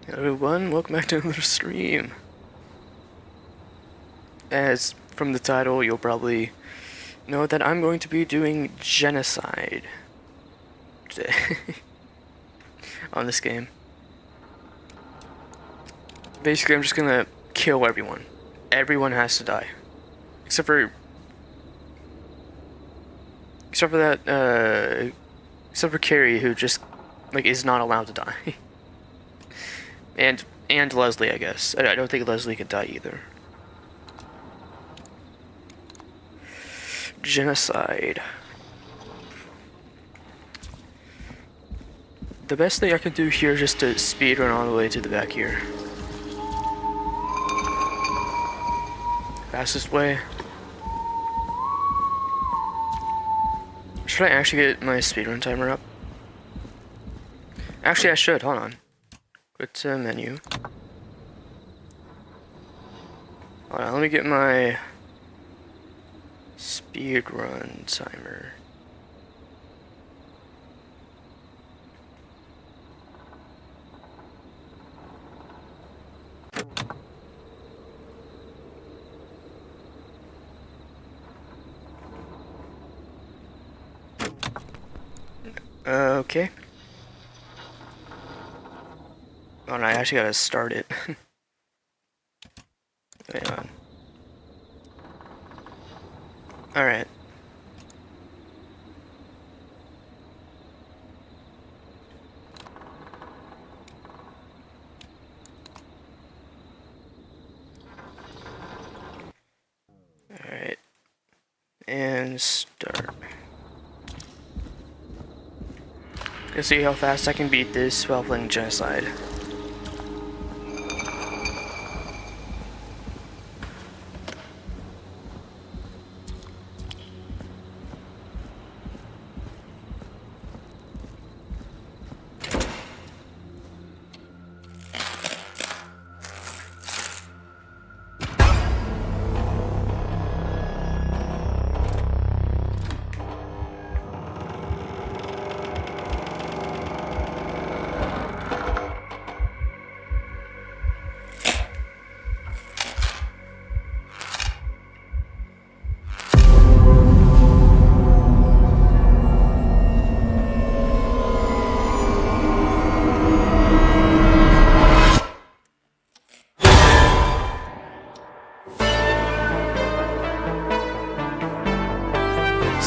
Hello everyone, welcome back to another stream. As from the title, you'll probably know that I'm going to be doing Genocide today on this game. Basically, I'm just gonna kill everyone. Everyone has to die. Except for Carrie, who just, is not allowed to die. And Leslie, I guess. I don't think Leslie can die either. Genocide. The best thing I can do here is just to speedrun all the way to the back here. Fastest way. Should I actually get my speedrun timer up? Actually, I should. Hold on. Go to menu. Hold on, let me get my speedrun timer. Okay. Oh no, I actually gotta start it. Wait on. Alright. Alright. And start. Let's see how fast I can beat this while playing Genocide.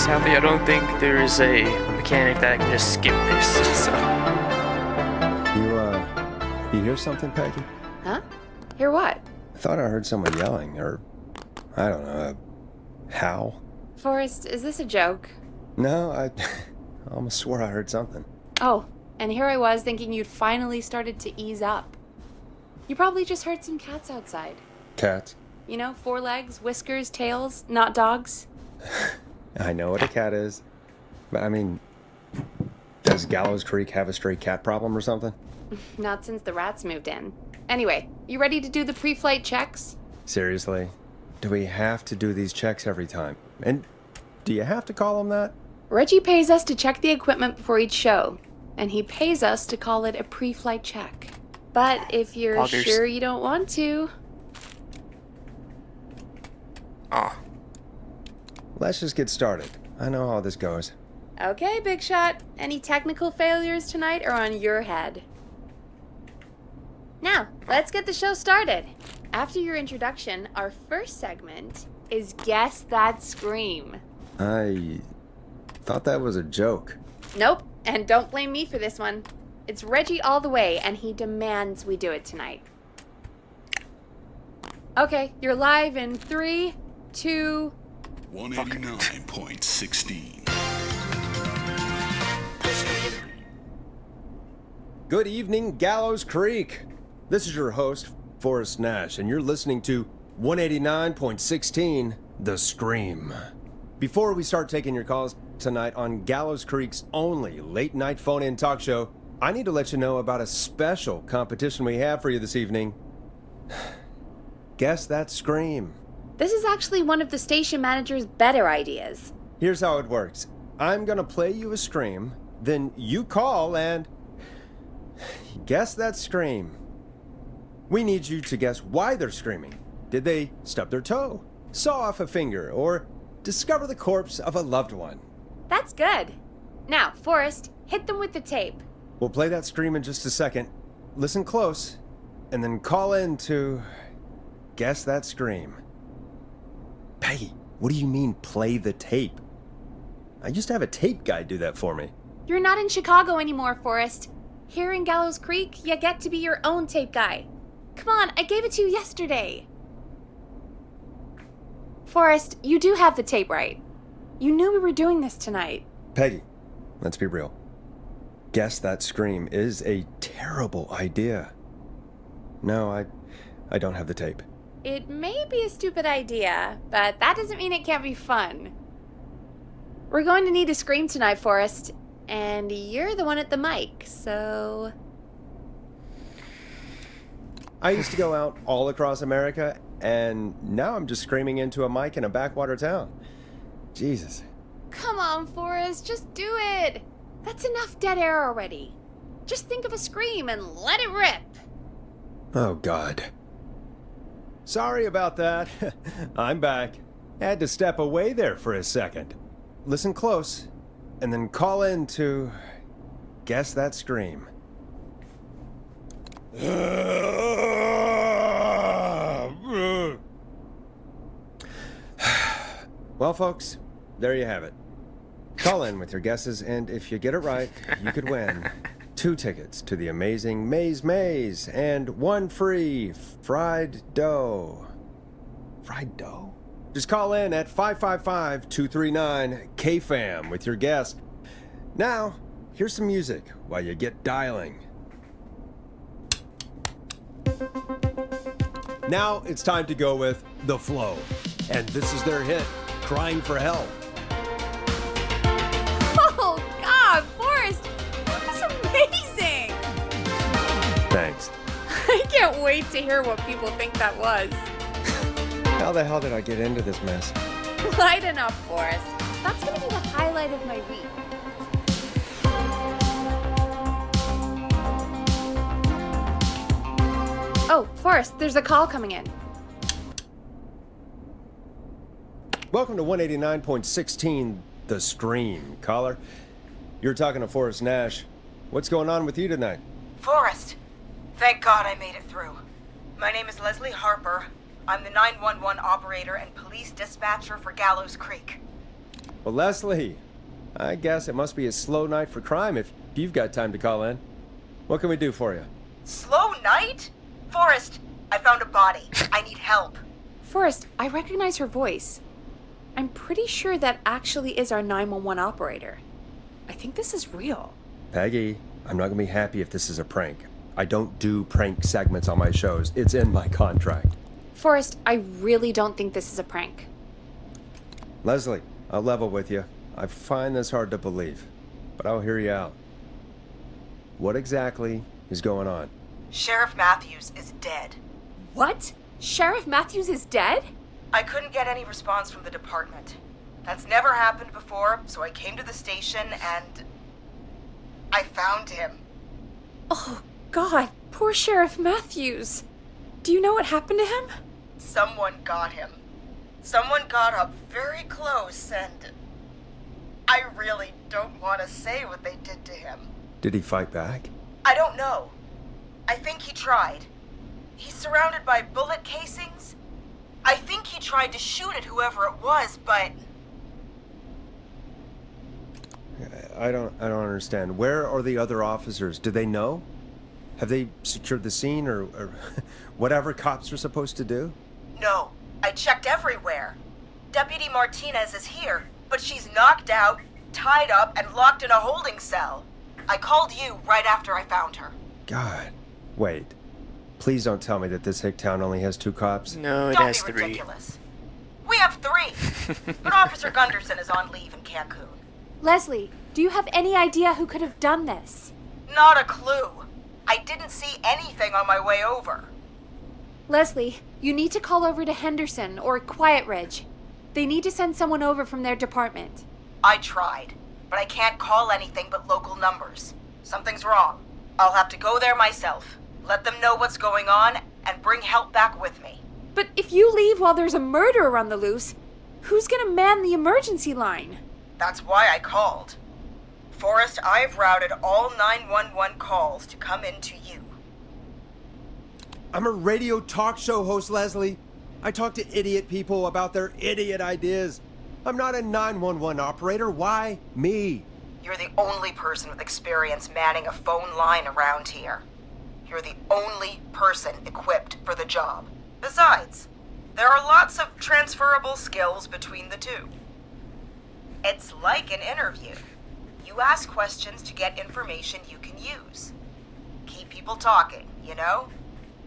Sadly, I don't think there is a mechanic that I can just skip this, so... You hear something, Peggy? Huh? Hear what? I thought I heard someone yelling, or, I don't know, a howl. Forrest, is this a joke? No, I almost swore I heard something. Oh, and here I was thinking you'd finally started to ease up. You probably just heard some cats outside. Cats? You know, 4 legs, whiskers, tails, not dogs. I know what a cat is, but I mean, does Gallows Creek have a stray cat problem or something? Not since the rats moved in. Anyway, you ready to do the pre-flight checks? Seriously? Do we have to do these checks every time? And do you have to call them that? Reggie pays us to check the equipment before each show, and he pays us to call it a pre-flight check. But if you're sure you don't want to... Oh. Let's just get started. I know how this goes. Okay, Big Shot. Any technical failures tonight are on your head. Now, let's get the show started. After your introduction, our first segment is Guess That Scream. I thought that was a joke. Nope, and don't blame me for this one. It's Reggie all the way, and he demands we do it tonight. Okay, you're live in 3, 2... 189.16. Good evening, Gallows Creek. This is your host, Forrest Nash, and you're listening to 189.16, The Scream. Before we start taking your calls tonight on Gallows Creek's only late-night phone-in talk show, I need to let you know about a special competition we have for you this evening. Guess That Scream. This is actually one of the station manager's better ideas. Here's how it works. I'm gonna play you a scream, then you call and guess that scream. We need you to guess why they're screaming. Did they stub their toe, saw off a finger, or discover the corpse of a loved one? That's good. Now, Forrest, hit them with the tape. We'll play that scream in just a second. Listen close, and then call in to guess that scream. Peggy, what do you mean, play the tape? I used to have a tape guy do that for me. You're not in Chicago anymore, Forrest. Here in Gallows Creek, you get to be your own tape guy. Come on, I gave it to you yesterday. Forrest, you do have the tape right. You knew we were doing this tonight. Peggy, let's be real. Guess that scream is a terrible idea. No, I don't have the tape. It may be a stupid idea, but that doesn't mean it can't be fun. We're going to need a scream tonight, Forrest, and you're the one at the mic, so... I used to go out all across America, and now I'm just screaming into a mic in a backwater town. Jesus. Come on, Forrest, just do it. That's enough dead air already. Just think of a scream and let it rip. Oh, God. Sorry about that. I'm back. Had to step away there for a second. Listen close, and then call in to guess that scream. Well, folks, there you have it. Call in with your guesses, and if you get it right, you could win 2 tickets to the amazing Maze and 1 free fried dough. Fried dough? Just call in at 555-239-KFAM with your guess. Now, here's some music while you get dialing. Now it's time to go with The Flow. And this is their hit, Crying for Help. Oh, God, Forrest, that was amazing. Thanks. I can't wait to hear what people think that was. How the hell did I get into this mess? Lighten up, Forrest. That's going to be the highlight of my week. Oh, Forrest, there's a call coming in. Welcome to 189.16, The Scream. Caller, you're talking to Forrest Nash. What's going on with you tonight? Forrest, thank God I made it through. My name is Leslie Harper. I'm the 911 operator and police dispatcher for Gallows Creek. Well, Leslie, I guess it must be a slow night for crime if you've got time to call in. What can we do for you? Slow night? Forrest, I found a body. I need help. Forrest, I recognize her voice. I'm pretty sure that actually is our 911 operator. I think this is real. Peggy, I'm not going to be happy if this is a prank. I don't do prank segments on my shows. It's in my contract. Forrest, I really don't think this is a prank. Leslie, I'll level with you. I find this hard to believe, but I'll hear you out. What exactly is going on? Sheriff Matthews is dead. What? Sheriff Matthews is dead? I couldn't get any response from the department. That's never happened before, so I came to the station and I found him. Oh, God, poor Sheriff Matthews. Do you know what happened to him? Someone got him. Someone got up very close and I really don't want to say what they did to him. Did he fight back? I don't know. I think he tried. He's surrounded by bullet casings. I think he tried to shoot at whoever it was, but... I don't understand. Where are the other officers? Do they know? Have they secured the scene or whatever cops are supposed to do? No, I checked everywhere. Deputy Martinez is here, but she's knocked out, tied up, and locked in a holding cell. I called you right after I found her. God. Wait. Please don't tell me that this hick town only has 2 cops. No, it Don't has be 3. ridiculous. We have 3, but Officer Gunderson is on leave in Cancun. Leslie, do you have any idea who could have done this? Not a clue. I didn't see anything on my way over. Leslie, you need to call over to Henderson or Quiet Ridge. They need to send someone over from their department. I tried, but I can't call anything but local numbers. Something's wrong. I'll have to go there myself. Let them know what's going on and bring help back with me. But if you leave while there's a murderer on the loose, who's gonna man the emergency line? That's why I called. Forrest, I've routed all 911 calls to come in to you. I'm a radio talk show host, Leslie. I talk to idiot people about their idiot ideas. I'm not a 911 operator. Why me? You're the only person with experience manning a phone line around here. You're the only person equipped for the job. Besides, there are lots of transferable skills between the two. It's like an interview. You ask questions to get information you can use. Keep people talking, you know?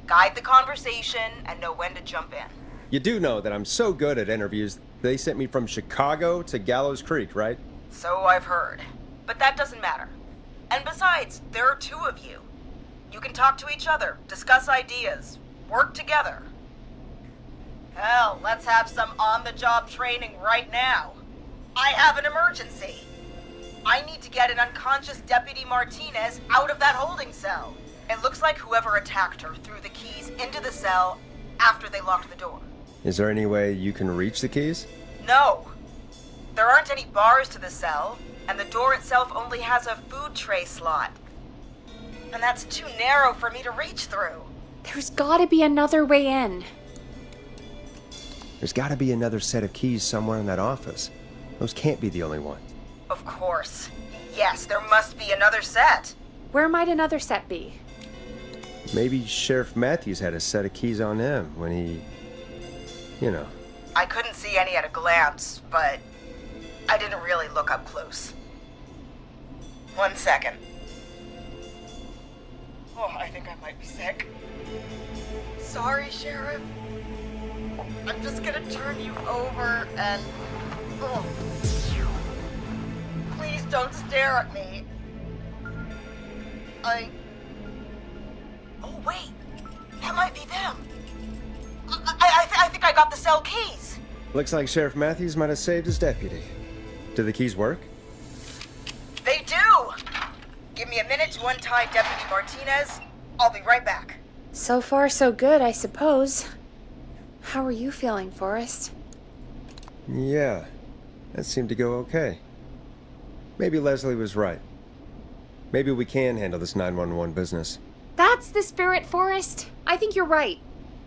Guide the conversation and know when to jump in. You do know that I'm so good at interviews, they sent me from Chicago to Gallows Creek, right? So I've heard. But that doesn't matter. And besides, there are two of you. You can talk to each other, discuss ideas, work together. Hell, let's have some on-the-job training right now. I have an emergency. I need to get an unconscious Deputy Martinez out of that holding cell. It looks like whoever attacked her threw the keys into the cell after they locked the door. Is there any way you can reach the keys? No. There aren't any bars to the cell, and the door itself only has a food tray slot. And that's too narrow for me to reach through. There's gotta be another way in. There's gotta be another set of keys somewhere in that office. Those can't be the only ones. Of course. Yes, there must be another set. Where might another set be? Maybe Sheriff Matthews had a set of keys on him when he... you know. I couldn't see any at a glance, but I didn't really look up close. 1 second. Oh, I think I might be sick. Sorry, Sheriff. I'm just gonna turn you over and... Oh. Please don't stare at me. Oh, wait. That might be them. I think I got the cell keys. Looks like Sheriff Matthews might have saved his deputy. Do the keys work? They do! Give me a minute to untie Deputy Martinez. I'll be right back. So far, so good, I suppose. How are you feeling, Forrest? Yeah, that seemed to go okay. Maybe Leslie was right. Maybe we can handle this 911 business. That's the spirit, Forrest. I think you're right.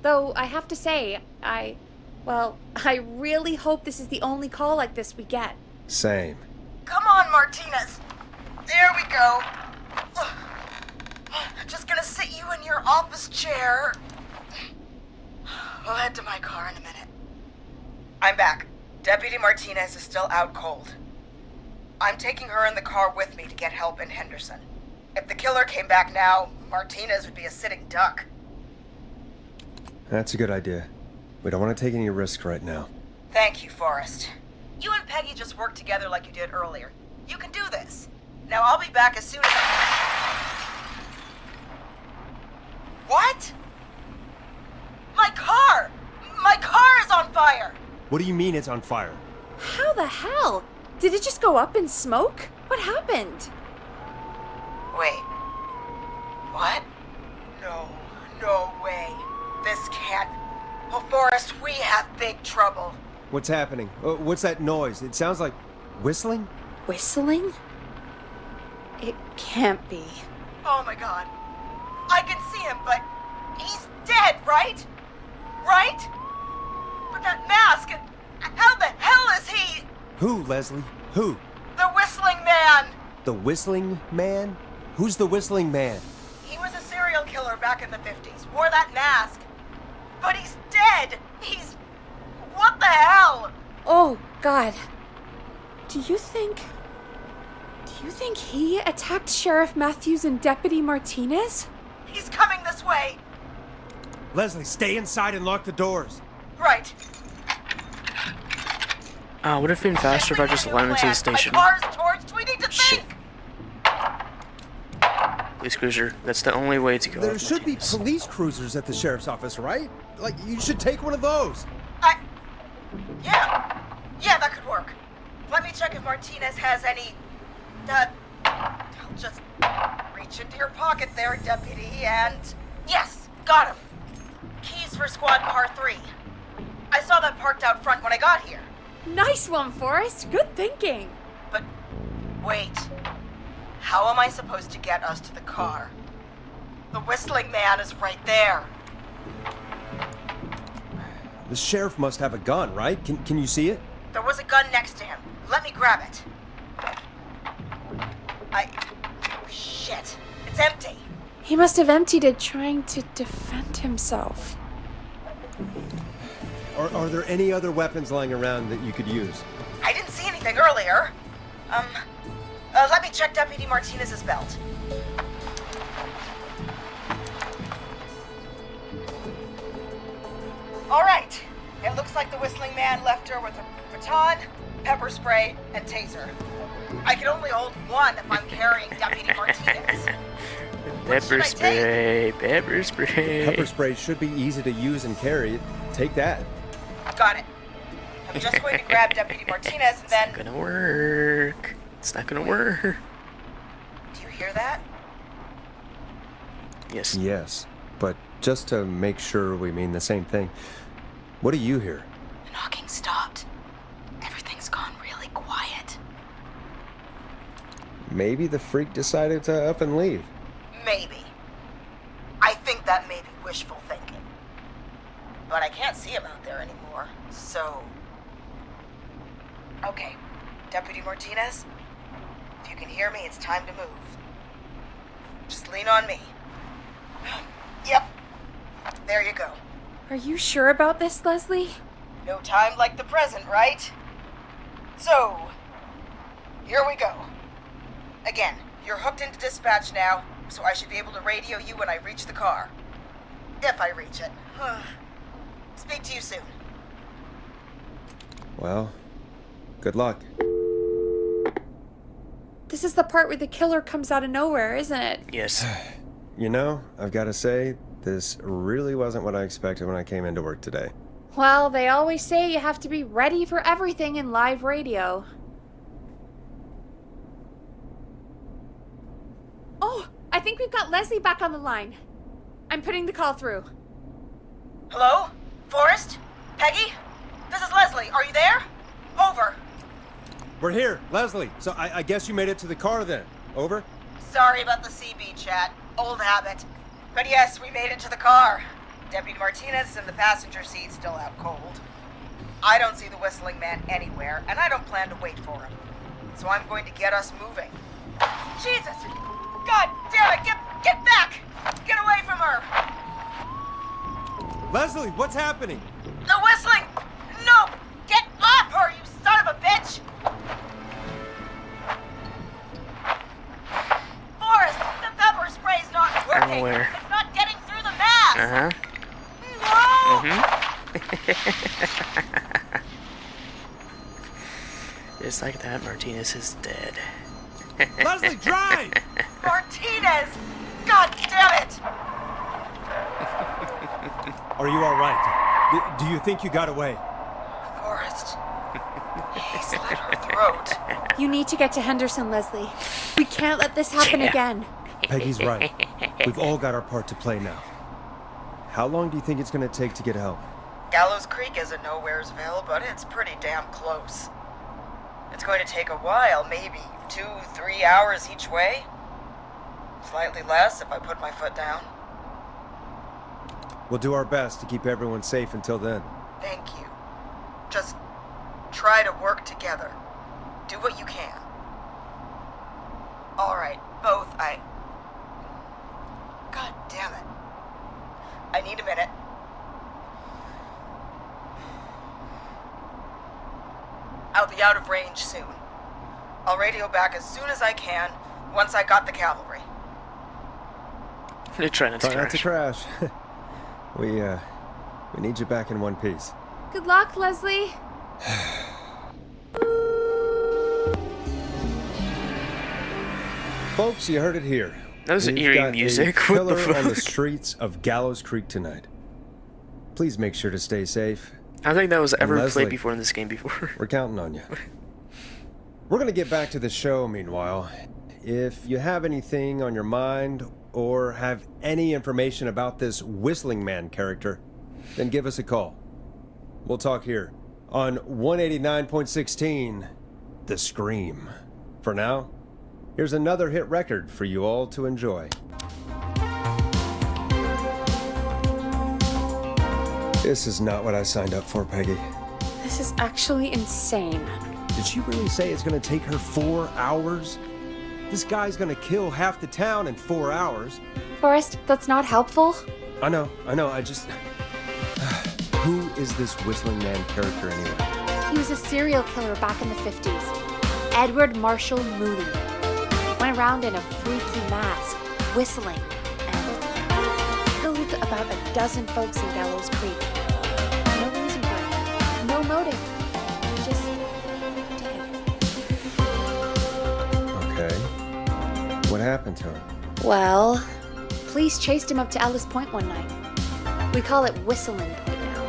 Though, I have to say, I really hope this is the only call like this we get. Same. Come on, Martinez. There we go. Just gonna sit you in your office chair. We'll head to my car in a minute. I'm back. Deputy Martinez is still out cold. I'm taking her in the car with me to get help in Henderson. If the killer came back now, Martinez would be a sitting duck. That's a good idea. We don't want to take any risks right now. Thank you, Forrest. You and Peggy just worked together like you did earlier. You can do this. Now I'll be back as soon as What? My car! My car is on fire! What do you mean it's on fire? How the hell? Did it just go up in smoke? What happened? Wait. What? No way. This can't... Oh, Forrest, we have big trouble. What's happening? What's that noise? It sounds like whistling? Whistling? It can't be. Oh my god. I can see him, but he's dead, right? Right? But that mask, how the hell is he? Who, Leslie? Who? The Whistling Man! The Whistling Man? Who's the Whistling Man? He was a serial killer back in the 50s, wore that mask. But he's dead! He's... What the hell? Oh, God. Do you think he attacked Sheriff Matthews and Deputy Martinez? He's coming this way! Leslie, stay inside and lock the doors. Right. Would have been faster if I just went into the station. My car's torched, we need to Shit. think! Police cruiser. That's the only way to go. There with should be Martinez. police cruisers at the sheriff's office, right? Like, you should take one of those. Yeah, that could work. Let me check if Martinez has any... I'll just reach into your pocket there, deputy, and... Yes, got him. Keys for squad car 3. I saw that parked out front when I got here. Nice one, Forrest. Good thinking. But wait. How am I supposed to get us to the car? The whistling man is right there. The sheriff must have a gun, right? Can you see it? There was a gun next to him. Let me grab it. Shit. It's empty. He must have emptied it trying to defend himself. Are there any other weapons lying around that you could use? I didn't see anything earlier. Let me check Deputy Martinez's belt. All right. It looks like the whistling man left her with a baton, pepper spray, and taser. I can only hold one if I'm carrying Deputy Martinez. Pepper spray, pepper spray. Pepper spray should be easy to use and carry. Take that. Got it. I'm just going to grab Deputy Martinez and then... It's not gonna work. It's not gonna work. Do you hear that? Yes. Yes, but just to make sure we mean the same thing, what do you hear? The knocking stopped. Everything's gone really quiet. Maybe the freak decided to up and leave. Maybe. I think that may be wishful thinking. But I can't see him out there anymore, so... Okay, Deputy Martinez, if you can hear me, it's time to move. Just lean on me. Yep. There you go. Are you sure about this, Leslie? No time like the present, right? So, here we go. Again, you're hooked into dispatch now, so I should be able to radio you when I reach the car. If I reach it. Speak to you soon. Well, good luck. This is the part where the killer comes out of nowhere, isn't it? Yes. You know, I've got to say, this really wasn't what I expected when I came into work today. Well, they always say you have to be ready for everything in live radio. Oh, I think we've got Leslie back on the line. I'm putting the call through. Hello? Forrest? Peggy? This is Leslie. Are you there? Over. We're here, Leslie. So I guess you made it to the car then. Over? Sorry about the CB chat. Old habit. But yes, we made it to the car. Deputy Martinez in the passenger seat, still out cold. I don't see the whistling man anywhere, and I don't plan to wait for him. So I'm going to get us moving. Jesus! God damn it! Get back! Get away from her! Leslie, what's happening? The whistling! No! Get off her, you son of a bitch! Forrest, the pepper spray's not working. I'm aware. It's not getting through the mask. Uh-huh. No! Just like that, Martinez is dead. Leslie, drive! Martinez! God damn it! Are you all right? Do you think you got away? Forrest. He slit her throat. You need to get to Henderson, Leslie. We can't let this happen Yeah. again. Peggy's right. We've all got our part to play now. How long do you think it's going to take to get help? Gallows Creek is in Nowheresville, but it's pretty damn close. It's going to take a while, maybe 2-3 hours each way. Slightly less if I put my foot down. We'll do our best to keep everyone safe until then. Thank you. Just try to work together. Do what you can. All right, both. God damn it. I need a minute. I'll be out of range soon. I'll radio back as soon as I can, once I got the cavalry. They're trying not to Try not to crash. crash. We need you back in one piece. Good luck, Leslie. Folks, you heard it here. That was We've eerie got music. A What the killer on the fuck? streets of Gallows Creek tonight. Please make sure to stay safe. I don't think that was ever Leslie. played before in this game before. We're counting on you. We're gonna get back to the show meanwhile. If you have anything on your mind or have any information about this Whistling Man character, then give us a call. We'll talk here on 189.16, The Scream. For now, here's another hit record for you all to enjoy. This is not what I signed up for, Peggy. This is actually insane. Did she really say it's gonna take her 4 hours? This guy's gonna kill half the town in 4 hours. Forrest, that's not helpful. I know, I just... Who is this Whistling Man character anyway? He was a serial killer back in the 50s. Edward Marshall Mooney. Went around in a freaky mask, whistling, and killed about a dozen folks in Gallows Creek. No reason for it. No motive. Just dead. Okay. What happened to him? Well, police chased him up to Ellis Point one night. We call it Whistling Point now.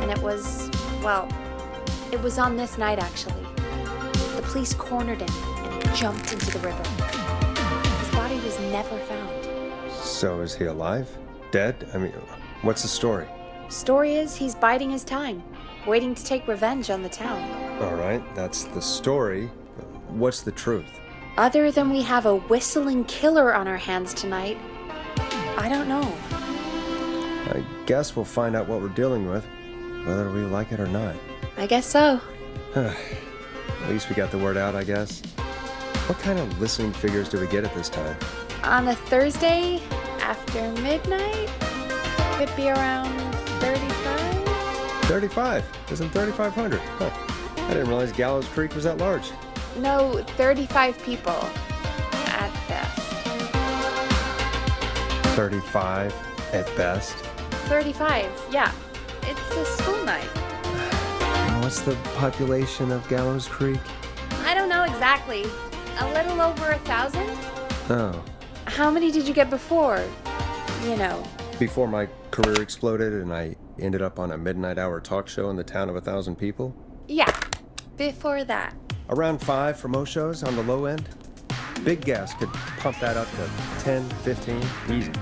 And it was, well, it was on this night actually. The police cornered him and he jumped into the river. His body was never found. So is he alive? Dead? I mean, what's the story? Story is he's biding his time, waiting to take revenge on the town. All right, that's the story. What's the truth? Other than we have a whistling killer on our hands tonight, I don't know. I guess we'll find out what we're dealing with, whether we like it or not. I guess so. At least we got the word out, I guess. What kind of listening figures do we get at this time? On a Thursday after midnight, could be around 35? 35? Isn't 3,500? Huh. I didn't realize Gallows Creek was that large. No, 35 people at best. 35 at best? 35, yeah. It's a school night. And what's the population of Gallows Creek? I don't know exactly. A little over 1,000? Oh. How many did you get before? You know. Before my career exploded and I ended up on a midnight hour talk show in the town of 1,000 people? Yeah, before that. Around 5 for most shows on the low end. Big gas could pump that up to 10, 15, easy.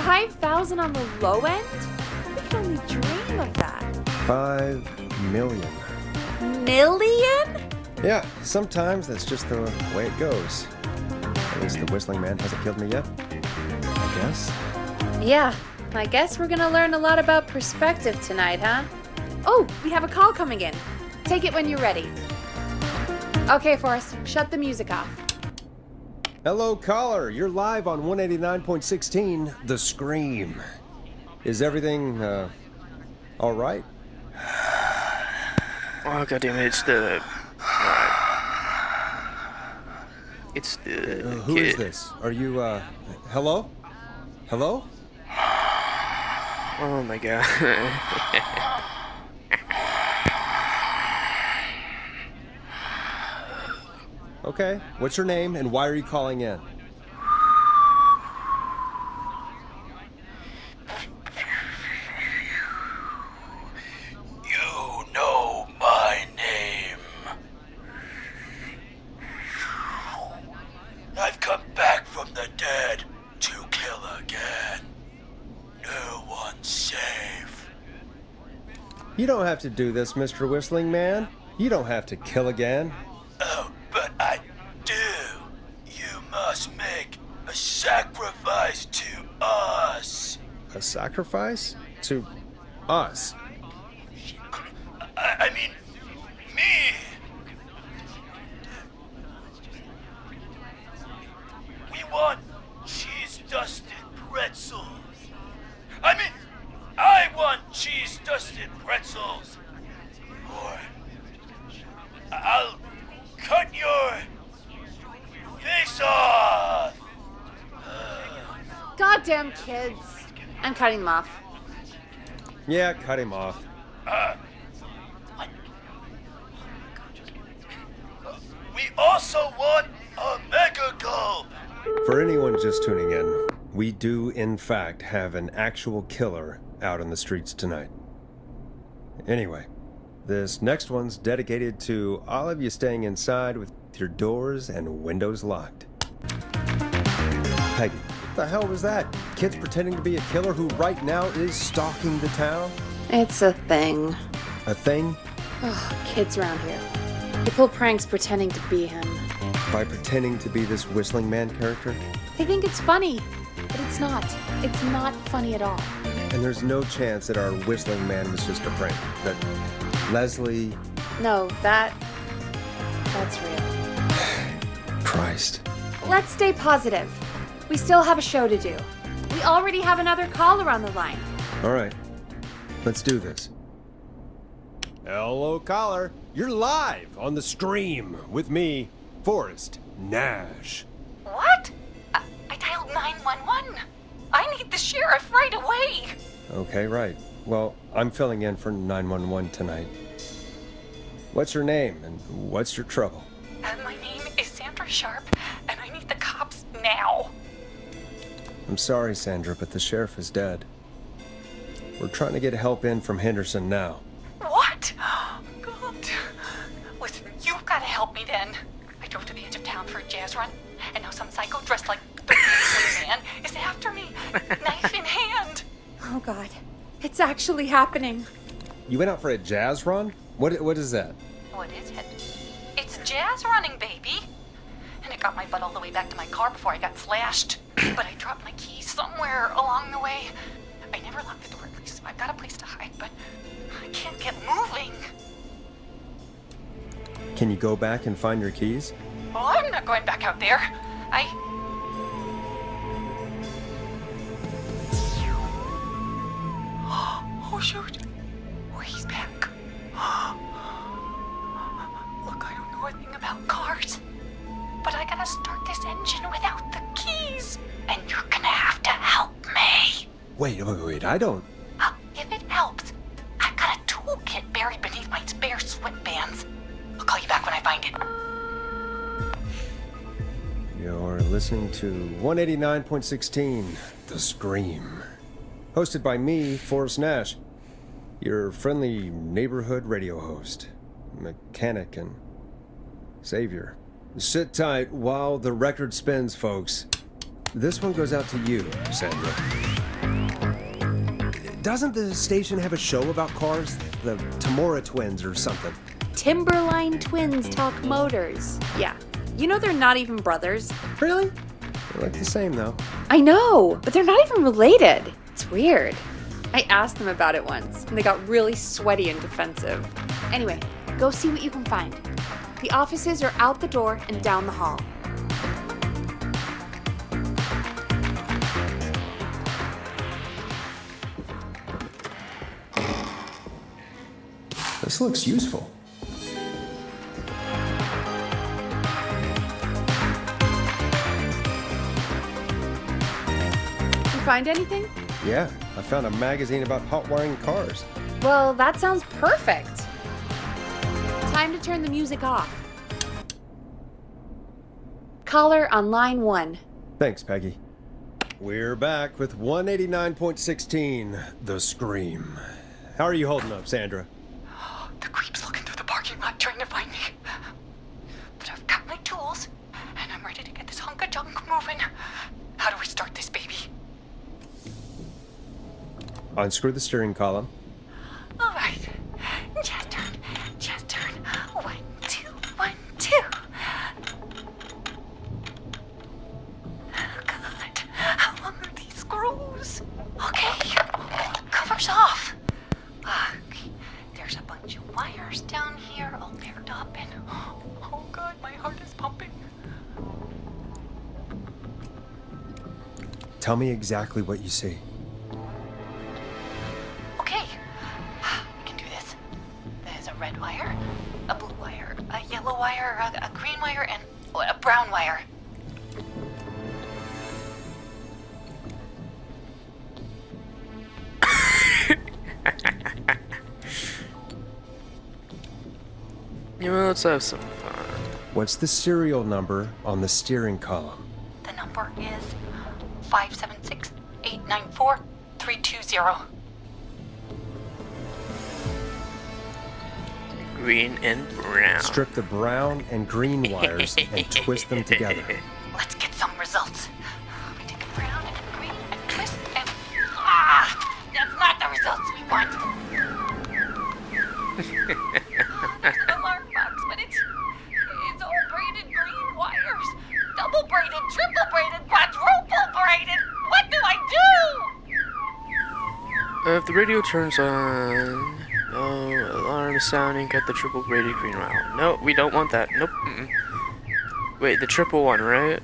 5,000 on the low end? We can only dream of that. 5 million. Million? Yeah, sometimes that's just the way it goes. At least the Whistling Man hasn't killed me yet. I guess. Yeah, I guess we're gonna learn a lot about perspective tonight, huh? Oh, we have a call coming in. Take it when you're ready. Okay, Forrest, shut the music off. Hello, caller. You're live on 189.16, The Scream. Is everything, all right? Oh goddammit, it's the Who kid. is this? Are you, hello? Hello? Oh my god. Okay. What's your name and why are you calling in? You know my name. I've come back from the dead to kill again. No one's safe. You don't have to do this, Mr. Whistling Man. You don't have to kill again. Oh, but I do. You must make a sacrifice to us. A sacrifice? To us? I mean, me. We want cheese-dusted pretzels. I mean, I want cheese-dusted pretzels. Or I'll cut your face off. Goddamn kids. I'm cutting them off. Yeah, cut him off. We also want a mega gulp. For anyone just tuning in, we do, in fact, have an actual killer out in the streets tonight. Anyway, this next one's dedicated to all of you staying inside with your doors and windows locked. Peggy, What the hell was that? Kids pretending to be a killer who right now is stalking the town? It's a thing. A thing? Ugh, kids around here. They pull pranks pretending to be him. By pretending to be this Whistling Man character? They think it's funny, but it's not. It's not funny at all. And there's no chance that our Whistling Man was just a prank. That Leslie... No, that's real. Christ. Let's stay positive. We still have a show to do. We already have another caller on the line. All right. Let's do this. Hello, caller. You're live on the Scream with me, Forrest Nash. What? I dialed 911. I need the sheriff right away. Okay, right. Well, I'm filling in for 911 tonight. What's your name and what's your trouble? My name is Sandra Sharp, and I need the cops now. I'm sorry, Sandra, but the sheriff is dead. We're trying to get help in from Henderson now. What? God. Listen, you've got to help me then. I drove to the edge of town for a jazz run, and now some psycho dressed like the Whistling Man is after me, knife in hand. Oh, God. It's actually happening. You went out for a jazz run? What is that? What is it? It's jazz running, baby. And it got my butt all the way back to my car before I got slashed. But I dropped my keys somewhere along the way. I never locked the door, at least, so I've got a place to hide, but I can't get moving. Can you go back and find your keys? Well, I'm not going back out there. Oh, shoot. Oh, he's back. Look, I don't know a thing about cars, but I gotta start this engine without the keys, and you're gonna have to help me. Wait, I don't... If it helps, I've got a toolkit buried beneath my spare sweatbands. I'll call you back when I find it. You're listening to 189.16, The Scream. Hosted by me, Forrest Nash, your friendly neighborhood radio host, mechanic, and savior. Sit tight while the record spins, folks. This one goes out to you, Sandra. Doesn't the station have a show about cars? The Tamora twins or something? Timberline twins talk motors. Yeah. You know they're not even brothers. Really? They look the same, though. I know, but they're not even related. It's weird. I asked them about it once, and they got really sweaty and defensive. Anyway, go see what you can find. The offices are out the door and down the hall. This looks useful. You find anything? Yeah, I found a magazine about hot wiring cars. Well, that sounds perfect. Time to turn the music off. Caller on line 1. Thanks, Peggy. We're back with 189.16, The Scream. How are you holding up, Sandra? The creep's looking through the parking lot trying to find me. But I've got my tools, and I'm ready to get this hunk of junk moving. How do we start this, baby? Unscrew the steering column. All right. Just turn. 1, 2, 1, 2. Oh, God. How long are these screws? Okay. Cover's off. Okay. There's a bunch of wires down here all paired up, and oh, God, my heart is pumping. Tell me exactly what you see. Okay, I can do this. There's a red wire, a blue wire, a yellow wire, a green wire, and a brown wire. Let's have some fun. What's the serial number on the steering column? The number is 576-894-320. Green and brown. Strip the brown and green wires and twist them together. Let's get some results. We take the brown alarm box, but it's all braided green wires. Double braided, triple braided, quadruple braided. What do I do? If the radio turns on, alarm is sounding. Cut the triple braided green wire. No, we don't want that. Nope. Wait, the triple one, right?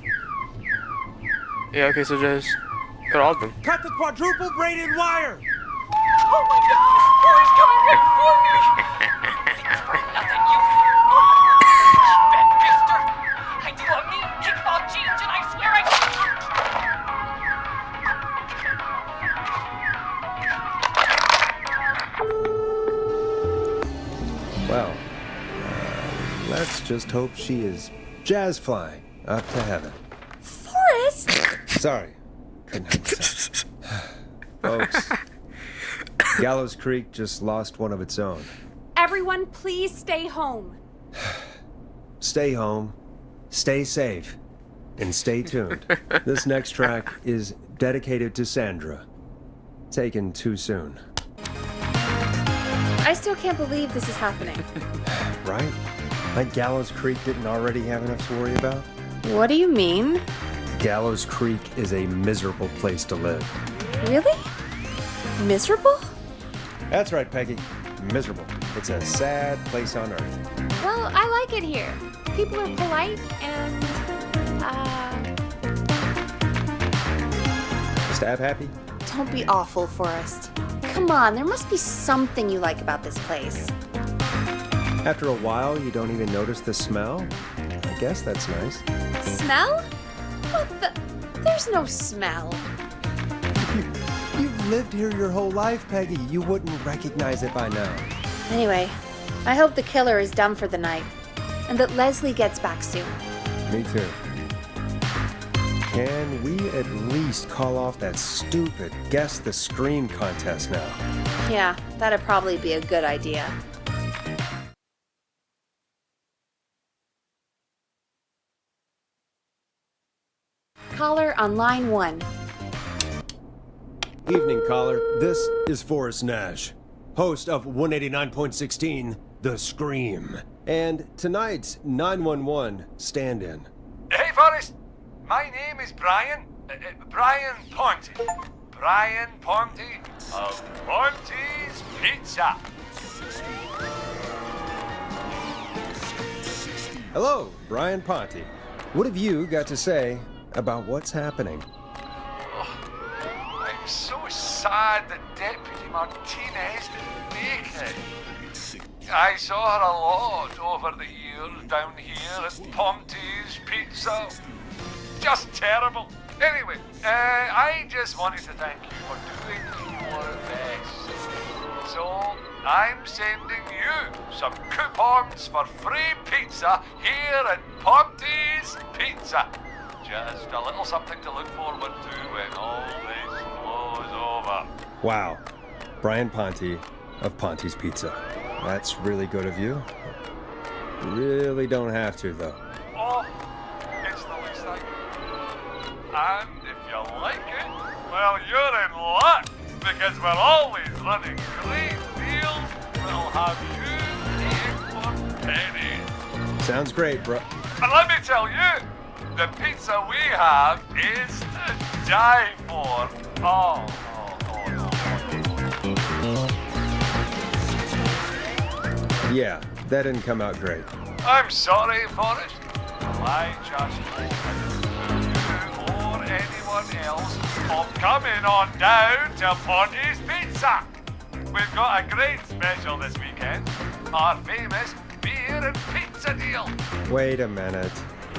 Yeah. Okay, so just cut all of them. Cut the quadruple braided wire! Oh my God! Hurry's coming right for me! Thanks for nothing, you bad mister! I do a mean kickball change and I swear Well, let's just hope she is jazz flying up to heaven. Forrest! Sorry. Couldn't help myself. Folks, Gallows Creek just lost one of its own. Everyone, please stay home. Stay home, stay safe, and stay tuned. This next track is dedicated to Sandra. Taken too soon. I still can't believe this is happening. Right? Like Gallows Creek didn't already have enough to worry about? What do you mean? Gallows Creek is a miserable place to live. Really? Miserable? That's right, Peggy. Miserable. It's a sad place on earth. Well, I like it here. People are polite and, Stab happy? don't be awful, Forrest. Come on, there must be something you like about this place. After a while, you don't even notice the smell? I guess that's nice. Smell? What the? There's no smell. You've lived here your whole life, Peggy. You wouldn't recognize it by now. Anyway, I hope the killer is done for the night, and that Leslie gets back soon. Me too. Can we at least call off that stupid Guess the Scream contest now? Yeah, that'd probably be a good idea. Caller on line 1. Evening, caller. This is Forrest Nash, host of 189.16, The Scream. And tonight's 911 stand-in. Hey, Forrest. My name is Brian. Brian Ponte. Brian Ponte of Ponte's Pizza. Hello, Brian Ponte. What have you got to say about what's happening? I'm so sad that Deputy Martinez didn't make it. I saw her a lot over the years down here at Ponte's Pizza. Just terrible. Anyway, I just wanted to thank you for doing your best. So, I'm sending you some coupons for free pizza here at Ponte's Pizza. Just a little something to look forward to when all this blows over. Wow. Brian Ponte of Ponte's Pizza. That's really good of you. Really don't have to, though. Oh, it's the least I can do. And if you like it, well, you're in luck, because we're always running great deals that'll have you paying for pennies. Sounds great, bro. And let me tell you, the pizza we have is to die for. Oh. Yeah, that didn't come out great. I'm sorry, Forrest. I just hope you or anyone else of coming on down to Ponte's Pizza. We've got a great special this weekend. Our famous beer and pizza deal. Wait a minute.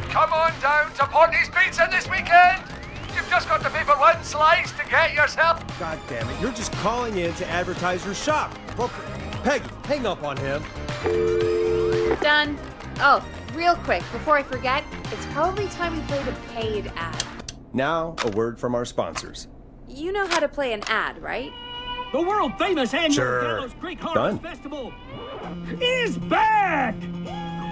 Come on down to Ponte's Pizza this weekend. You've just got to pay for one slice to get yourself. God damn it, you're just calling in to advertise your shop. Well, Peggy, hang up on him. Done. Oh, real quick, before I forget, it's probably time we played a paid ad. Now, a word from our sponsors. You know how to play an ad, right? The world-famous annual Sure. Gallows Creek Done. Harvest Festival is back!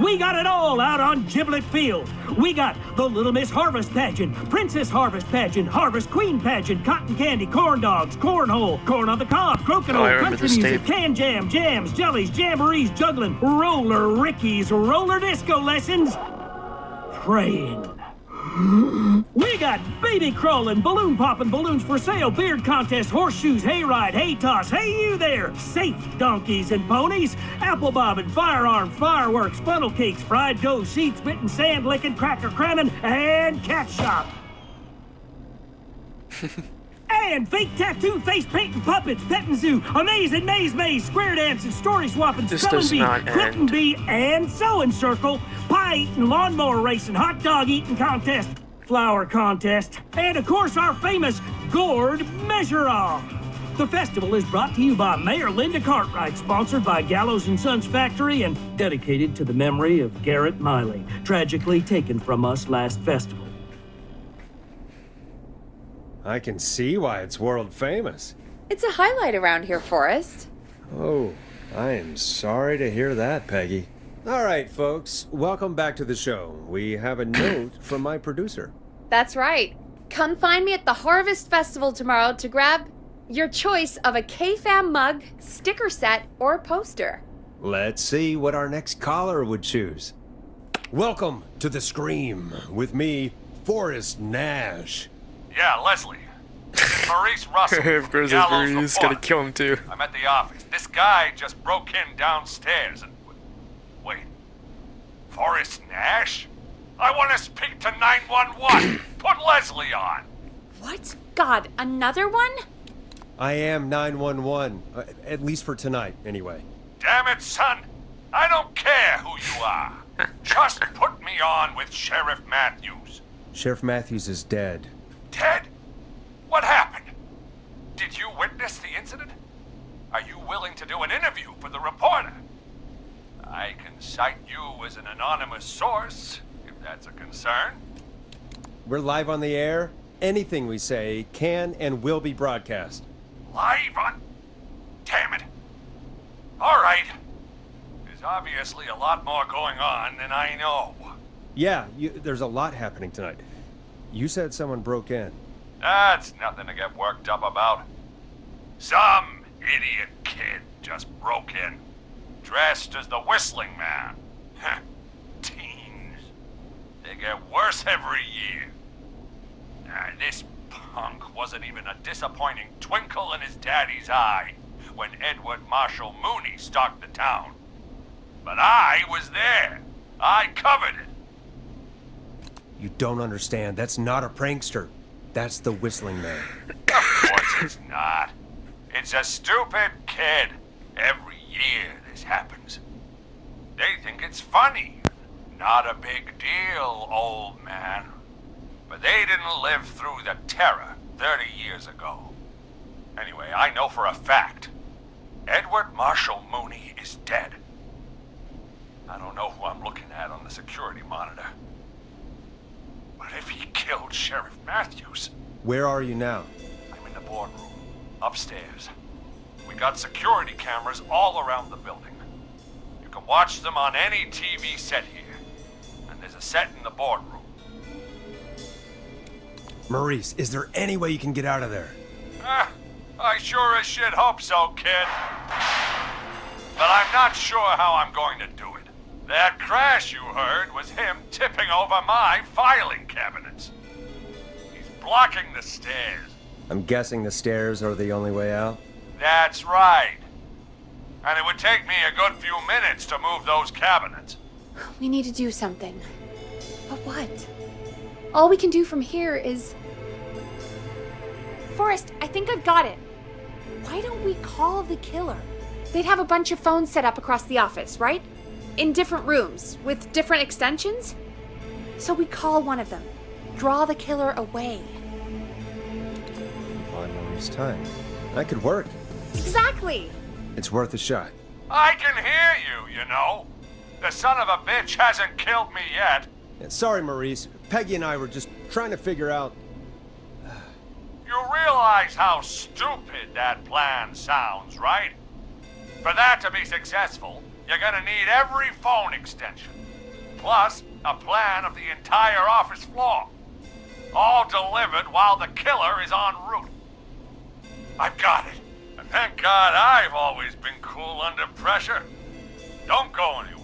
we got it all out on Giblet Field. We got the Little Miss Harvest Pageant, Princess Harvest Pageant, Harvest Queen Pageant, Cotton Candy, Corn Dogs, Cornhole, Corn on the Cob, Oh, I Crokinole, remember Country this Music, tape. Can Jam, Jams, Jellies, Jamborees, Juggling, Roller Rickies, Roller Disco Lessons, Praying. We got baby crawling, balloon popping, balloons for sale, beard contest, horseshoes, hayride, hay toss, hey you there, safe donkeys and ponies, apple bobbing, firearm, fireworks, funnel cakes, fried dough, seed spitting, sand licking, cracker cramming, and cat shop. And fake tattoo, face painting, puppets, petting zoo, amazing maze, square dancing, story swapping, This spelling does bee, not quilting end. bee, and sewing circle, pie eating, lawnmower racing, hot dog eating contest, flower contest, and of course our famous gourd measure-off. The festival is brought to you by Mayor Linda Cartwright, sponsored by Gallows and Sons Factory, and dedicated to the memory of Garrett Miley, tragically taken from us last festival. I can see why it's world famous. It's a highlight around here, Forrest. Oh, I am sorry to hear that, Peggy. All right, folks, welcome back to the show. We have a note from my producer. That's right. Come find me at the Harvest Festival tomorrow to grab your choice of a K-Fam mug, sticker set, or poster. Let's see what our next caller would choose. Welcome to the Scream with me, Forrest Nash. Yeah, Leslie. Maurice Russell. Of course, Gallows he's gonna report. kill him too. I'm at the office. This guy just broke in downstairs and... Wait. Forrest Nash? I want to speak to 911. Put Leslie on. What? God, another one? I am 911, at least for tonight, anyway. Damn it, son. I don't care who you are. Just put me on with Sheriff Matthews. Sheriff Matthews is dead. Ted? What happened? Did you witness the incident? Are you willing to do an interview for the reporter? I can cite you as an anonymous source, if that's a concern. We're live on the air. Anything we say can and will be broadcast. Live on... Damn it. All right. There's obviously a lot more going on than I know. Yeah, there's a lot happening tonight. You said someone broke in. That's nothing to get worked up about. Some idiot kid just broke in, dressed as the Whistling Man. Heh, teens. They get worse every year. This punk wasn't even a disappointing twinkle in his daddy's eye when Edward Marshall Mooney stalked the town. But I was there. I covered it. You don't understand. That's not a prankster. That's the Whistling Man. Of course it's not. It's a stupid kid. Every year this happens. They think it's funny. Not a big deal, old man. But they didn't live through the terror 30 years ago. Anyway, I know for a fact. Edward Marshall Mooney is dead. I don't know who I'm looking at on the security monitor. But if he killed Sheriff Matthews... Where are you now? I'm in the boardroom, upstairs. We got security cameras all around the building. You can watch them on any TV set here. And there's a set in the boardroom. Maurice, is there any way you can get out of there? I sure as shit hope so, kid. But I'm not sure how I'm going to do it. That crash you heard was him tipping over my filing cabinets. He's blocking the stairs. I'm guessing the stairs are the only way out. That's right. And it would take me a good few minutes to move those cabinets. We need to do something. But what? All we can do from here is... Forrest, I think I've got it. Why don't we call the killer? They'd have a bunch of phones set up across the office, right? In different rooms, with different extensions? So we call one of them. Draw the killer away. On Maurice time. That could work. Exactly! It's worth a shot. I can hear you, you know. The son of a bitch hasn't killed me yet. Yeah, sorry, Maurice. Peggy and I were just trying to figure out... You realize how stupid that plan sounds, right? For that to be successful, you're gonna need every phone extension, plus a plan of the entire office floor. All delivered while the killer is en route. I've got it. And thank God I've always been cool under pressure. Don't go anywhere.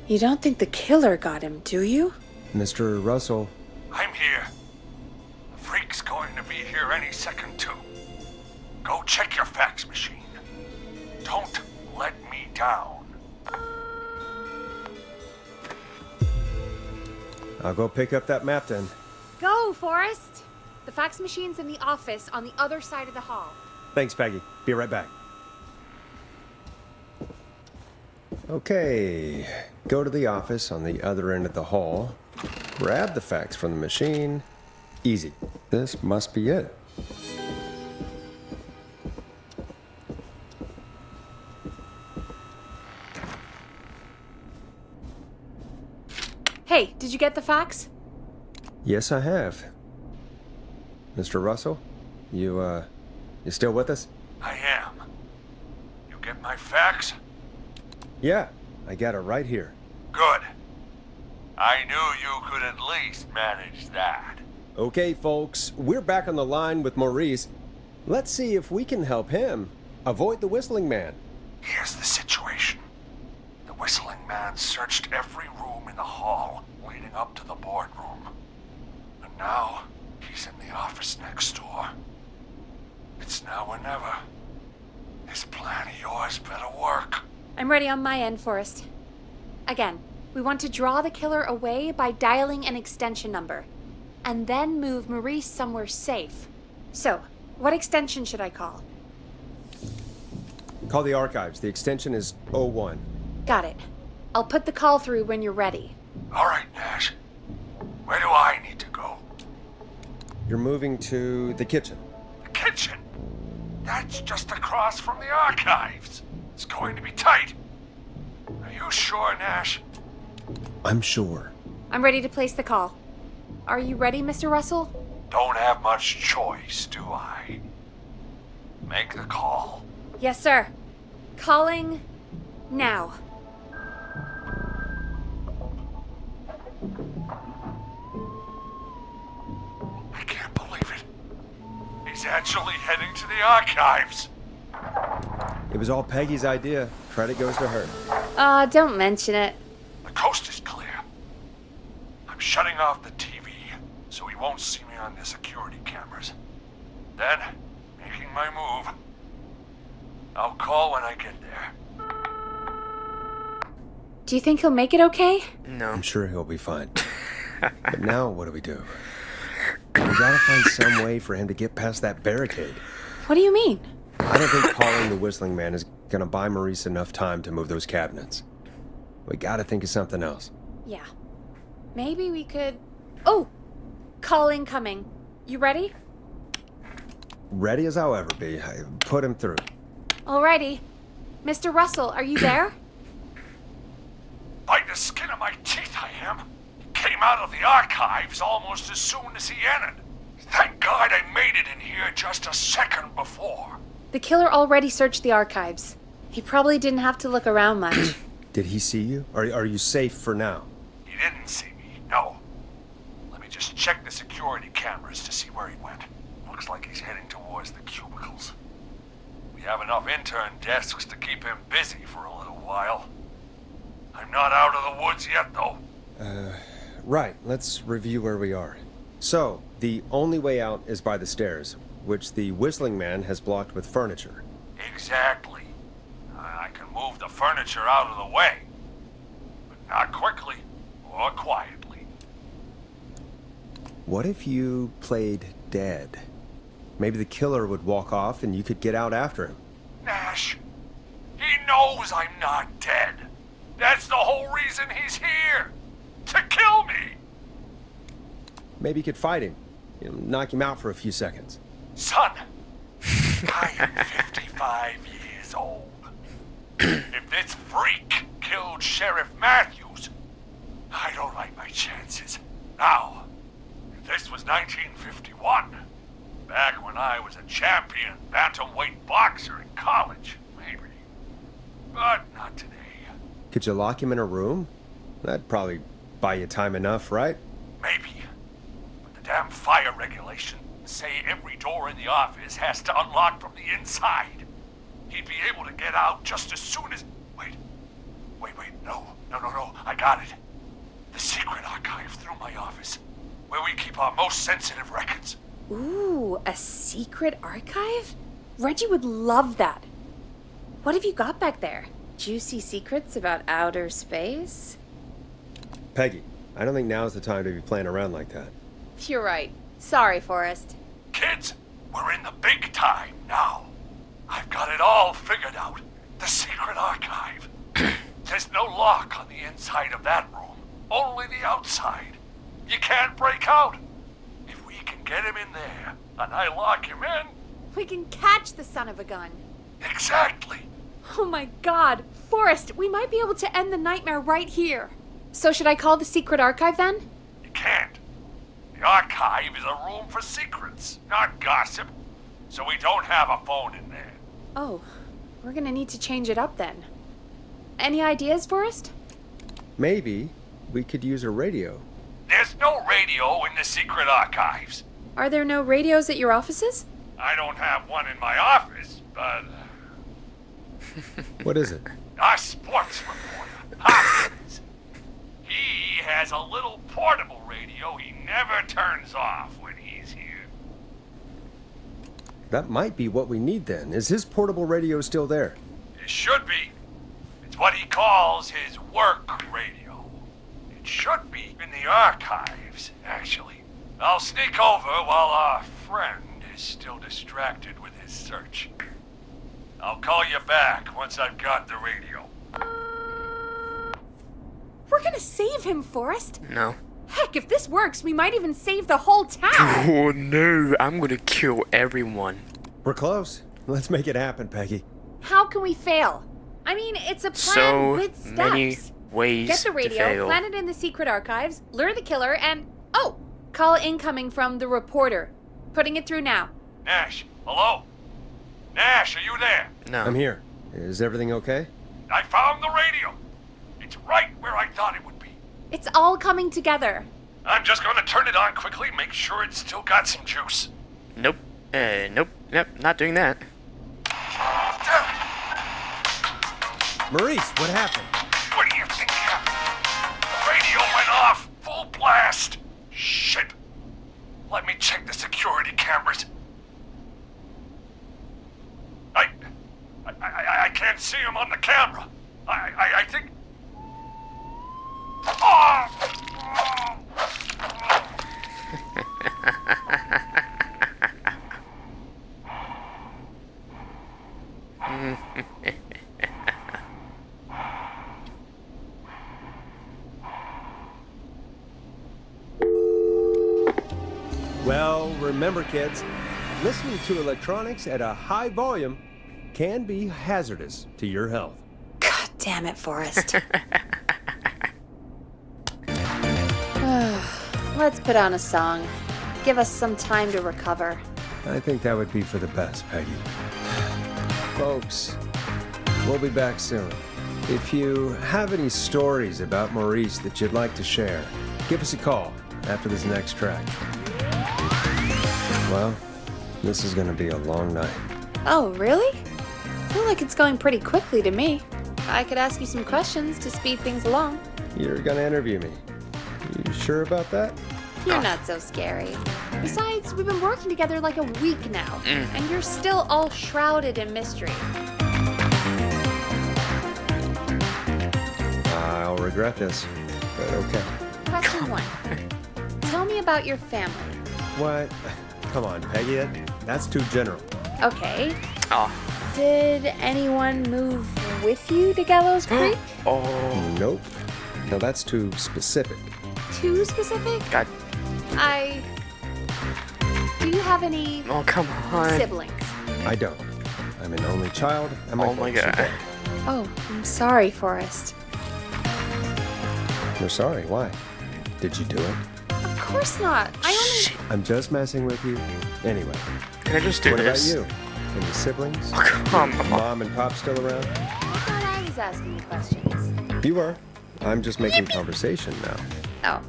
You don't think the killer got him, do you? Mr. Russell, I'm here. The freak's going to be here any second, too. Go check your fax machine. Don't let me down. I'll go pick up that map then. Go, Forrest! The fax machine's in the office on the other side of the hall. Thanks, Peggy. Be right back. Okay, go to the office on the other end of the hall. Grab the fax from the machine. Easy. This must be it. Hey, did you get the fax? Yes, I have. Mr. Russell, you still with us? I am. You get my fax? Yeah, I got it right here. Good. I knew you could at least manage that. Okay, folks, we're back on the line with Maurice. Let's see if we can help him avoid the Whistling Man. Here's the situation. The Whistling Man searched every room in the hall leading up to the boardroom. And now, he's in the office next door. It's now or never. This plan of yours better work. I'm ready on my end, Forrest. Again, we want to draw the killer away by dialing an extension number, and then move Maurice somewhere safe. So, what extension should I call? Call the archives. The extension is 01. Got it. I'll put the call through when you're ready. All right, Nash. Where do I need to go? You're moving to the kitchen. The kitchen? That's just across from the archives. It's going to be tight. Are you sure, Nash? I'm sure. I'm ready to place the call. Are you ready, Mr. Russell? Don't have much choice, do I? Make the call. Yes, sir. Calling now. I can't believe it. He's actually heading to the archives. It was all Peggy's idea. Credit goes to her. Don't mention it. The coast is clear. I'm shutting off the TV so he won't see me on the security cameras. Then, making my move. I'll call when I get there. Do you think he'll make it okay? No. I'm sure he'll be fine. But now, what do we do? We gotta find some way for him to get past that barricade. What do you mean? I don't think calling the Whistling Man is gonna buy Maurice enough time to move those cabinets. We gotta think of something else. Yeah. Maybe we could... Oh! Call incoming. You ready? Ready as I'll ever be. I put him through. Alrighty. Mr. Russell, are you there? By the skin of my teeth, I am. Came out of the archives almost as soon as he entered. Thank God I made it in here just a second before. The killer already searched the archives. He probably didn't have to look around much. Did he see you? Are you safe for now? He didn't see me, no. Let me just check the security cameras to see where he went. Looks like he's heading towards the cubicles. We have enough intern desks to keep him busy for a little while. I'm not out of the woods yet, though. Right, let's review where we are. So, the only way out is by the stairs, which the Whistling Man has blocked with furniture. Exactly. I can move the furniture out of the way. But not quickly or quietly. What if you played dead? Maybe the killer would walk off and you could get out after him. Nash, he knows I'm not dead. That's the whole reason he's here. To kill me. Maybe you could fight him. Knock him out for a few seconds. Son, I am 55 years old. If this freak killed Sheriff Matthews, I don't like my chances. Now, if this was 1950, Could you lock him in a room? That'd probably buy you time enough, right? Maybe. But the damn fire regulations say every door in the office has to unlock from the inside. He'd be able to get out just as soon as... Wait. No. I got it. The secret archive through my office, where we keep our most sensitive records. Ooh, a secret archive? Reggie would love that. What have you got back there? Juicy secrets about outer space? Peggy, I don't think now's the time to be playing around like that. You're right. Sorry, Forrest. Kids, we're in the big time now. I've got it all figured out. The secret archive. There's no lock on the inside of that room, only the outside. You can't break out. If we can get him in there, and I lock him in... We can catch the son of a gun. Exactly. Oh my god. Forrest, we might be able to end the nightmare right here. So should I call the secret archive then? You can't. The archive is a room for secrets, not gossip. So we don't have a phone in there. Oh, we're gonna need to change it up then. Any ideas, Forrest? Maybe we could use a radio. There's no radio in the secret archives. Are there no radios at your offices? I don't have one in my office, but... What is it? Our sports reporter, Hopkins. He has a little portable radio he never turns off when he's here. That might be what we need then. Is his portable radio still there? It should be. It's what he calls his work radio. It should be in the archives, actually. I'll sneak over while our friend is still distracted with his search. I'll call you back once I've got the radio. We're gonna save him, Forrest. No. Heck, if this works, we might even save the whole town. Oh no, I'm gonna kill everyone. We're close. Let's make it happen, Peggy. How can we fail? I mean, it's a plan So with steps. many ways Get the to radio, fail. plant it in the secret archives, lure the killer, and... Oh! Call incoming from the reporter. Putting it through now. Nash, hello? Nash, are you there? No. I'm here. Is everything okay? I found the radio. It's right where I thought it would be. It's all coming together. I'm just gonna turn it on quickly, make sure it's still got some juice. Nope. Nope. Not doing that. Damn it. Maurice, what happened? What do you think happened? The radio went off, full blast. Shit. Let me check the security cameras. I can't see him on the camera. I think... Well, remember, kids, listening to electronics at a high volume can be hazardous to your health. God damn it, Forrest. Let's put on a song. Give us some time to recover. I think that would be for the best, Peggy. Folks, we'll be back soon. If you have any stories about Maurice that you'd like to share, give us a call after this next track. Well, this is gonna be a long night. Oh, really? I feel like it's going pretty quickly to me. I could ask you some questions to speed things along. You're gonna interview me. You sure about that? You're not so scary. Besides, we've been working together like a week now, and you're still all shrouded in mystery. I'll regret this, but okay. Question 1. Tell me about your family. What? Come on, Peggy, that's too general. Okay. Oh. Did anyone move with you to Gallows Creek? Oh. Nope. No, that's too specific. Too specific? God. Do you have any Oh, come on. siblings? I don't. I'm an only child, and my Oh my folks are God. dead. Oh, I'm sorry, Forrest. You're sorry, why? Did you do it? Of course not. Shit. I'm just messing with you. Anyway, Can I just do what this? about you? Any siblings? Oh, come on. Mom and Pop still around? I thought I was was asking you questions. You were. I'm just making conversation now. Oh.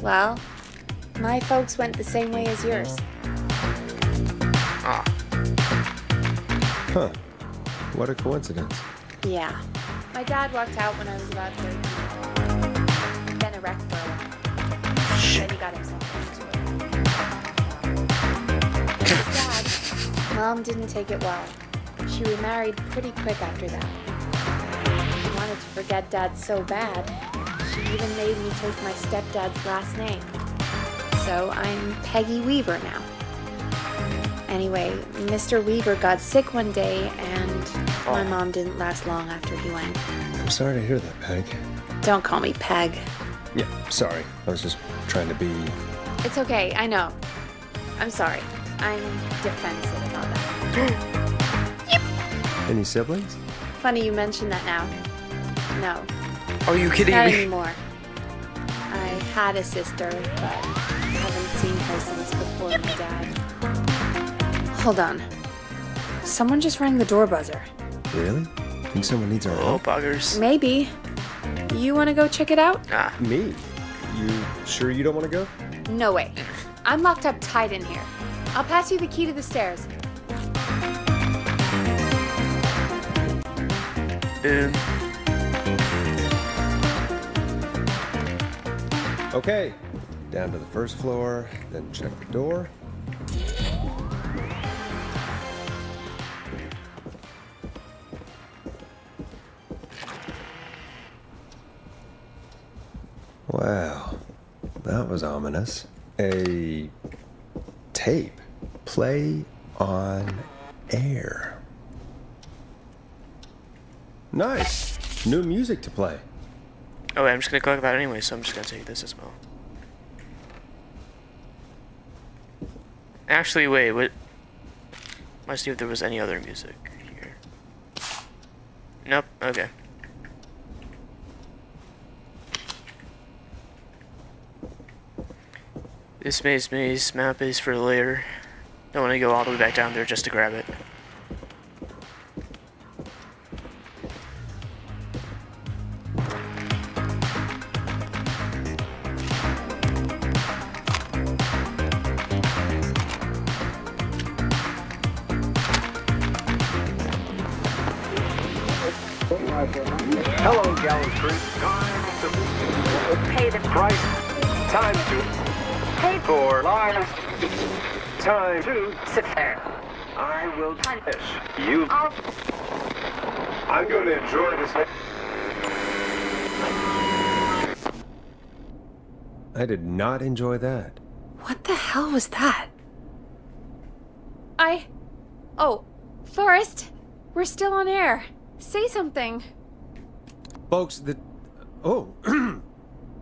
Well, my folks went the same way as yours. Ah. Huh. What a coincidence. Yeah. My dad walked out when I was about 13. Been a wreck for a while. Then he got himself into it. Dad, Mom didn't take it well. She remarried pretty quick after that. She wanted to forget Dad so bad, she even made me take my stepdad's last name. So I'm Peggy Weaver now. Anyway, Mr. Weaver got sick one day, and my mom didn't last long after he went. I'm sorry to hear that, Peg. Don't call me Peg. Yeah, sorry. I was just trying to be... It's okay, I know. I'm sorry. I'm defensive about that. Any siblings? Funny you mention that now. No, Are you kidding not me? anymore. I had a sister, but haven't seen her since before my dad. Hold on. Someone just rang the door buzzer. Really? Think someone needs our Oh, help? buggers. Maybe. You want to go check it out? Nah. Me? You sure you don't want to go? No way. I'm locked up tight in here. I'll pass you the key to the stairs. Boom. Okay. Down to the first floor, then check the door. Wow, that was ominous. A tape. Play on air. Nice. New music to play. Oh, wait, I'm just gonna collect that anyway, so I'm just gonna take this as well. Actually, wait, what? Let's see if there was any other music here. Nope, okay. This maze map is for later. Don't want to go all the way back down there just to grab it. Hello, Gallows Creek. Time to pay the price. Time to pay for lives. Time to sit there. I will punish you. I'm going to enjoy this. I did not enjoy that. What the hell was that? Oh, Forrest, we're still on air. Say something. Folks,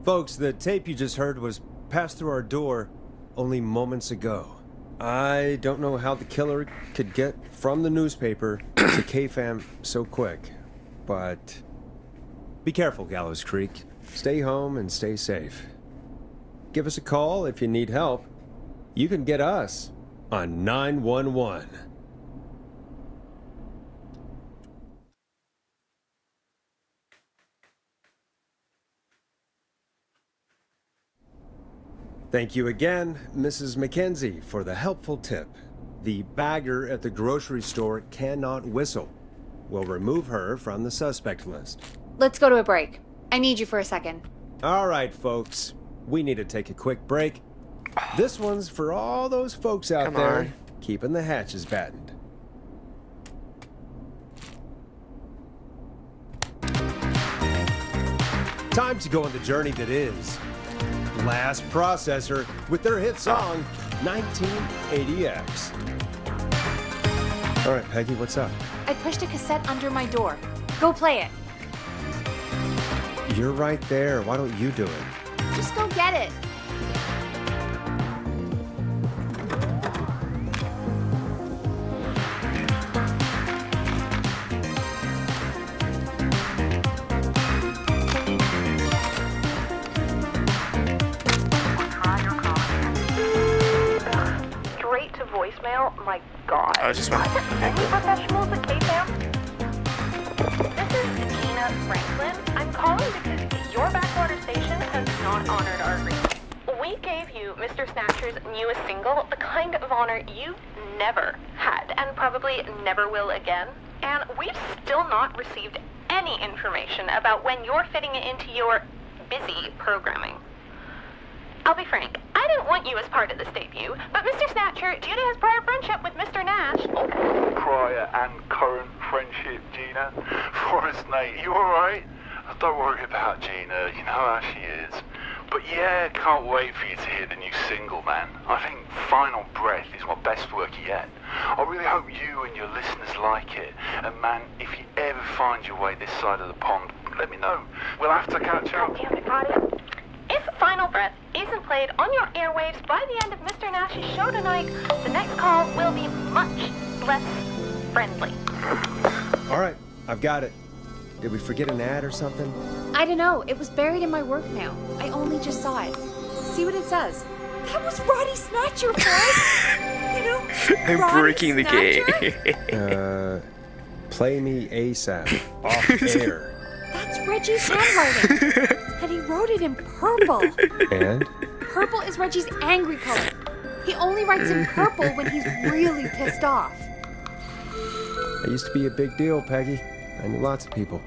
Folks, the tape you just heard was passed through our door only moments ago. I don't know how the killer could get from the newspaper to K-Fam so quick, but be careful, Gallows Creek. Stay home and stay safe. Give us a call if you need help. You can get us on 911. Thank you again, Mrs. Mackenzie, for the helpful tip. The bagger at the grocery store cannot whistle. We'll remove her from the suspect list. Let's go to a break. I need you for a second. All right, folks. We need to take a quick break. This one's for all those folks out Come there on. keeping the hatches battened. Time to go on the journey that is Last Processor with their hit song 1980X. All right, Peggy, what's up? I pushed a cassette under my door. Go play it. You're right there. Why don't you do it? Just go get it. Straight to voicemail? My God. Oh, it's just one. Okay, Any cool. professionals at K-Fam? This is calling because your backwater station has not honored our agreement. We gave you Mr. Snatcher's newest single, the kind of honor you never had and probably never will again. And we've still not received any information about when you're fitting it into your busy programming. I'll be frank, I didn't want you as part of this debut, but Mr. Snatcher, due to his prior friendship with Mr. Nash... Prior and current friendship, Gina. Forrest, mate, you alright? Don't worry about Gina, you know how she is. But yeah, can't wait for you to hear the new single, man. I think Final Breath is my best work yet. I really hope you and your listeners like it. And man, if you ever find your way this side of the pond, let me know. We'll have to catch up. Damn it, Claudia. If Final Breath isn't played on your airwaves by the end of Mr. Nash's show tonight, the next call will be much less friendly. All right, I've got it. Did we forget an ad or something? I don't know. It was buried in my work mail. I only just saw it. See what it says. That was Roddy Snatcher, Fred! You know, I'm Roddy breaking the Snatcher? game. Play me ASAP. Off air. That's Reggie's handwriting. And he wrote it in purple. And? Purple is Reggie's angry color. He only writes in purple when he's really pissed off. That used to be a big deal, Peggy. I knew lots of people.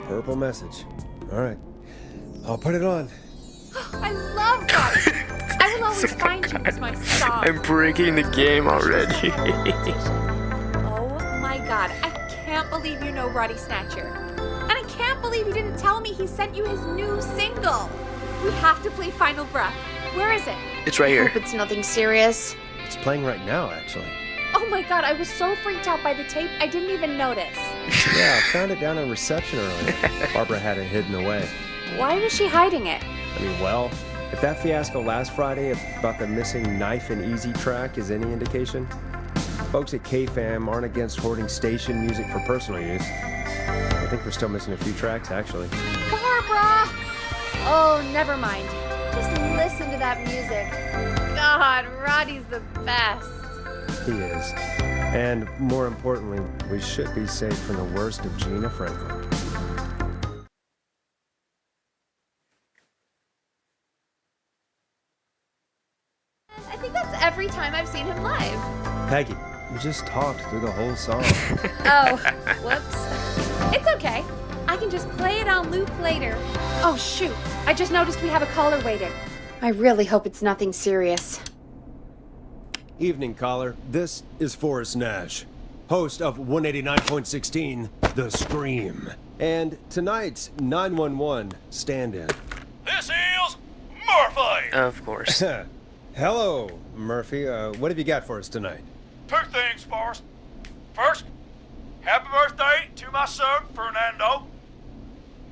Purple message. All right. I'll put it on. I love Roddy. I will always find you as my star. I'm breaking the game already. Oh my god, I can't believe you know Roddy Snatcher. And I can't believe you didn't tell me he sent you his new single. We have to play Final Breath. Where is it? It's right here. Hope it's nothing serious. It's playing right now, actually. Oh my god, I was so freaked out by the tape, I didn't even notice. Yeah, I found it down in reception earlier. Barbara had it hidden away. Why was she hiding it? I mean, well, if that fiasco last Friday about the missing Knife and Easy track is any indication, folks at KFAM aren't against hoarding station music for personal use. I think we're still missing a few tracks, actually. Barbara! Oh, never mind. Just listen to that music. God, Roddy's the best. He is. And more importantly, we should be safe from the worst of Gina Franklin. I think that's every time I've seen him live. Peggy, you just talked through the whole song. Oh, whoops. It's okay. I can just play it on loop later. Oh, shoot. I just noticed we have a caller waiting. I really hope it's nothing serious. Evening, caller. This is Forrest Nash, host of 189.16, The Scream. And tonight's 911 stand-in. This is Murphy! Of course. Hello, Murphy. What have you got for us tonight? Two things, Forrest. First, happy birthday to my son, Fernando.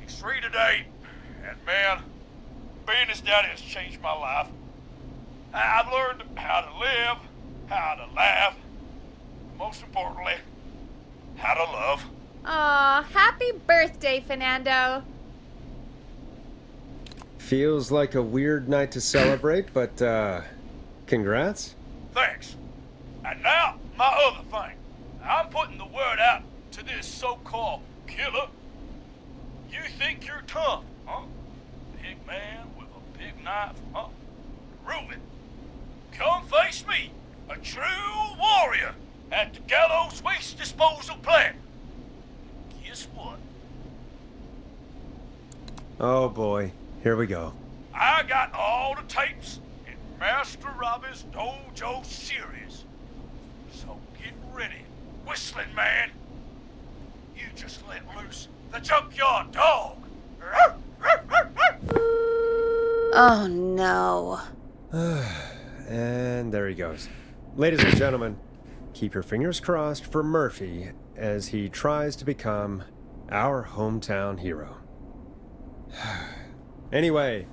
He's 3 today, and man, being his daddy has changed my life. I've learned how to live, how to laugh, most importantly, how to love. Aw, happy birthday, Fernando. Feels like a weird night to celebrate, but, congrats? Thanks. And now, my other thing. I'm putting the word out to this so-called killer. You think you're tough, huh? Big man with a big knife, huh? Prove it. Come face me, a true warrior, at the Gallows Waste Disposal Plant. Guess what? Oh boy, here we go. I got all the tapes in Master Robbie's Dojo series. So get ready, whistling man. You just let loose the junkyard dog. Oh, no. And there he goes. Ladies and gentlemen, keep your fingers crossed for Murphy as he tries to become our hometown hero. Anyway,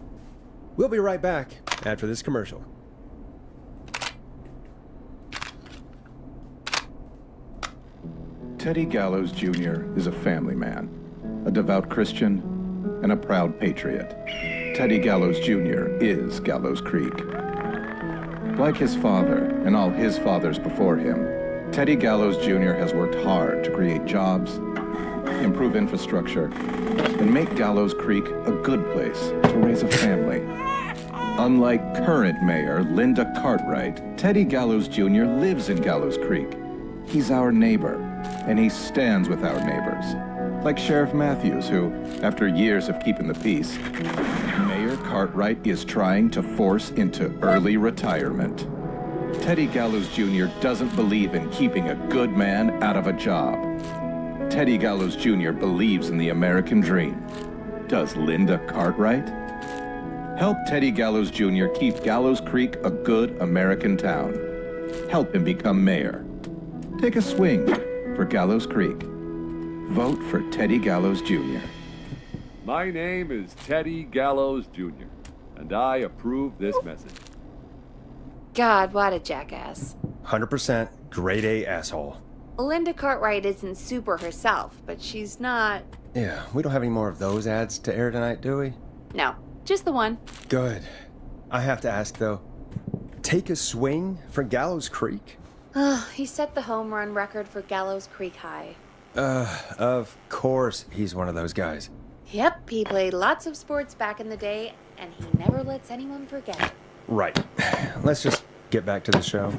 we'll be right back after this commercial. Teddy Gallows Jr. is a family man, a devout Christian, and a proud patriot. Teddy Gallows Jr. is Gallows Creek. Like his father and all his fathers before him, Teddy Gallows Jr. has worked hard to create jobs, improve infrastructure, and make Gallows Creek a good place to raise a family. Unlike current mayor Linda Cartwright, Teddy Gallows Jr. lives in Gallows Creek. He's our neighbor, and he stands with our neighbors. Like Sheriff Matthews, who, after years of keeping the peace, Mayor Cartwright is trying to force into early retirement. Teddy Gallows Jr. doesn't believe in keeping a good man out of a job. Teddy Gallows Jr. believes in the American dream. Does Linda Cartwright? Help Teddy Gallows Jr. keep Gallows Creek a good American town. Help him become mayor. Take a swing for Gallows Creek. Vote for Teddy Gallows Jr. My name is Teddy Gallows Jr., and I approve this message. God, what a jackass. 100% grade A asshole. Linda Cartwright isn't super herself, but she's not... Yeah, we don't have any more of those ads to air tonight, do we? No, just the one. Good. I have to ask, though. Take a swing for Gallows Creek? He set the home run record for Gallows Creek High. Of course he's one of those guys. Yep, he played lots of sports back in the day, and he never lets anyone forget it. Right. Let's just get back to the show.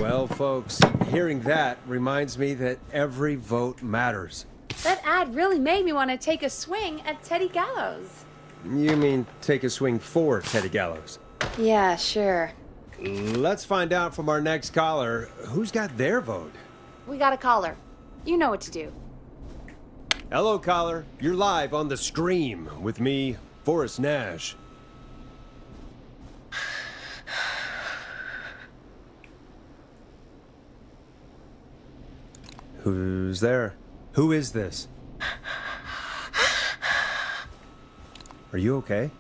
Well, folks, hearing that reminds me that every vote matters. That ad really made me want to take a swing at Teddy Gallows. You mean take a swing for Teddy Gallows? Yeah, sure. Let's find out from our next caller who's got their vote. We got a caller. You know what to do. Hello, caller. You're live on the stream with me, Forrest Nash. Who's there? Who is this? Are you okay?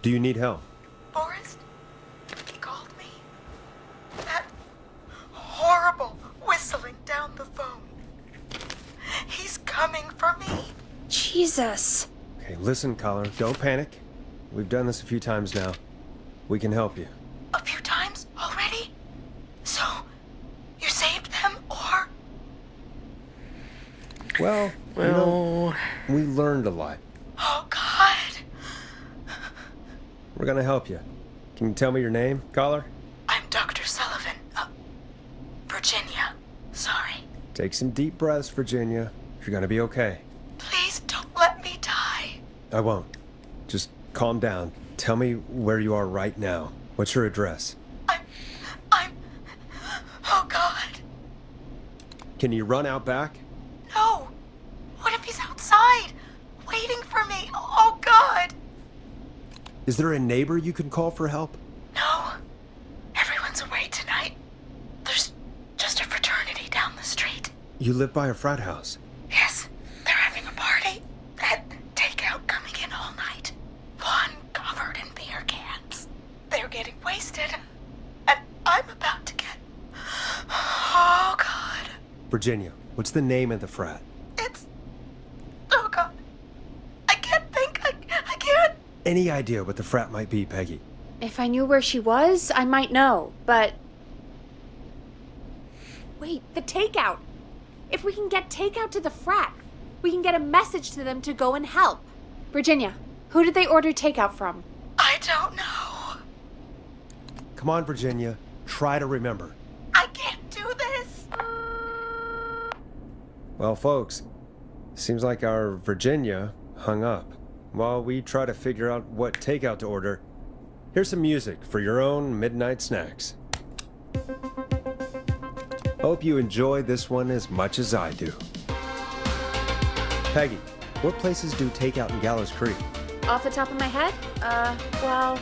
Do you need help? Forrest? He called me. That horrible whistling down the phone. He's coming for me. Jesus. Okay, listen, caller. Don't panic. We've done this a few times now. We can help you. A few times already? So, you saved them, or? Well, you know, we learned a lot. Oh, God. We're gonna help you. Can you tell me your name, caller? I'm Dr. Sullivan. Virginia. Sorry. Take some deep breaths, Virginia. You're gonna be okay. Please don't let me die. I won't. Just calm down. Tell me where you are right now. What's your address? Oh, God. Can you run out back? No. What if he's outside, waiting for me? Oh, God. Is there a neighbor you can call for help? No. Everyone's away tonight. There's just a fraternity down the street. You live by a frat house. Yes, they're having a party. That takeout coming in all night. One covered in beer cans. They're getting wasted. And I'm about to get... Oh, God. Virginia, what's the name of the frat? It's... Oh, God. I can't think. I can't... Any idea what the frat might be, Peggy? If I knew where she was, I might know, but... Wait, the takeout! If we can get takeout to the frat, we can get a message to them to go and help. Virginia, who did they order takeout from? I don't know. Come on, Virginia. Try to remember. I can't do this. Well, folks, seems like our Virginia hung up. While we try to figure out what takeout to order, here's some music for your own midnight snacks. Hope you enjoy this one as much as I do. Peggy, what places do takeout in Gallows Creek? Off the top of my head? Well...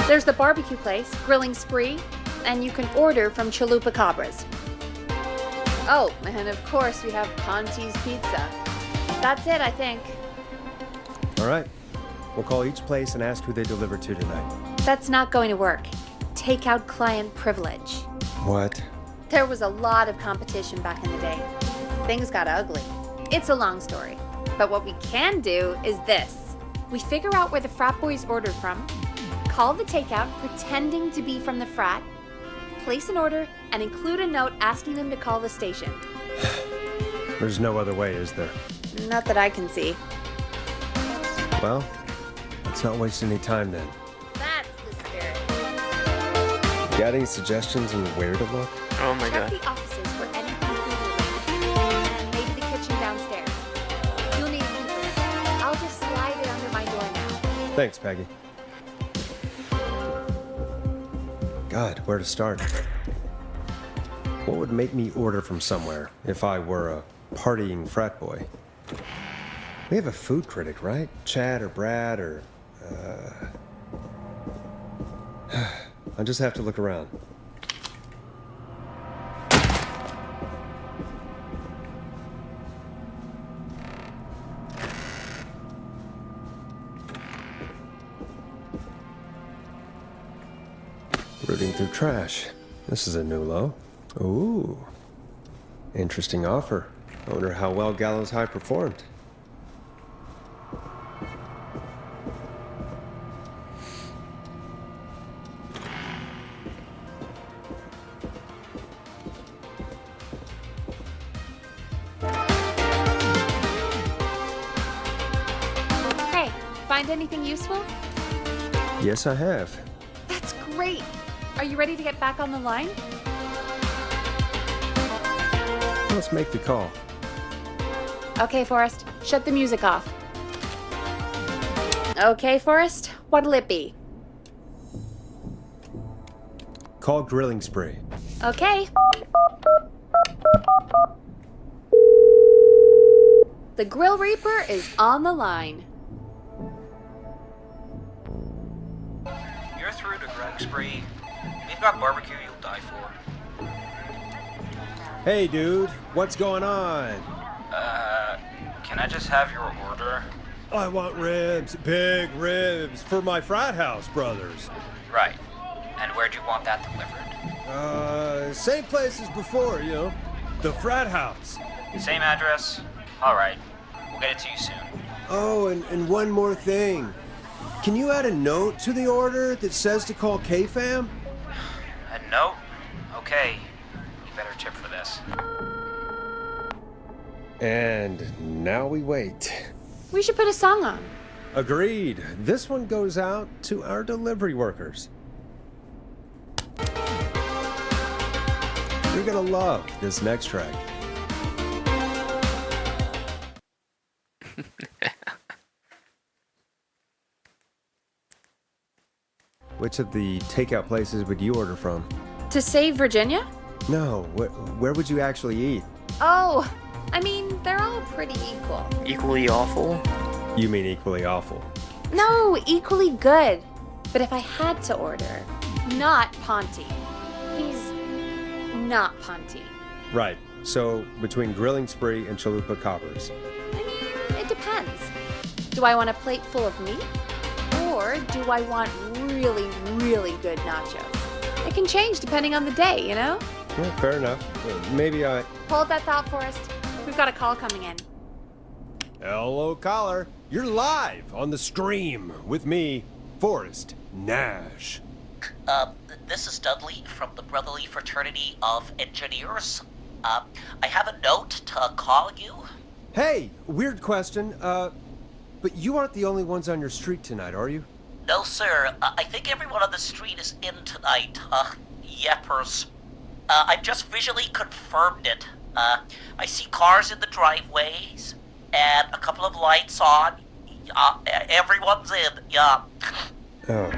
There's the barbecue place, Grilling Spree, and you can order from Chalupa Cabras. Oh, and of course we have Conti's Pizza. That's it, I think. All right. We'll call each place and ask who they deliver to tonight. That's not going to work. Takeout client privilege. What? There was a lot of competition back in the day. Things got ugly. It's a long story. But what we can do is this. We figure out where the frat boys ordered from, call the takeout pretending to be from the frat, place an order, and include a note asking them to call the station. There's no other way, is there? Not that I can see. Well, let's not waste any time then. That's the spirit. Got any suggestions on where to look? Oh my Check god. the offices for anything food related. And maybe the kitchen downstairs. You'll need a key for that. I'll just slide it under my door now. Thanks, Peggy. God, where to start? What would make me order from somewhere if I were a partying frat boy? We have a food critic, right? Chad or Brad or... I'll just have to look around. Rooting through trash. This is a new low. Ooh. Interesting offer. I wonder how well Gallows High performed. Hey, find anything useful? Yes, I have. That's great. Are you ready to get back on the line? Let's make the call. Okay, Forrest, shut the music off. Okay, Forrest, what'll it be? Call Grilling Spree. Okay. The Grill Reaper is on the line. You're through to Grilling Spree. We've got barbecue you'll die for. Hey, dude, what's going on? Can I just have your order? I want ribs, big ribs, for my frat house brothers. Right. And where'd you want that delivered? Same place as before, you know. The frat house. Same address? Alright. We'll get it to you soon. Oh, and one more thing. Can you add a note to the order that says to call K-Fam? A note? Okay. You better tip for this. And now we wait. We should put a song on. Agreed. This one goes out to our delivery workers. You're gonna love this next track. Which of the takeout places would you order from? To save Virginia? No, where would you actually eat? Oh, I mean, they're all pretty equal. Equally awful. You mean equally awful. No, equally good. But if I had to order, not Ponty. He's not Ponty. Right. So, between Grilling Spree and Chalupa Coppers. I mean, it depends. Do I want a plate full of meat? Or do I want really, really good nachos? It can change depending on the day, you know? Yeah, fair enough. Maybe I... Hold that thought, Forrest. We've got a call coming in. Hello, caller. You're live on the stream with me, Forrest Nash. This is Dudley from the Brotherly Fraternity of Engineers. I have a note to call you. Hey, weird question. But you aren't the only ones on your street tonight, are you? No, sir. I think everyone on the street is in tonight. Yeppers. I've just visually confirmed it. I see cars in the driveways, and a couple of lights on. Everyone's in, yeah. Oh,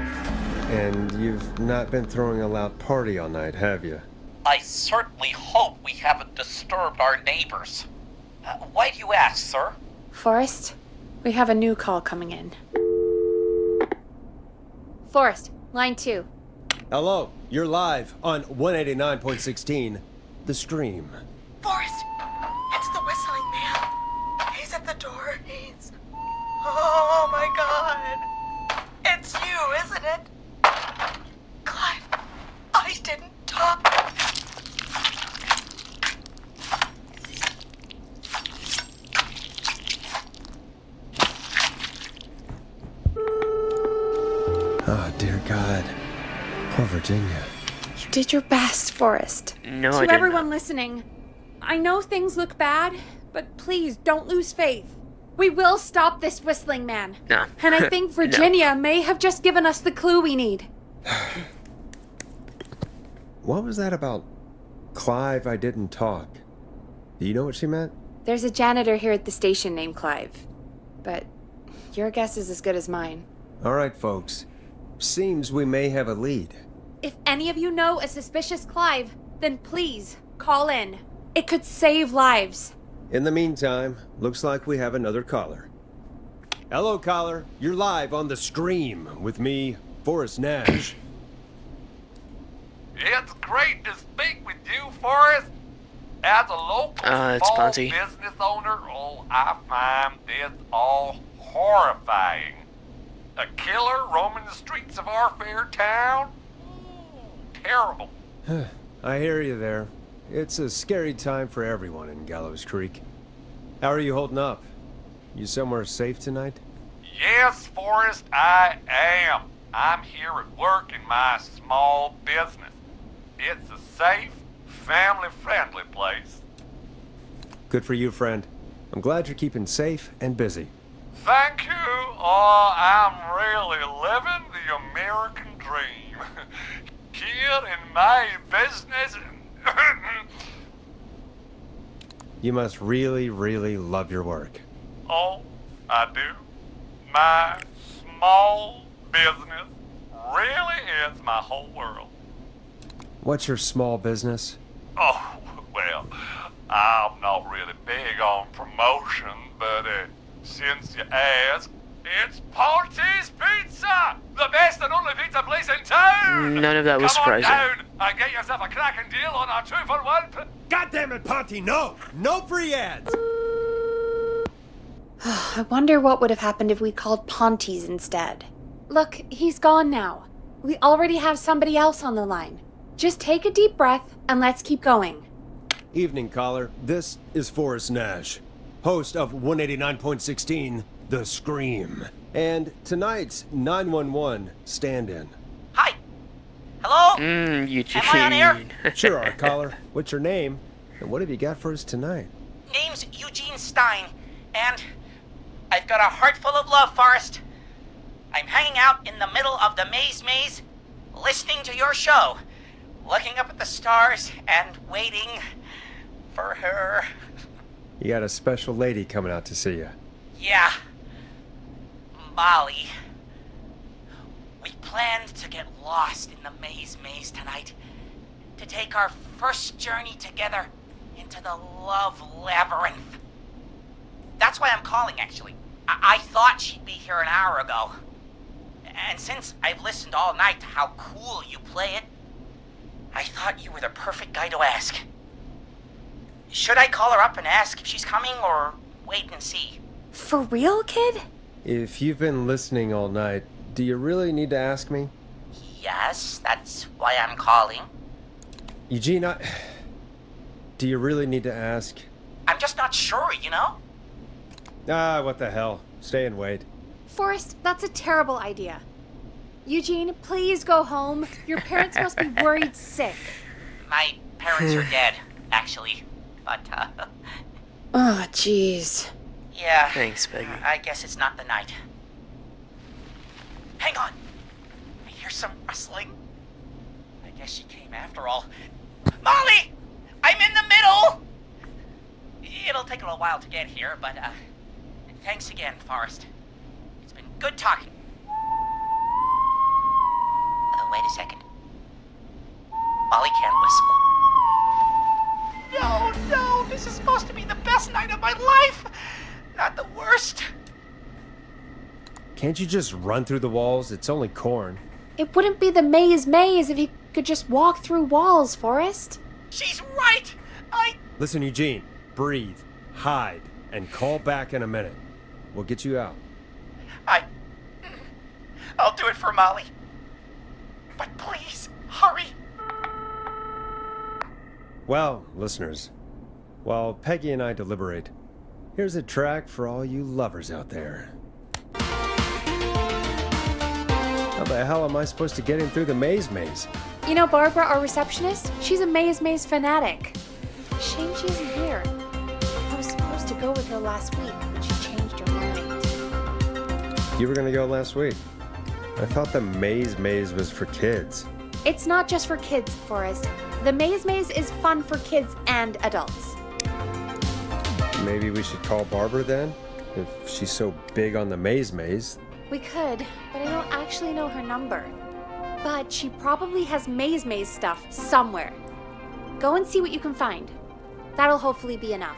and you've not been throwing a loud party all night, have you? I certainly hope we haven't disturbed our neighbors. Why do you ask, sir? Forrest, we have a new call coming in. Forrest, line 2. Hello, you're live on 189.16, The Stream. Forrest, it's the whistling man. He's at the door. He's... Oh my god. It's you, isn't it? Clive, I didn't talk. Oh, dear God. Poor Virginia. You did your best, Forrest. No, to I didn't. everyone listening, I know things look bad, But please, don't lose faith. We will stop this whistling man. No. And I think Virginia may have just given us the clue we need. What was that about Clive I didn't talk? Do you know what she meant? There's a janitor here at the station named Clive. But your guess is as good as mine. All right, folks. Seems we may have a lead. If any of you know a suspicious Clive, then please call in. It could save lives. In the meantime, looks like we have another caller. Hello, caller. You're live on The Scream with me, Forrest Nash. It's great to speak with you, Forrest. As a local it's small Ponty. business owner, I find this all horrifying. A killer roaming the streets of our fair town? Ooh, terrible. I hear you there. It's a scary time for everyone in Gallows Creek. How are you holding up? You somewhere safe tonight? Yes, Forrest, I am. I'm here at work in my small business. It's a safe, family-friendly place. Good for you, friend. I'm glad you're keeping safe and busy. Thank you. Oh, I'm really living the American dream. Here in my business. You must really, really love your work. Oh, I do. My small business really is my whole world. What's your small business? Oh, well, I'm not really big on promotion, but since you ask, it's Ponty's Pizza! The best and only pizza place in town! None of that was surprising. Come on down and get yourself a cracking deal on our 2-for-1. God damn it, Ponty, no! No free ads! I wonder what would have happened if we called Ponty's instead. Look, he's gone now. We already have somebody else on the line. Just take a deep breath and let's keep going. Evening, caller. This is Forrest Nash, host of 189.16, The Scream. And tonight's 911 stand-in. Hi. Hello? Eugene. Am I on air? Sure are, caller. What's your name? And what have you got for us tonight? Name's Eugene Stein, and I've got a heart full of love, Forrest. I'm hanging out in the middle of the maze, listening to your show, looking up at the stars and waiting for her. You got a special lady coming out to see you. Yeah. Molly. We planned to get lost in the maze tonight, to take our first journey together into the love labyrinth. That's why I'm calling, actually. I thought she'd be here an hour ago. And since I've listened all night to how cool you play it, I thought you were the perfect guy to ask. Should I call her up and ask if she's coming, or wait and see? For real, kid? If you've been listening all night, do you really need to ask me? Yes, that's why I'm calling. Eugene, do you really need to ask? I'm just not sure, you know? Ah, what the hell. Stay and wait. Forrest, that's a terrible idea. Eugene, please go home. Your parents must be worried sick. My parents are dead, actually. But, Oh, jeez. yeah. Thanks, Peggy. I guess it's not the night. Hang on. I hear some rustling. I guess she came after all. Molly! I'm in the middle! It'll take a little while to get here, but, thanks again, Forrest. It's been good talking. Wait a second. Molly can't whistle. No, this is supposed to be the best night of my life! Not the worst. Can't you just run through the walls? It's only corn. It wouldn't be the maze if you could just walk through walls, Forrest. She's right! Listen, Eugene, breathe, hide, and call back in a minute. We'll get you out. I'll do it for Molly. But please, hurry. Well, listeners, while Peggy and I deliberate, here's a track for all you lovers out there. How the hell am I supposed to get in through the maze? You know Barbara, our receptionist? She's a maze fanatic. Shame she isn't here. I was supposed to go with her last week, but she changed her mind. You were gonna go last week. I thought the maze was for kids. It's not just for kids, Forrest. The maze is fun for kids and adults. Maybe we should call Barbara then? If she's so big on the maze. We could, but I don't actually know her number. But she probably has maze stuff somewhere. Go and see what you can find. That'll hopefully be enough.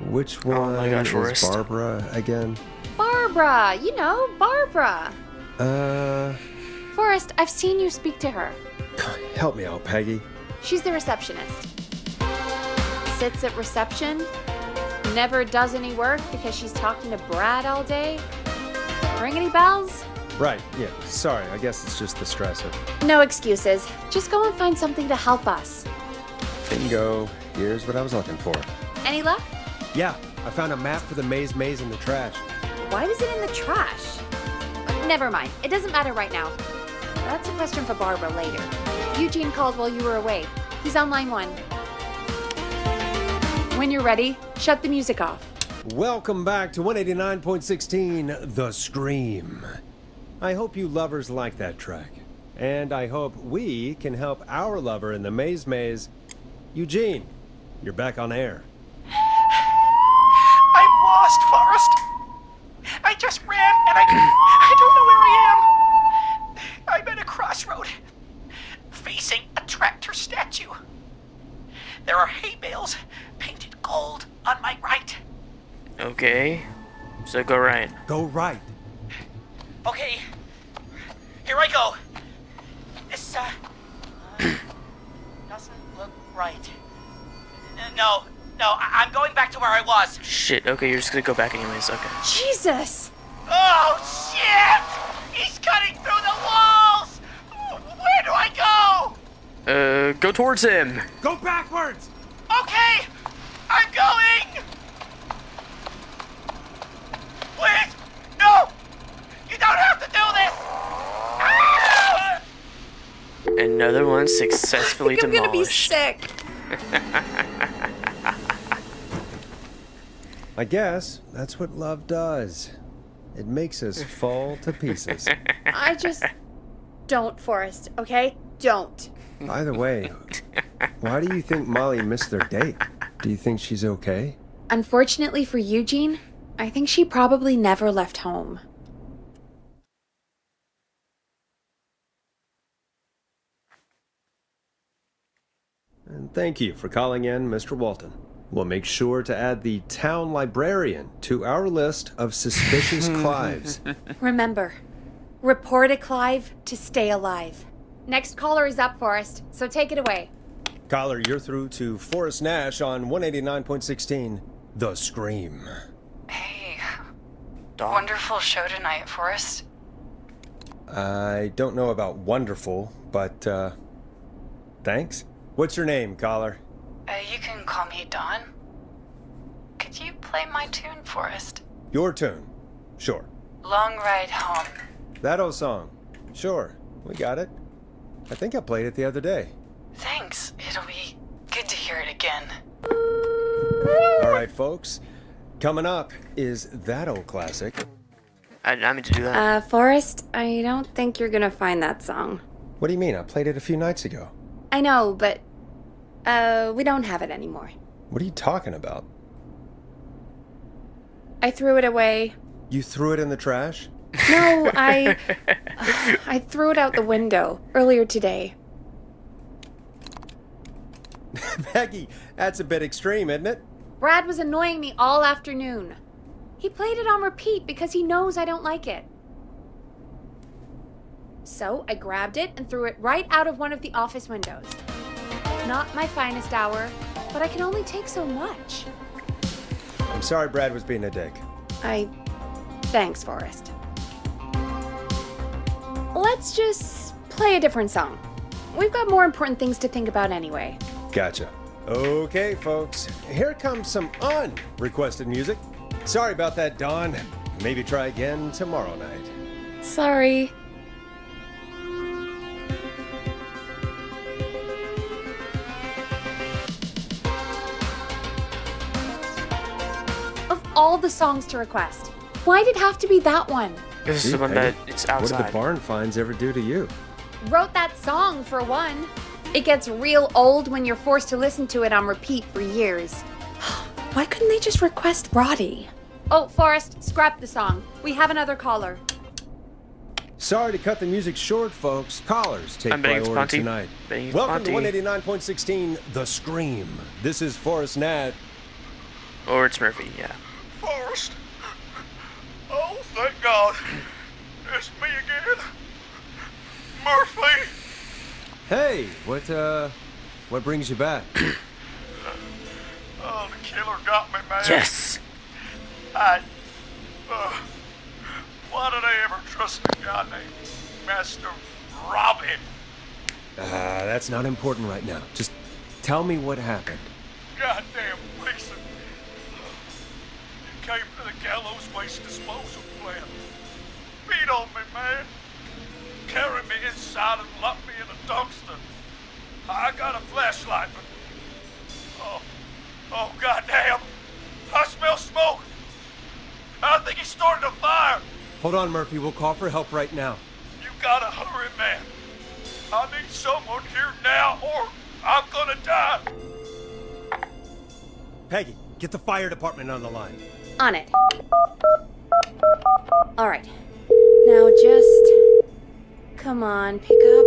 Which one my gosh, is Forrest. Barbara again? Barbara! You know, Barbara! Uh, Forrest, I've seen you speak to her. help me out, Peggy. She's the receptionist. Sits at reception, never does any work because she's talking to Brad all day. Ring any bells? Right, yeah, sorry, I guess it's just the stressor. No excuses. Just go and find something to help us. Bingo, here's what I was looking for. Any luck? Yeah, I found a map for the maze in the trash. Why was it in the trash? Never mind. It doesn't matter right now. That's a question for Barbara later. Eugene called while you were away. He's on line 1. When you're ready, shut the music off. Welcome back to 189.16, The Scream. I hope you lovers like that track. And I hope we can help our lover in the maze. Eugene, you're back on air. I'm lost, Forrest. I just ran and I don't know where I am. I'm at a crossroad, facing a tractor statue. There are hay bales painted gold on my right. Okay. So go right. Go right. Okay, here I go. This, doesn't look right. No, I'm going back to where I was. Shit, okay, you're just gonna go back anyways, okay. Jesus! Oh, shit! He's cutting through the walls! Where do I go? Go towards him! Go backwards! Okay, I'm going! Please, no! You don't have to do this! Ah! Another one successfully I'm gonna be demolished. sick. I guess that's what love does. It makes us fall to pieces. I just... Don't, Forrest, okay? Don't. By the way, why do you think Molly missed their date? Do you think she's okay? Unfortunately for Eugene, I think she probably never left home. And thank you for calling in, Mr. Walton. We'll make sure to add the town librarian to our list of suspicious Clives. Remember, report a Clive to stay alive. Next caller is up, Forrest, so take it away. Caller, you're through to Forrest Nash on 189.16, The Scream. Hey, wonderful show tonight, Forrest. I don't know about wonderful, but, thanks. What's your name, caller? You can call me Dawn. Could you play my tune, Forrest? Your tune. Sure. Long Ride Home. That old song. Sure. We got it. I think I played it the other day. Thanks. It'll be good to hear it again. All right, folks. Coming up is that old classic. I meant to do that. Forrest, I don't think you're gonna find that song. What do you mean? I played it a few nights ago. I know, but, we don't have it anymore. What are you talking about? I threw it away. You threw it in the trash? No, I threw it out the window earlier today. Peggy, that's a bit extreme, isn't it? Brad was annoying me all afternoon. He played it on repeat because he knows I don't like it. So I grabbed it and threw it right out of one of the office windows. Not my finest hour, but I can only take so much. I'm sorry Brad was being a dick. Thanks, Forrest. Let's just play a different song. We've got more important things to think about anyway. Gotcha. Okay, folks. Here comes some unrequested music. Sorry about that, Dawn. Maybe try again tomorrow night. Sorry. all the songs to request. Why'd it have to be that one? This is the one that it's What did outside. the barn finds ever do to you? Wrote that song for one. It gets real old when you're forced to listen to it on repeat for years. Why couldn't they just request Roddy? Oh, Forrest, scrap the song. We have another caller. Sorry to cut the music short, folks. Callers take I'm begging priority Sponty. tonight. Begging Welcome to Sponty. 189.16, The Scream. This is Forrest Nat. Or it's Murphy, yeah. Forrest. Oh, thank God. It's me again. Murphy. Hey, what brings you back? Oh, the killer got me, man. Yes. Why did I ever trust a guy named Master Robin? That's not important right now. Just tell me what happened. Goddamn Mason. You came to the gallows waste disposal plant. Beat on me, man. Carried me inside and locked me in a dumpster. I got a flashlight, but... Oh, goddamn. I smell smoke. I think he started a fire. Hold on, Murphy. We'll call for help right now. You gotta hurry, man. I need someone here now or I'm gonna die. Peggy, get the fire department on the line. On it. All right. Now just... Come on, pick up.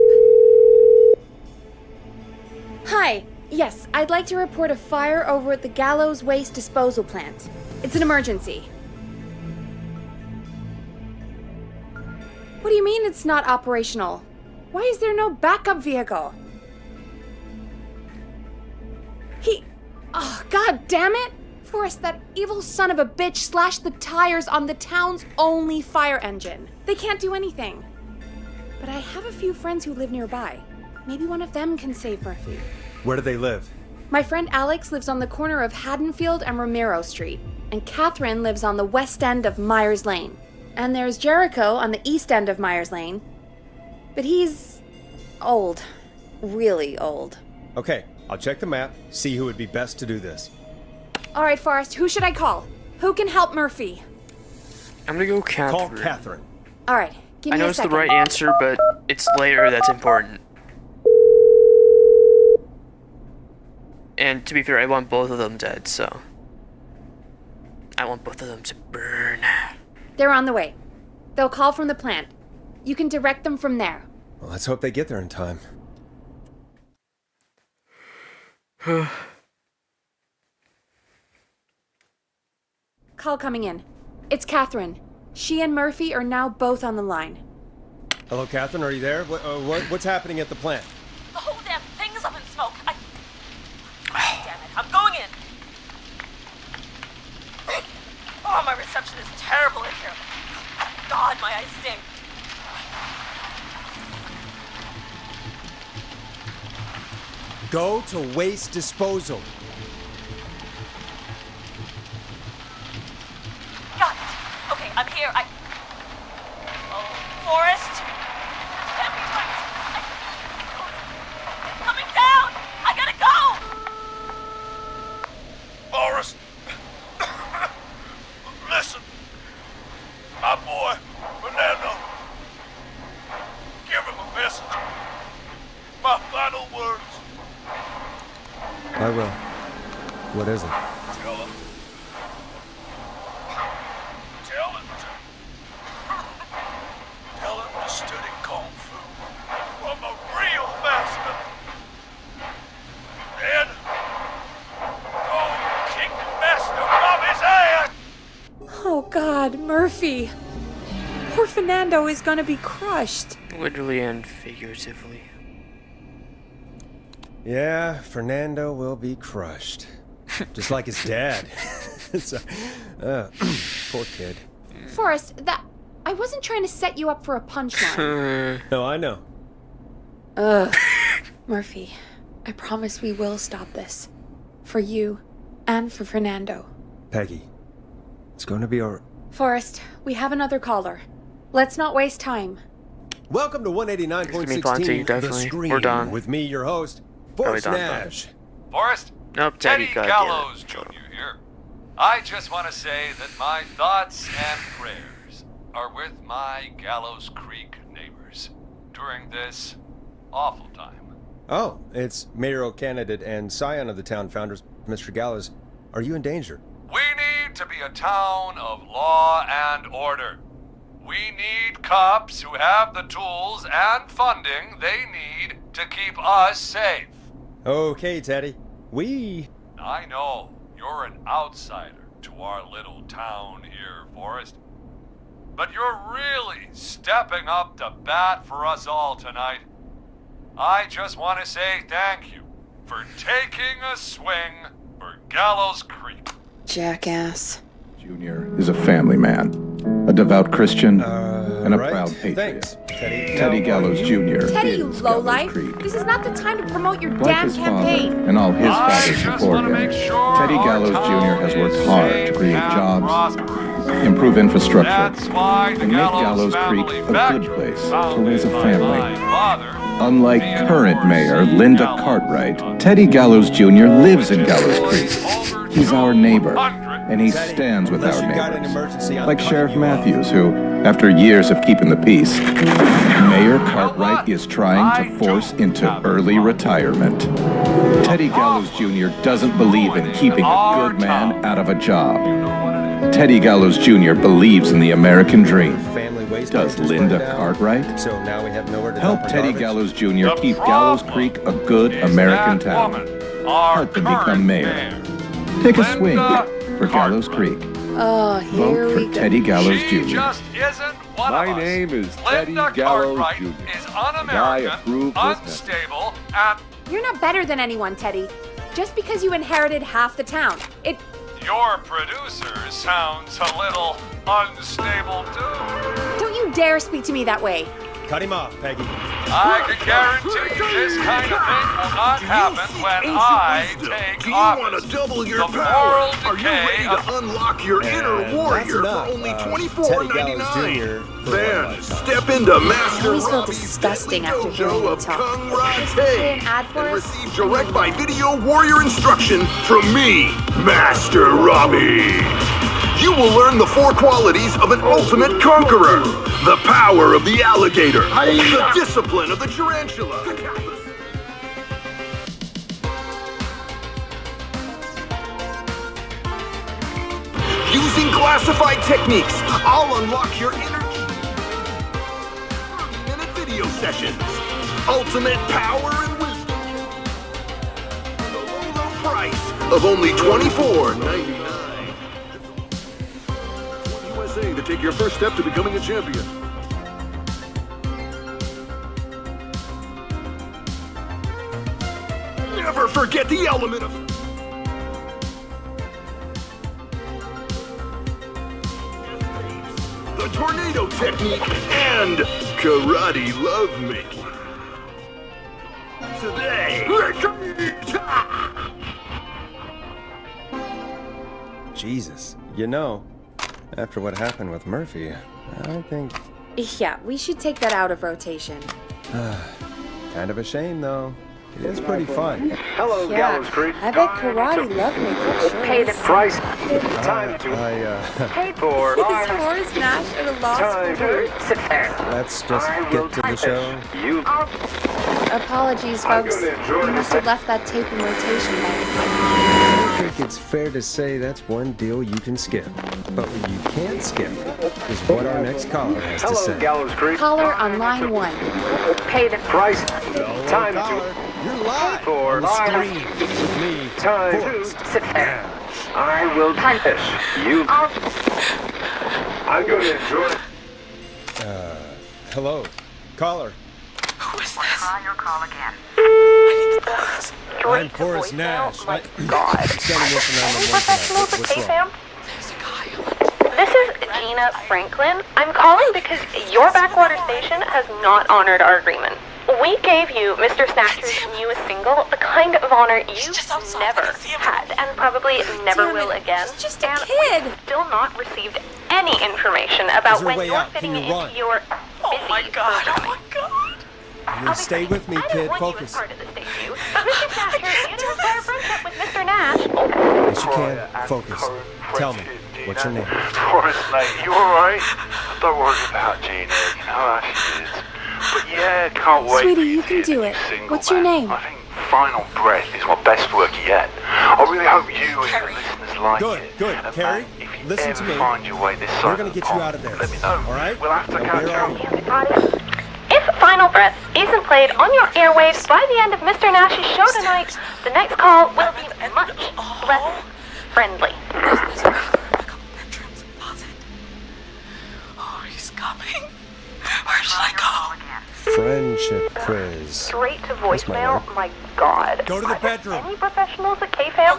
Hi. Yes, I'd like to report a fire over at the Gallows Waste Disposal Plant. It's an emergency. What do you mean it's not operational? Why is there no backup vehicle? Oh, god damn it! Forrest, that evil son of a bitch slashed the tires on the town's only fire engine. They can't do anything. But I have a few friends who live nearby. Maybe one of them can save Murphy. Where do they live? My friend Alex lives on the corner of Haddonfield and Romero Street, and Catherine lives on the west end of Myers Lane. And there's Jericho on the east end of Myers Lane. But he's old. Really old. Okay, I'll check the map, see who would be best to do this. All right, Forrest, who should I call? Who can help Murphy? I'm gonna go Catherine. Call Catherine. All right, give me I know a it's second. the right answer, but it's later that's important. And to be fair, I want both of them dead, so... I want both of them to burn. They're on the way. They'll call from the plant. You can direct them from there. Well, let's hope they get there in time. Call coming in. It's Catherine. She and Murphy are now both on the line. Hello, Catherine, are you there? What's happening at the plant? The whole damn thing is up in smoke. Damn it, I'm going in. Oh, my reception is terrible in here. God, my eyes sting. Go to waste disposal. Got it. Okay, I'm here. Oh, Forrest? Can't be right. It's coming down! I gotta go! Forrest. Listen. My boy, Fernando. Give him a message. My final words. I will. What is it? Tell him. Tell him to study Kung Fu from a real master. Then, go kick Master Bobby's ass! Oh, God, Murphy. Poor Fernando is gonna be crushed. Literally and figuratively. Yeah, Fernando will be crushed. Just like his dad. Poor kid. Forrest, I wasn't trying to set you up for a punchline. No, I know. Ugh. Murphy, I promise we will stop this. For you and for Fernando. Peggy, it's going to be all... Forrest, we have another caller. Let's not waste time. Welcome to Plenty, 189.16, The definitely. Scream. We're done. With me, your host, Probably Forrest done, Nash. Forrest? Nope, Teddy Teddy, Gallows goddamn Jr. here. I just want to say that my thoughts and prayers are with my Gallows Creek neighbors during this awful time. Oh, it's mayoral candidate and scion of the town founders, Mr. Gallows. Are you in danger? We need to be a town of law and order. We need cops who have the tools and funding they need to keep us safe. Okay, Teddy. I know you're an outsider to our little town here, Forrest. But you're really stepping up to bat for us all tonight. I just want to say thank you for taking a swing for Gallows Creek. Jackass. Junior is a family man, a devout Christian, and a proud patriot. Thanks, Teddy. Teddy Gallows Jr. Teddy, you is Gallows lowlife. Creek. This is not the time to promote your Like damn his campaign. father and all his fathers just before wanna him, make sure Teddy our Gallows town Jr. has worked is hard safe to create and jobs, prosperous. improve infrastructure, That's why the and make Gallows Gallows Creek family a good factory, place to founded raise a by family. my father, Unlike Theodore current mayor C. Linda Gallows, Cartwright, Teddy Gallows Jr. lives in Gallows Creek. He's our neighbor, and he stands with our neighbors. Like Sheriff Matthews, who, after years of keeping the peace, Mayor Cartwright is trying to force into early retirement. Teddy Gallows Jr. doesn't believe in keeping a good man out of a job. Teddy Gallows Jr. believes in the American dream. Does Linda Cartwright? So now we have nowhere to Help dump our Teddy garbage? Gallows Jr. keep Gallows Creek a good American town. Help him become mayor. Take a swing for Gallows Creek. Oh, here Vote we for go. Teddy Gallows She Jr. just isn't one My of us. name is Teddy Linda Gallows Cartwright Jr. is and I un-American, approve this message. unstable, and You're not better than anyone, Teddy. Just because you inherited half the town. your producer sounds a little unstable too. Don't you dare speak to me that way. Cut him off, Peggy. I can guarantee this kind of thing will not happen when I take Do you office. want to double your The power? moral Are you ready decay to unlock your inner And warrior that's for only enough. $24.99? Teddy Gallows Jr. for Then one lifetime. step into Master I always feel Robbie's disgusting deadly after hearing dojo you of talk. Kung Just play an Rate ad for and us? receive direct by video warrior instruction from me, Master Robbie. You will learn the 4 qualities of an ultimate conqueror. The power of the alligator. The discipline of the tarantula. Using classified techniques, I'll unlock your inner 30-minute video sessions. Ultimate power and wisdom. The low, low price of only $24.99. USA to take your first step to becoming a champion. Never forget the element of... the tornado technique and karate lovemaking. Today, Jesus. You know, after what happened with Murphy, I think... Yeah, we should take that out of rotation. kind of a shame, though. It is pretty fun. Hello, Yeah, Gallows Creek. I bet karate lovemaking sure Pay the is. price. Time to Pay for Is lives. Horace Nash at a loss Time for to words? sit there. Let's just I will get to the type show. it. You Apologies, I'm folks. gonna enjoy We must have left that tape in rotation by I think it's fair to say that's one deal you can skip. But what you can't skip is what our next caller has to Hello, say. Gallows Creek. Caller on line 1. Pay the price. Time Caller, to you're live for on the lives. screen with me, Time Forrest. to sit there. I will punish you. I'm going to enjoy it. Hello, caller. Who is this? Try your call again. I'm Forrest Nash. My I'm God. standing with the 911 Professional tonight. with What's wrong? K-Fam? This is Gina Franklin. I'm calling because your backwater station has not honored our agreement. We gave you Mr. Snatcher's newest single, the kind of honor you never had and probably never Damn will it, again. he's just a and kid. we've still not received any information about Is there a when way you're out? Can fitting you into run? your Oh my busy god, oh programming. my god. I'll be Stay frank, with me, I kid. don't want Focus. you as part of this debut, but Mr. Snatcher, you do have a friendship with Mr. Nash. Yes, you can. Focus. Tell me, what's your name? Forrest, mate, you alright? Don't worry about Gina, you know how she is. But yeah, can't wait. Sweetie, you can do it. What's your name? I think Final Breath is my best work yet. I really hope you and your listeners like it. Good. And Carrie, man, if you listen ever to me. find your way this We're side gonna of the get you pond, out of there. let me know. All right? We'll have to Now, catch where are up. you? If Final Breath isn't played on your airwaves by the end of Mr. Nash's show tonight, the next call will be much less friendly. Oh, he's coming. Where should I go? Friendship quiz. Straight to That's my voicemail? work. My God. Go to the Are there bedroom. Any professionals at KFAM?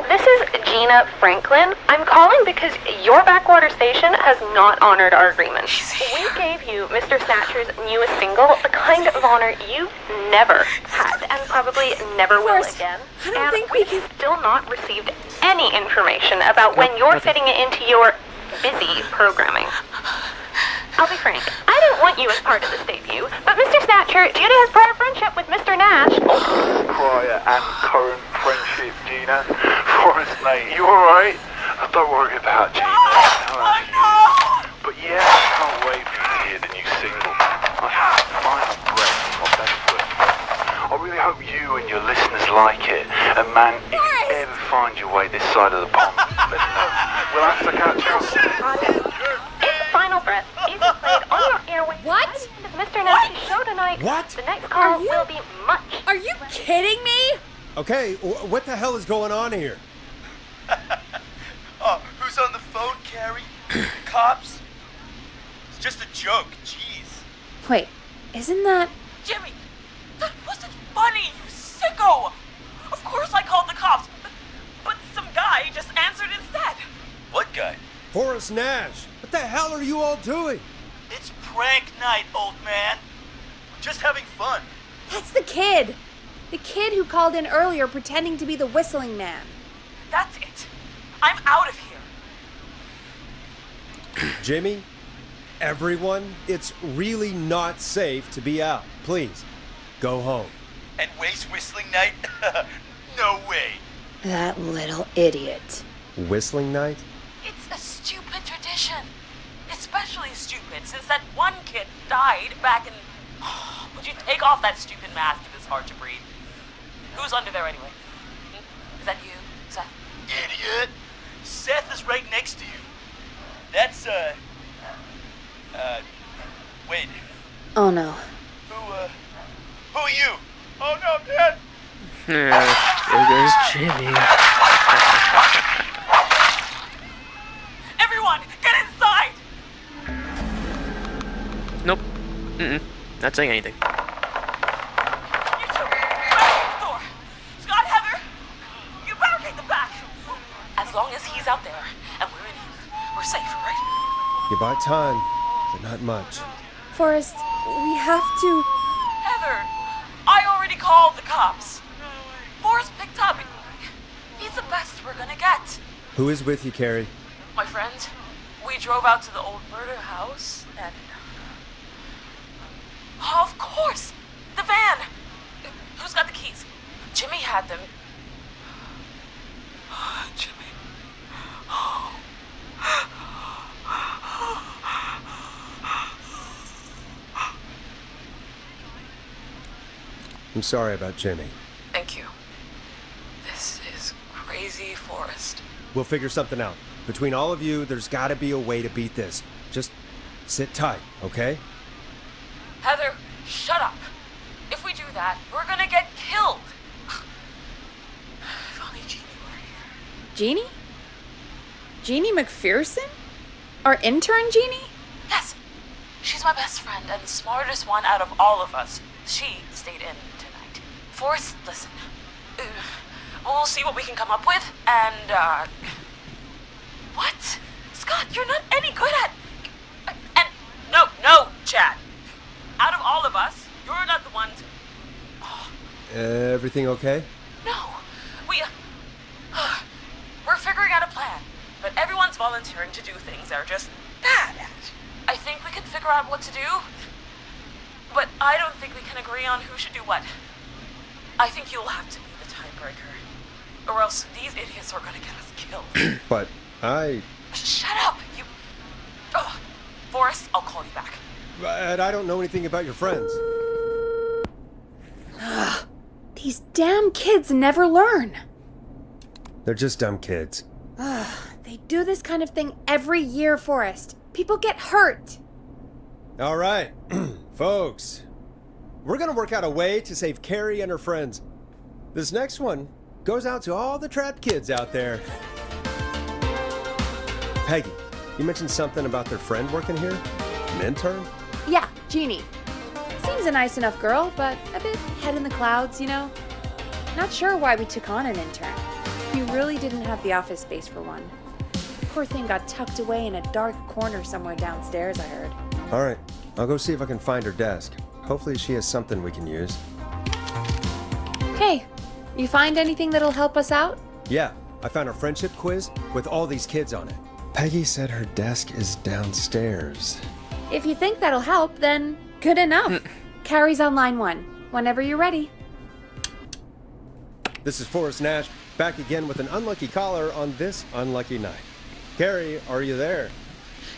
This is Gina Franklin. I'm calling because your backwater station has not honored our agreement. We gave you Mr. Snatcher's newest single, the kind of honor you've never had and probably never will again. And we've still not received any information about when you're fitting it into your busy programming. I'll be frank, I didn't want you as part of this debut, but Mr. Snatcher, due to his prior friendship with Mr. Nash... Prior and current friendship, Gina. Forrest, mate, you alright? Don't worry about Gina. But yeah, I can't wait for you to hear the new single. I think Final Breath is my best work. I really hope you and your listeners like it. And man, if you ever find your way this side of the pond, let me know. We'll have to catch up. If Final Breath isn't played on your airwaves by the end of Mr. Nash's show tonight, the next call will be much... Are you kidding me? Okay, what the hell is going on here? Oh, who's on the phone, Carrie? Cops? It's just a joke, jeez. Wait, isn't that... Jimmy, that wasn't funny, you sicko! Of course I called the cops, but some guy just answered instead. What guy? Forrest Nash. What the hell are you all doing? It's prank night, old man. We're just having fun. That's the kid! The kid who called in earlier pretending to be the whistling man. That's it. I'm out of here. Jimmy, everyone, it's really not safe to be out. Please, go home. And waste whistling night? No way. That little idiot. Whistling night? It's a stupid tradition. Especially stupid since that one kid died back in... Would you take off that stupid mask if it's hard to breathe? Who's under there anyway? Is that you, Seth? Idiot. Seth is right next to you. That's, wait. Oh no. Who are you? Oh no, Dad! There goes Jimmy. Everyone, get inside! Nope. Not saying anything. You two, barricade the door. Scott, Heather, you barricade the back. As long as he's out there and we're in here, we're safe, right? You buy time, but not much. Forrest, we have to... Heather, I already called the cops. Forrest picked up. He's the best we're gonna get. Who is with you, Carrie? My friend, we drove out to the old murder house and... Oh, of course! The van! Who's got the keys? Jimmy had them. Jimmy. I'm sorry about Jimmy. Thank you. This is crazy, Forrest. We'll figure something out. Between all of you, there's gotta be a way to beat this. Just sit tight, okay? Heather, shut up. If we do that, we're gonna get killed. If only Jeannie were here. Jeannie? Jeannie McPherson? Our intern Jeannie? Yes. She's my best friend and the smartest one out of all of us. She stayed in tonight. Forrest, listen. We'll see what we can come up with, and, What? Scott, you're not any good at... And... No, Chad. Out of all of us, you're not the one to... Everything okay? No. We're figuring out a plan, but everyone's volunteering to do things they're just bad at. I think we can figure out what to do. But I don't think we can agree on who should do what. I think you'll have to be the tiebreaker. Or else these idiots are gonna get us killed. But I... Shut up! You... Ugh. Forrest, I'll call you back. But I don't know anything about your friends. These damn kids never learn. They're just dumb kids. They do this kind of thing every year, Forrest. People get hurt. All right, folks. We're gonna work out a way to save Carrie and her friends. This next one goes out to all the trapped kids out there. Peggy, you mentioned something about their friend working here? An intern? Yeah, Jeannie. Seems a nice enough girl, but a bit head in the clouds, you know? Not sure why we took on an intern. We really didn't have the office space for one. Poor thing got tucked away in a dark corner somewhere downstairs, I heard. All right, I'll go see if I can find her desk. Hopefully she has something we can use. Hey, you find anything that'll help us out? Yeah, I found a friendship quiz with all these kids on it. Peggy said her desk is downstairs. If you think that'll help, then good enough. Carrie's on line 1, whenever you're ready. This is Forrest Nash, back again with an unlucky caller on this unlucky night. Carrie, are you there?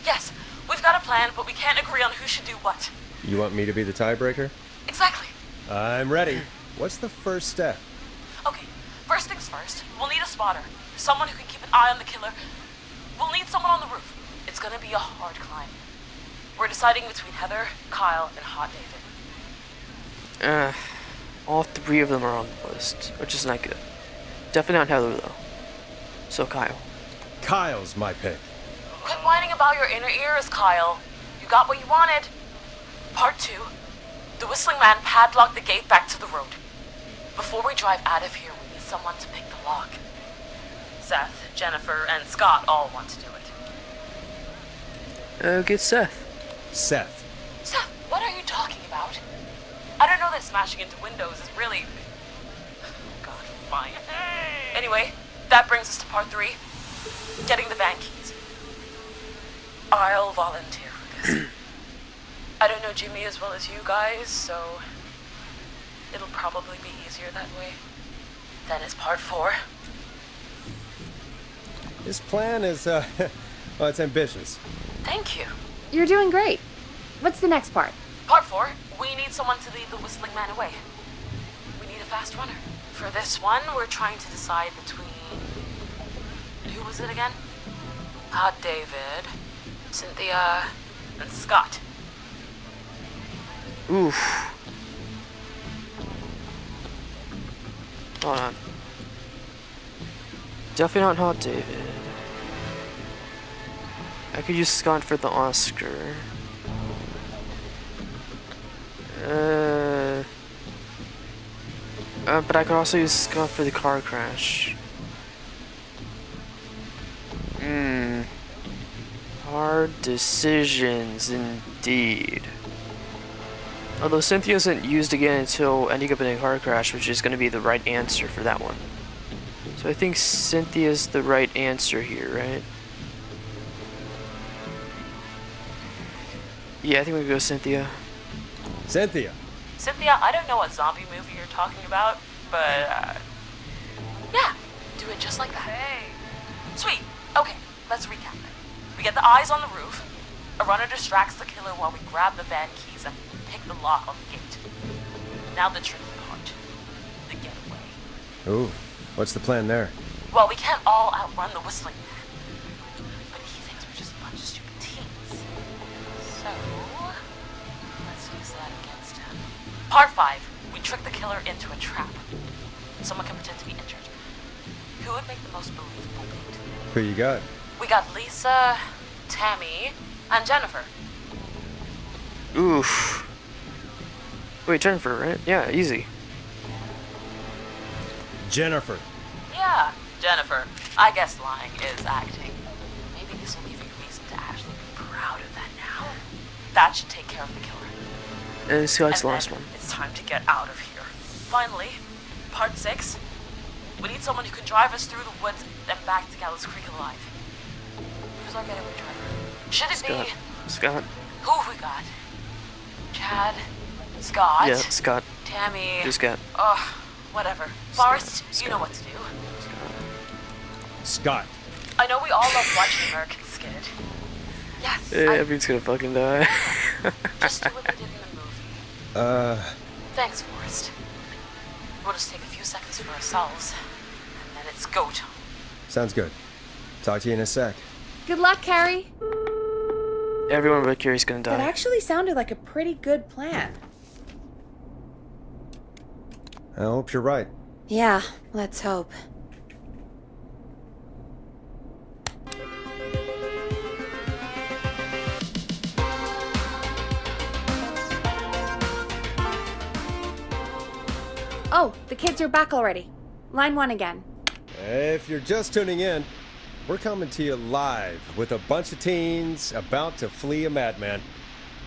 Yes, we've got a plan, but we can't agree on who should do what. You want me to be the tiebreaker? Exactly. I'm ready. What's the first step? Okay, first things first, we'll need a spotter. Someone who can keep an eye on the killer. We'll need someone on the roof. It's gonna be a hard climb. We're deciding between Heather, Kyle, and Hot David. All 3 of them are on the list, which is not good. Definitely not Heather, though. So Kyle. Kyle's my pick. Quit whining about your inner ears, Kyle. You got what you wanted. Part 2. The Whistling Man padlocked the gate back to the road. Before we drive out of here, we need someone to pick the lock. Seth, Jennifer, and Scott all want to do it. Get Seth. Seth. Seth, what are you talking about? I don't know that smashing into windows is really... God, fine. Anyway, that brings us to part 3. Getting the van keys. I'll volunteer for this. I don't know Jimmy as well as you guys, so... it'll probably be easier that way. Then it's part 4. This plan is, well, it's ambitious. Thank you. You're doing great. What's the next part? Part 4, we need someone to lead the Whistling Man away. We need a fast runner. For this one, we're trying to decide between... who was it again? Hot David, Cynthia, and Scott. Oof. Hold on. Definitely not Hot David. I could use Scott for the Oscar. But I could also use Scott for the car crash. Hard decisions indeed. Although Cynthia isn't used again until ending up in a car crash, which is going to be the right answer for that one. So I think Cynthia's the right answer here, right? Yeah, I think we go Cynthia. Cynthia. Cynthia, I don't know what zombie movie you're talking about, but, yeah, do it just like that. Hey. Sweet. Okay, let's recap it. We get the eyes on the roof. A runner distracts the killer while we grab the van keys and pick the lock on the gate. Now the tricky part. The getaway. Ooh, what's the plan there? Well, we can't all outrun the Whistling Man. But he thinks we're just a bunch of stupid teens. So, let's use that against him. Part 5. We trick the killer into a trap. Someone can pretend to be injured. Who would make the most believable lead? Who you got? We got Lisa, Tammy, and Jennifer. Oof. Wait, Jennifer, right? Yeah, easy. Jennifer. Yeah, Jennifer. I guess lying is acting. Maybe this will give you reason to actually be proud of that now. That should take care of the killer. And Scott's the last one. It's time to get out of here. Finally, part 6. We need someone who can drive us through the woods and back to Gallows Creek alive. Who's our getaway driver? Should it Scott. be... Scott. Who have we got? Chad, Scott. Yeah, Scott. Tammy. Do Scott. Oh, whatever. Forrest, you know what to do. Scott. I know we all love watching American Skid. Yes, Everyone's gonna fucking die. just do what they did in the movie. Thanks, Forrest. We'll just take a few seconds for ourselves, and then it's go time. Sounds good. Talk to you in a sec. Good luck, Carrie. Everyone but Carrie's gonna die. That actually sounded like a pretty good plan. I hope you're right. Yeah, let's hope. Oh, the kids are back already. Line 1 again. If you're just tuning in, we're coming to you live with a bunch of teens about to flee a madman.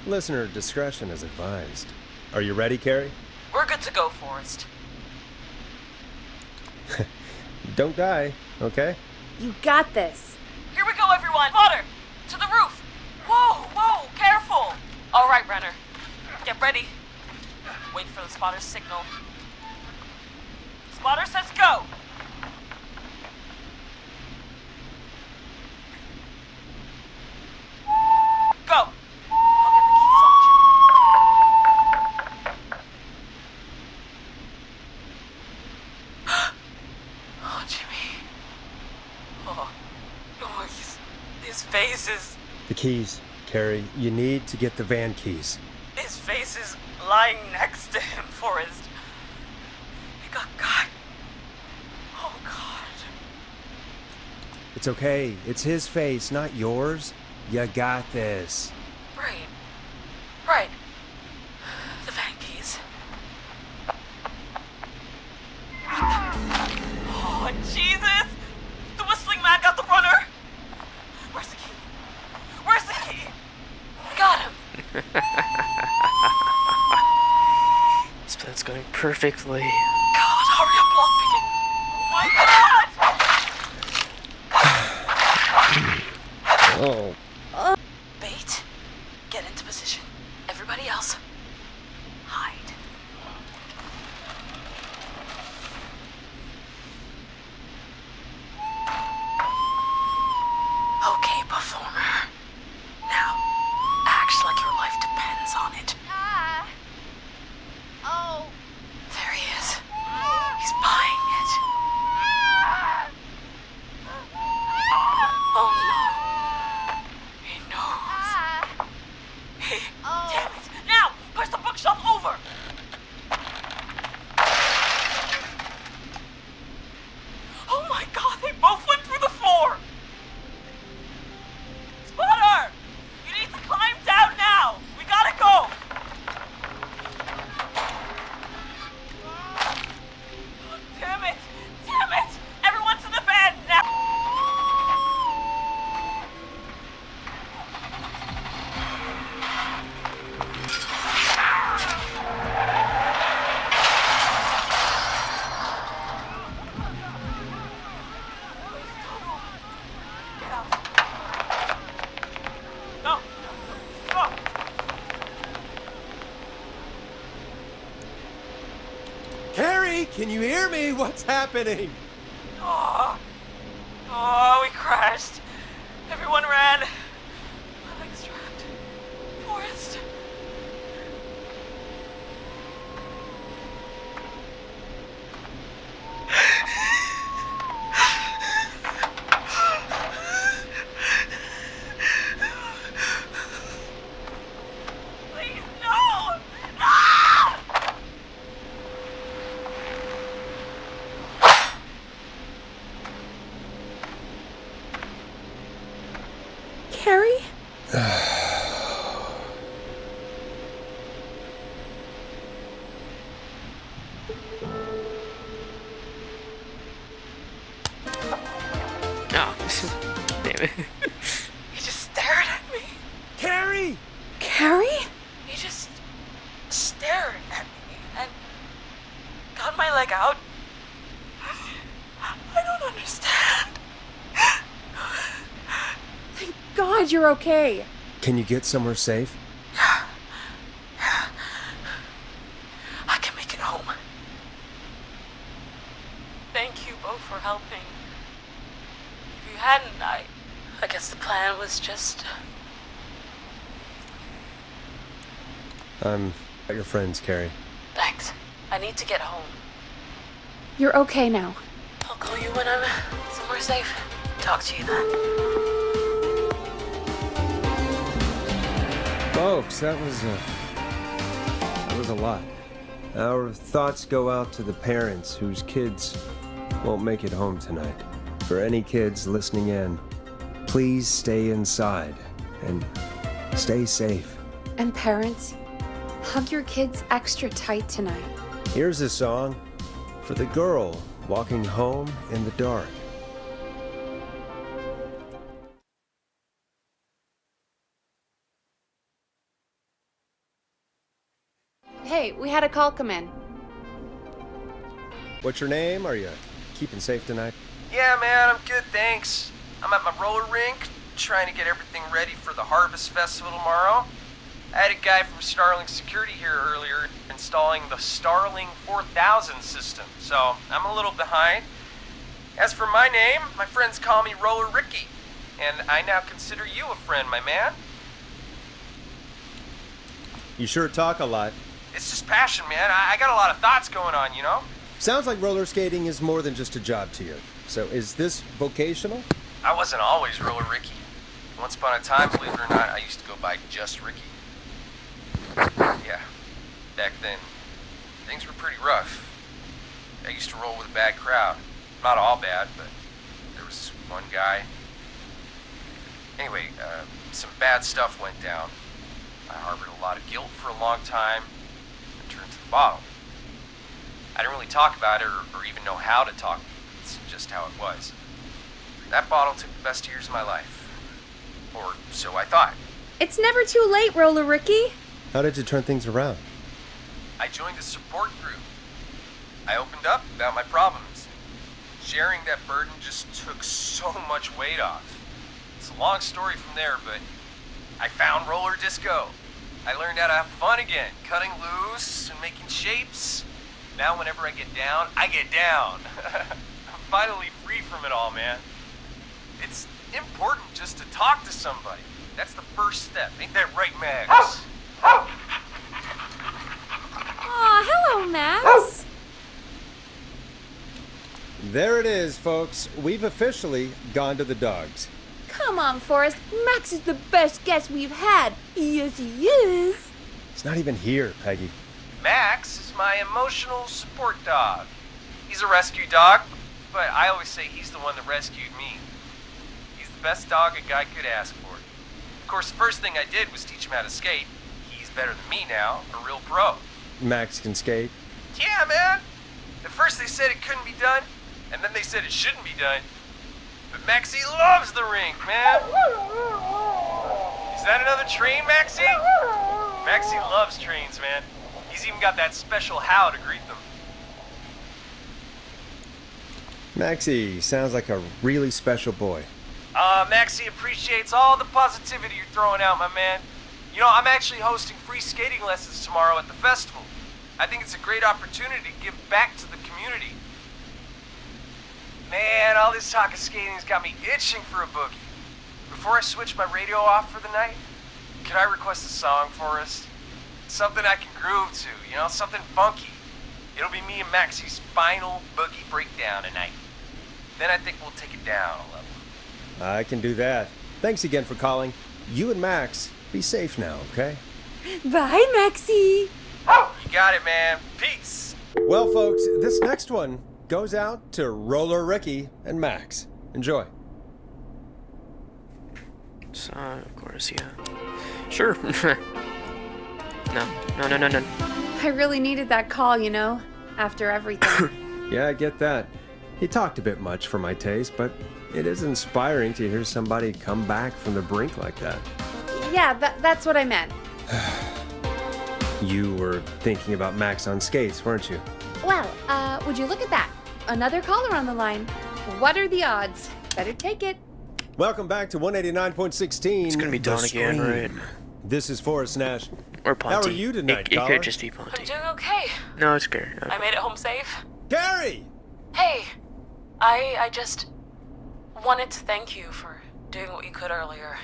Listener discretion is advised. Are you ready, Carrie? We're good to go, Forrest. Don't die, okay? You got this. Here we go, everyone. Spotter, to the roof. Whoa, whoa, careful. All right, Renner. Get ready. Wait for the spotter's signal. Spotter says go. Go. I'll get the keys off Jimmy. Oh, Jimmy. Oh, his face is... The keys, Carrie. You need to get the van keys. His face is lying next to him, Forrest. He got cut. Oh, God. It's okay. It's his face, not yours. You got this. Right. Right. The van keys. Oh, Jesus! The whistling man got the runner! Where's the key? Where's the key? Got him! This plan's going perfectly. God, hurry up, block picking! Oh my God! Oh. Bait, get into position. Everybody else, hide. Okay, performer. Now, act like your life depends on it. Oh. There he is. He's buying it. Oh no. He knows. Hey, damn it. Now, push the bookshelf over. Oh my God, they both went through the floor. Spotter! You need to climb down now. We gotta go. Damn it! Damn it! Everyone to the van now! Get out. No! Go! Carrie, can you hear me? What's happening? Oh, we crashed. Everyone ran. My leg's trapped. Forrest. Please, no! No! Carrie? No. Damn it. He just stared at me. Carrie! Carrie? He just stared at me and got my leg out. I don't understand. Thank God you're okay. Can you get somewhere safe? the plan was just... I'm at your friends, Carrie. Thanks. I need to get home. You're okay now. I'll call you when I'm somewhere safe. Talk to you then. Folks, that was a lot. Our thoughts go out to the parents whose kids won't make it home tonight. For any kids listening in, please stay inside and stay safe. And parents, hug your kids extra tight tonight. Here's a song for the girl walking home in the dark. Hey, we had a call come in. What's your name? Are you keeping safe tonight? Yeah, man, I'm good, thanks. I'm at my roller rink, trying to get everything ready for the Harvest Festival tomorrow. I had a guy from Starling Security here earlier installing the Starling 4000 system, so I'm a little behind. As for my name, my friends call me Roller Ricky, and I now consider you a friend, my man. You sure talk a lot. It's just passion, man. I got a lot of thoughts going on, you know? Sounds like roller skating is more than just a job to you. So is this vocational? I wasn't always Roller Ricky. Once upon a time, believe it or not, I used to go by just Ricky. Yeah, back then, things were pretty rough. I used to roll with a bad crowd. Not all bad, but there was one guy. Anyway, some bad stuff went down. I harbored a lot of guilt for a long time and turned to the bottle. I didn't really talk about it or even know how to talk. It's just how it was. That bottle took the best years of my life. Or so I thought. It's never too late, Roller Ricky. How did you turn things around? I joined a support group. I opened up about my problems. Sharing that burden just took so much weight off. It's a long story from there, but I found roller disco. I learned how to have fun again, cutting loose and making shapes. Now whenever I get down, I get down. I'm finally free from it all, man. It's important just to talk to somebody. That's the first step. Ain't that right, Max? Aw, hello, Max. There it is, folks. We've officially gone to the dogs. Come on, Forrest. Max is the best guest we've had. Yes, he is. It's not even here, Peggy. Max is my emotional support dog. He's a rescue dog, but I always say he's the one that rescued me. He's the best dog a guy could ask for. Of course, the first thing I did was teach him how to skate. He's better than me now, a real pro. Max can skate? Yeah, man. At first they said it couldn't be done, and then they said it shouldn't be done. But Maxie loves the rink, man. Is that another train, Maxie? Maxie loves trains, man. He's even got that special how to greet them. Maxie sounds like a really special boy. Maxie appreciates all the positivity you're throwing out, my man. You know, I'm actually hosting free skating lessons tomorrow at the festival. I think it's a great opportunity to give back to the community. Man, all this talk of skating's got me itching for a boogie. Before I switch my radio off for the night, could I request a song for us? Something I can groove to, you know, something funky. It'll be me and Maxie's final boogie breakdown tonight. Then I think we'll take it down a level. I can do that. Thanks again for calling. You and Max, be safe now, okay? Bye, Maxie. You got it, man. Peace. Well, folks, this next one goes out to Roller Ricky and Max. Enjoy. So, of course, yeah. Sure. No. I really needed that call, you know, after everything. Yeah, I get that. He talked a bit much for my taste, but it is inspiring to hear somebody come back from the brink like that. Yeah, that's what I meant. You were thinking about Max on skates, weren't you? Well, would you look at that? Another caller on the line. What are the odds? Better take it. Welcome back to 189.16. It's gonna be Dawn again, right? This is Forrest Nash. Or Ponty. How are you tonight, It caller? could just be Ponty. I'm doing okay. No, it's good. Okay. I made it home safe. Gary! Hey, I just wanted to thank you for doing what you could earlier.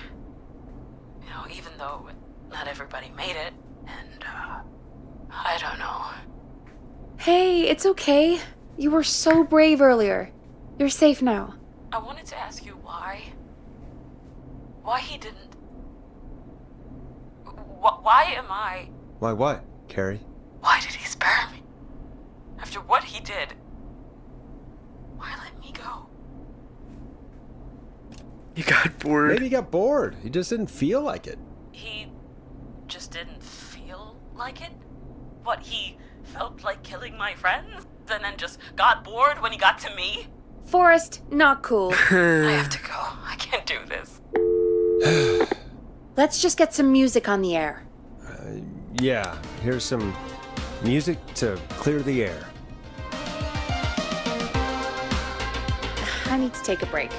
You know, even though not everybody made it, and, I don't know. Hey, it's okay. You were so brave earlier. You're safe now. I wanted to ask you why. Why he didn't... Why am I... Why what, Carrie? Why did he spare me? After what he did, why let me go? You got bored. Maybe he got bored. He just didn't feel like it. He just didn't feel like it? What, he felt like killing my friends and then just got bored when he got to me? Forrest, not cool. I have to go. I can't do this. Let's just get some music on the air. Yeah, here's some music to clear the air. I need to take a break.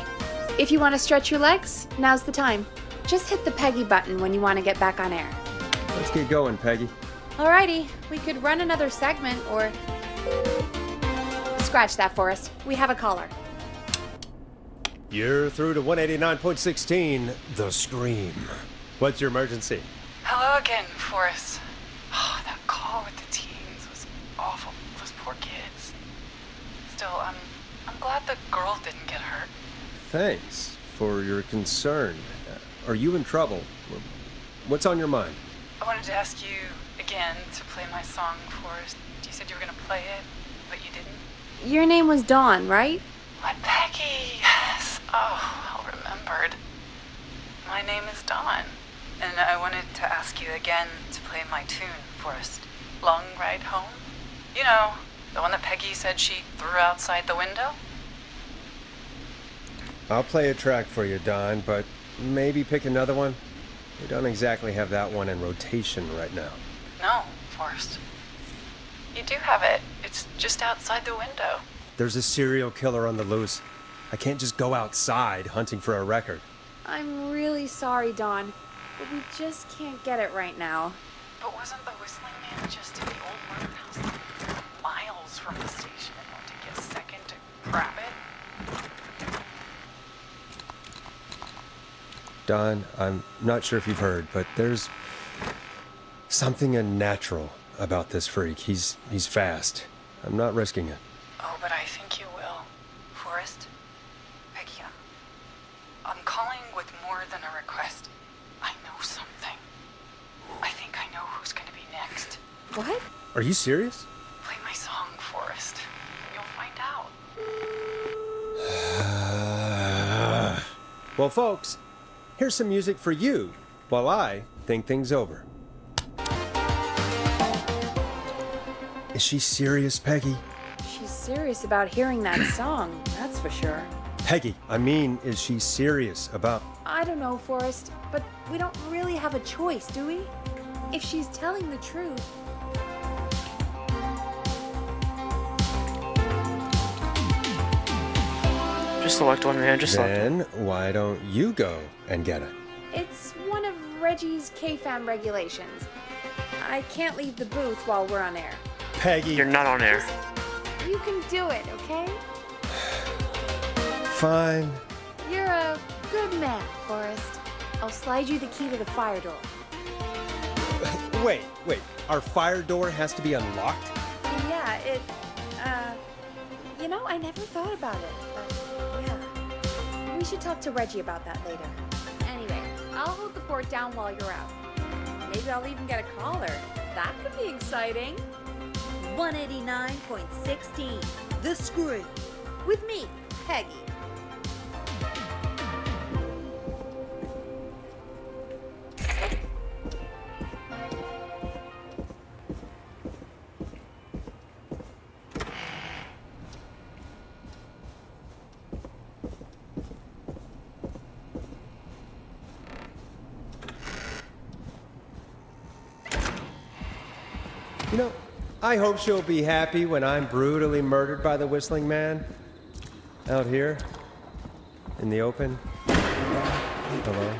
If you want to stretch your legs, now's the time. Just hit the Peggy button when you want to get back on air. Let's get going, Peggy. Alrighty, we could run another segment or... Scratch that, Forrest. We have a caller. You're through to 189.16, The Scream. What's your emergency? Hello again, Forrest. Oh, that call with the teens was awful. Those poor kids. Still, I'm glad the girl didn't get hurt. Thanks for your concern. Are you in trouble? What's on your mind? I wanted to ask you again to play my song, Forrest. You said you were going to play it, but you didn't. Your name was Dawn, right? What, Peggy? Yes. Oh, well remembered. My name is Dawn, and I wanted to ask you again to play my tune, Forrest. Long Ride Home? You know, the one that Peggy said she threw outside the window? I'll play a track for you, Don, but maybe pick another one. We don't exactly have that one in rotation right now. No, Forrest. You do have it. It's just outside the window. There's a serial killer on the loose. I can't just go outside hunting for a record. I'm really sorry, Dawn, but we just can't get it right now. But wasn't the Whistling Man just in the old murder house miles from the station and won't take a second to grab it? Don, I'm not sure if you've heard, but there's something unnatural about this freak. He's fast. I'm not risking it. Oh, but I think you will. Forrest? Peggy, I'm calling with more than a request. I know something. I think I know who's going to be next. What? Are you serious? Play my song, Forrest. You'll find out. Well, folks, here's some music for you while I think things over. Is she serious, Peggy? She's serious about hearing that song, that's for sure. Peggy, I mean, is she serious about... I don't know, Forrest, but we don't really have a choice, do we? If she's telling the truth... Just select one, man. Just select one. Then why don't you go and get it? It's one of Reggie's KFAM regulations. I can't leave the booth while we're on air. Peggy... You're not on air. You can do it, okay? Fine. You're a good man, Forrest. I'll slide you the key to the fire door. Wait. Our fire door has to be unlocked? Yeah, you know, I never thought about it, but yeah. We should talk to Reggie about that later. Anyway, I'll hold the fort down while you're out. Maybe I'll even get a caller. That could be exciting. 189.16, The Scream. With me, Peggy. You know, I hope she'll be happy when I'm brutally murdered by the Whistling Man. Out here, in the open. Hello?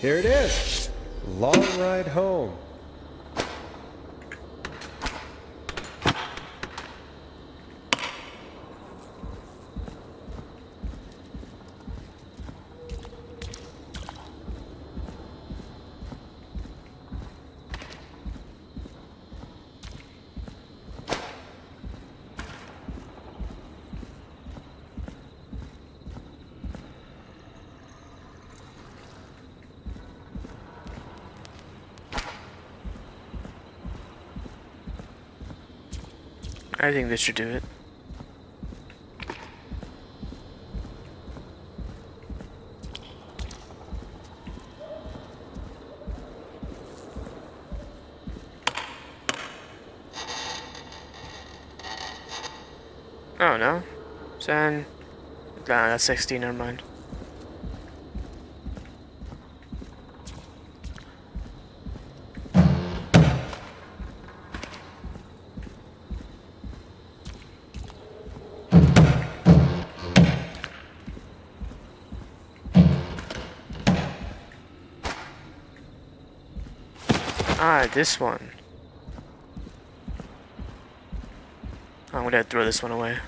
Here it is. Long Ride Home. I think this should do it. Oh no. 10. Nah, that's 16, never mind. Ah, this one. I'm gonna throw this one away.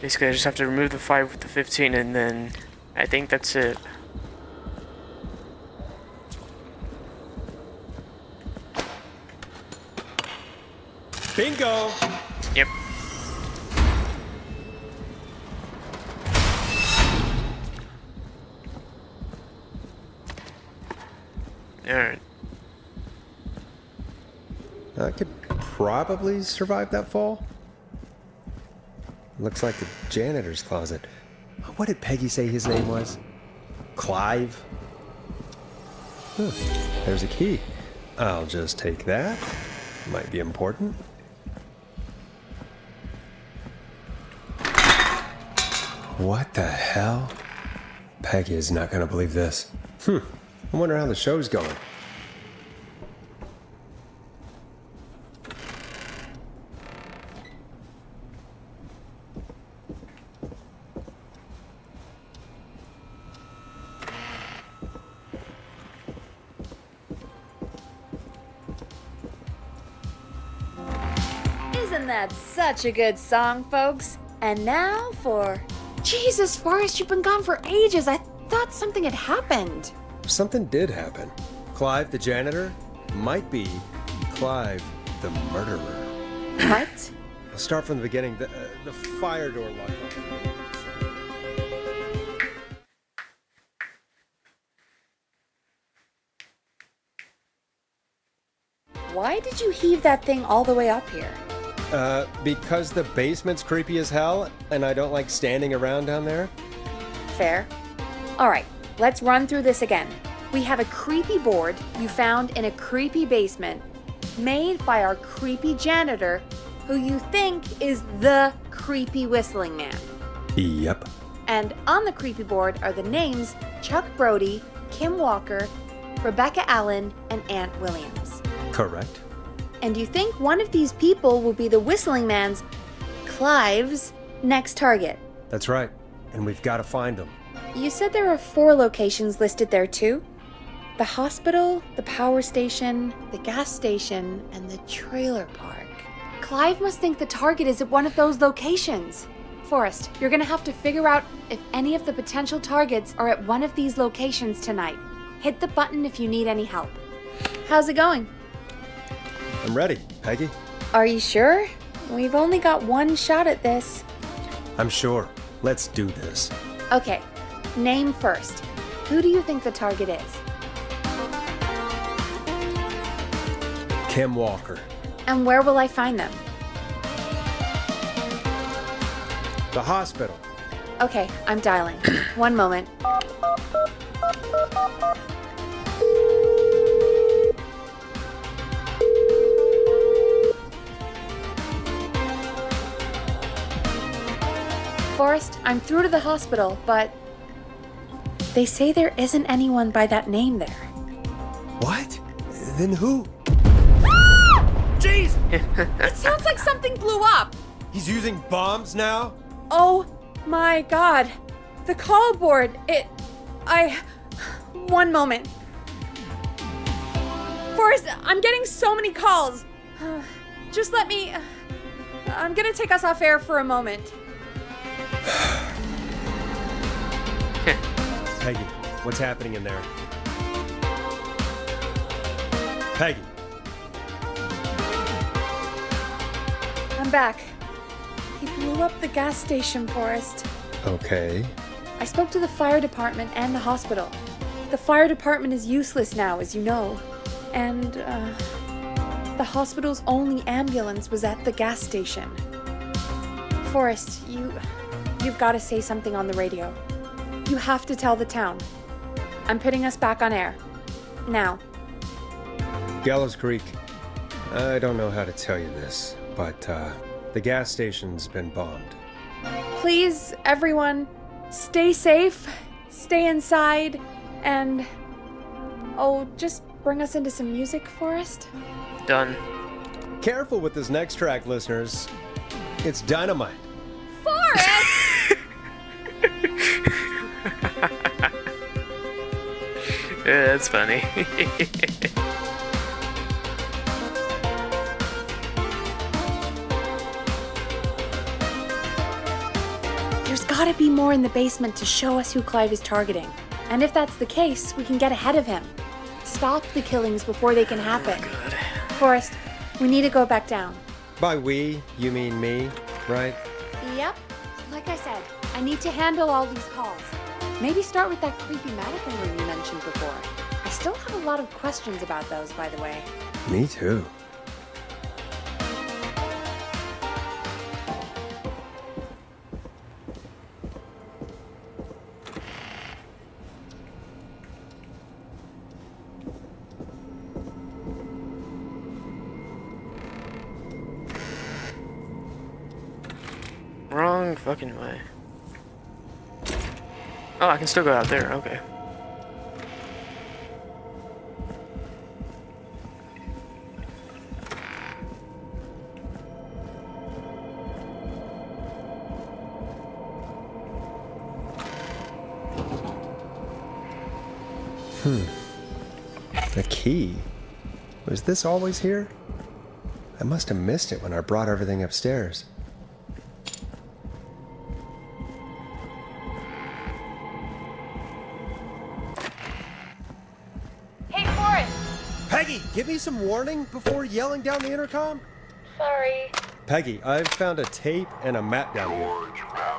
Basically, I just have to remove the 5 with the 15, and then I think that's it. Bingo! Yep. Alright. I could probably survive that fall. Looks like the janitor's closet. What did Peggy say his name was? Clive? Huh, there's a key. I'll just take that. Might be important. What the hell? Peggy is not gonna believe this. I wonder how the show's going. Isn't that such a good song, folks? And now for... Jesus, Forrest, you've been gone for ages. I thought something had happened. Something did happen. Clive the janitor might be Clive the murderer. What? I'll start from the beginning. The fire door locked. Why did you heave that thing all the way up here? Because the basement's creepy as hell, and I don't like standing around down there. Fair. All right, let's run through this again. We have a creepy board you found in a creepy basement, made by our creepy janitor, who you think is the creepy whistling man. Yep. And on the creepy board are the names Chuck Brody, Kim Walker, Rebecca Allen, and Aunt Williams. Correct. And you think one of these people will be the whistling man's, Clive's, next target. That's right. And we've got to find them. You said there are 4 locations listed there too? The hospital, the power station, the gas station, and the trailer park. Clive must think the target is at one of those locations. Forrest, you're gonna have to figure out if any of the potential targets are at one of these locations tonight. Hit the button if you need any help. How's it going? I'm ready, Peggy. Are you sure? We've only got one shot at this. I'm sure. Let's do this. Okay, name first. Who do you think the target is? Kim Walker. And where will I find them? The hospital. Okay, I'm dialing. One moment. Forrest, I'm through to the hospital, but they say there isn't anyone by that name there. What? Then who? Jeez! It sounds like something blew up. He's using bombs now? Oh my god. The call board. One moment. Forrest, I'm getting so many calls. Just let me... I'm gonna take us off air for a moment. Peggy, what's happening in there? Peggy. I'm back. He blew up the gas station, Forrest. Okay. I spoke to the fire department and the hospital. The fire department is useless now, as you know. And, The hospital's only ambulance was at the gas station. Forrest, you've got to say something on the radio. You have to tell the town. I'm putting us back on air. Now. Gallows Creek, I don't know how to tell you this, but the gas station's been bombed. Please, everyone, stay safe, stay inside, and... oh, just bring us into some music, Forrest. Done. Careful with this next track, listeners. It's dynamite. Forrest! Yeah, that's funny. There's gotta be more in the basement to show us who Clive is targeting. And if that's the case, we can get ahead of him. Stop the killings before they can happen. Oh, God. Forrest, we need to go back down. By we, you mean me, right? Yep. Like I said, I need to handle all these calls. Maybe start with that creepy mannequin room you mentioned before. I still have a lot of questions about those, by the way. Me too. Wrong fucking way. Oh, I can still go out there, okay. The key? Was this always here? I must have missed it when I brought everything upstairs. Hey, Forrest! Peggy, give me some warning before yelling down the intercom. Sorry. Peggy, I've found a tape and a map down here.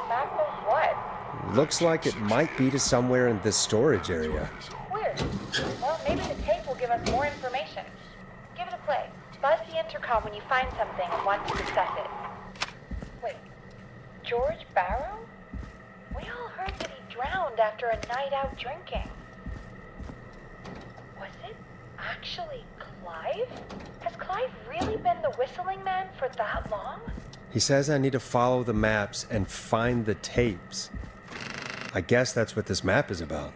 Map of what? Looks like it might be to somewhere in this storage area. Weird. Well, maybe the tape will give us more information. Give it a play. Buzz the intercom when you find something and want to discuss it. Wait, George Barrow? We all heard that he drowned after a night out drinking. Was it actually Clive? Has Clive really been the whistling man for that long? He says I need to follow the maps and find the tapes. I guess that's what this map is about.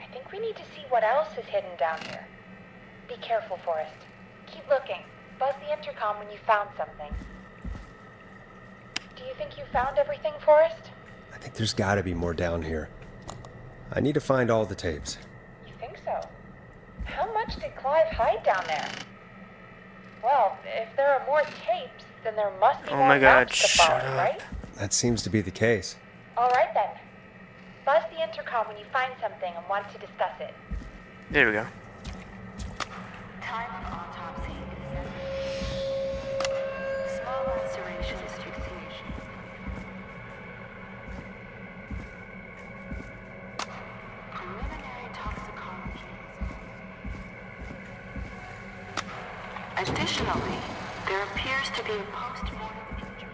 I think we need to see what else is hidden down here. Be careful, Forrest. Keep looking. Buzz the intercom when you found something. Do you think you found everything, Forrest? I think there's gotta be more down here. I need to find all the tapes. You think so? How much did Clive hide down there? Well, if there are more tapes, then there must be Oh more my God, maps to follow, shut up. right? That seems to be the case. All right then. Buzz the intercom when you find something and want to discuss it. There we go. Time of autopsy is 7. Small lacerations to cessation. Preliminary toxicology. Additionally, there appears to be a post-mortem injury.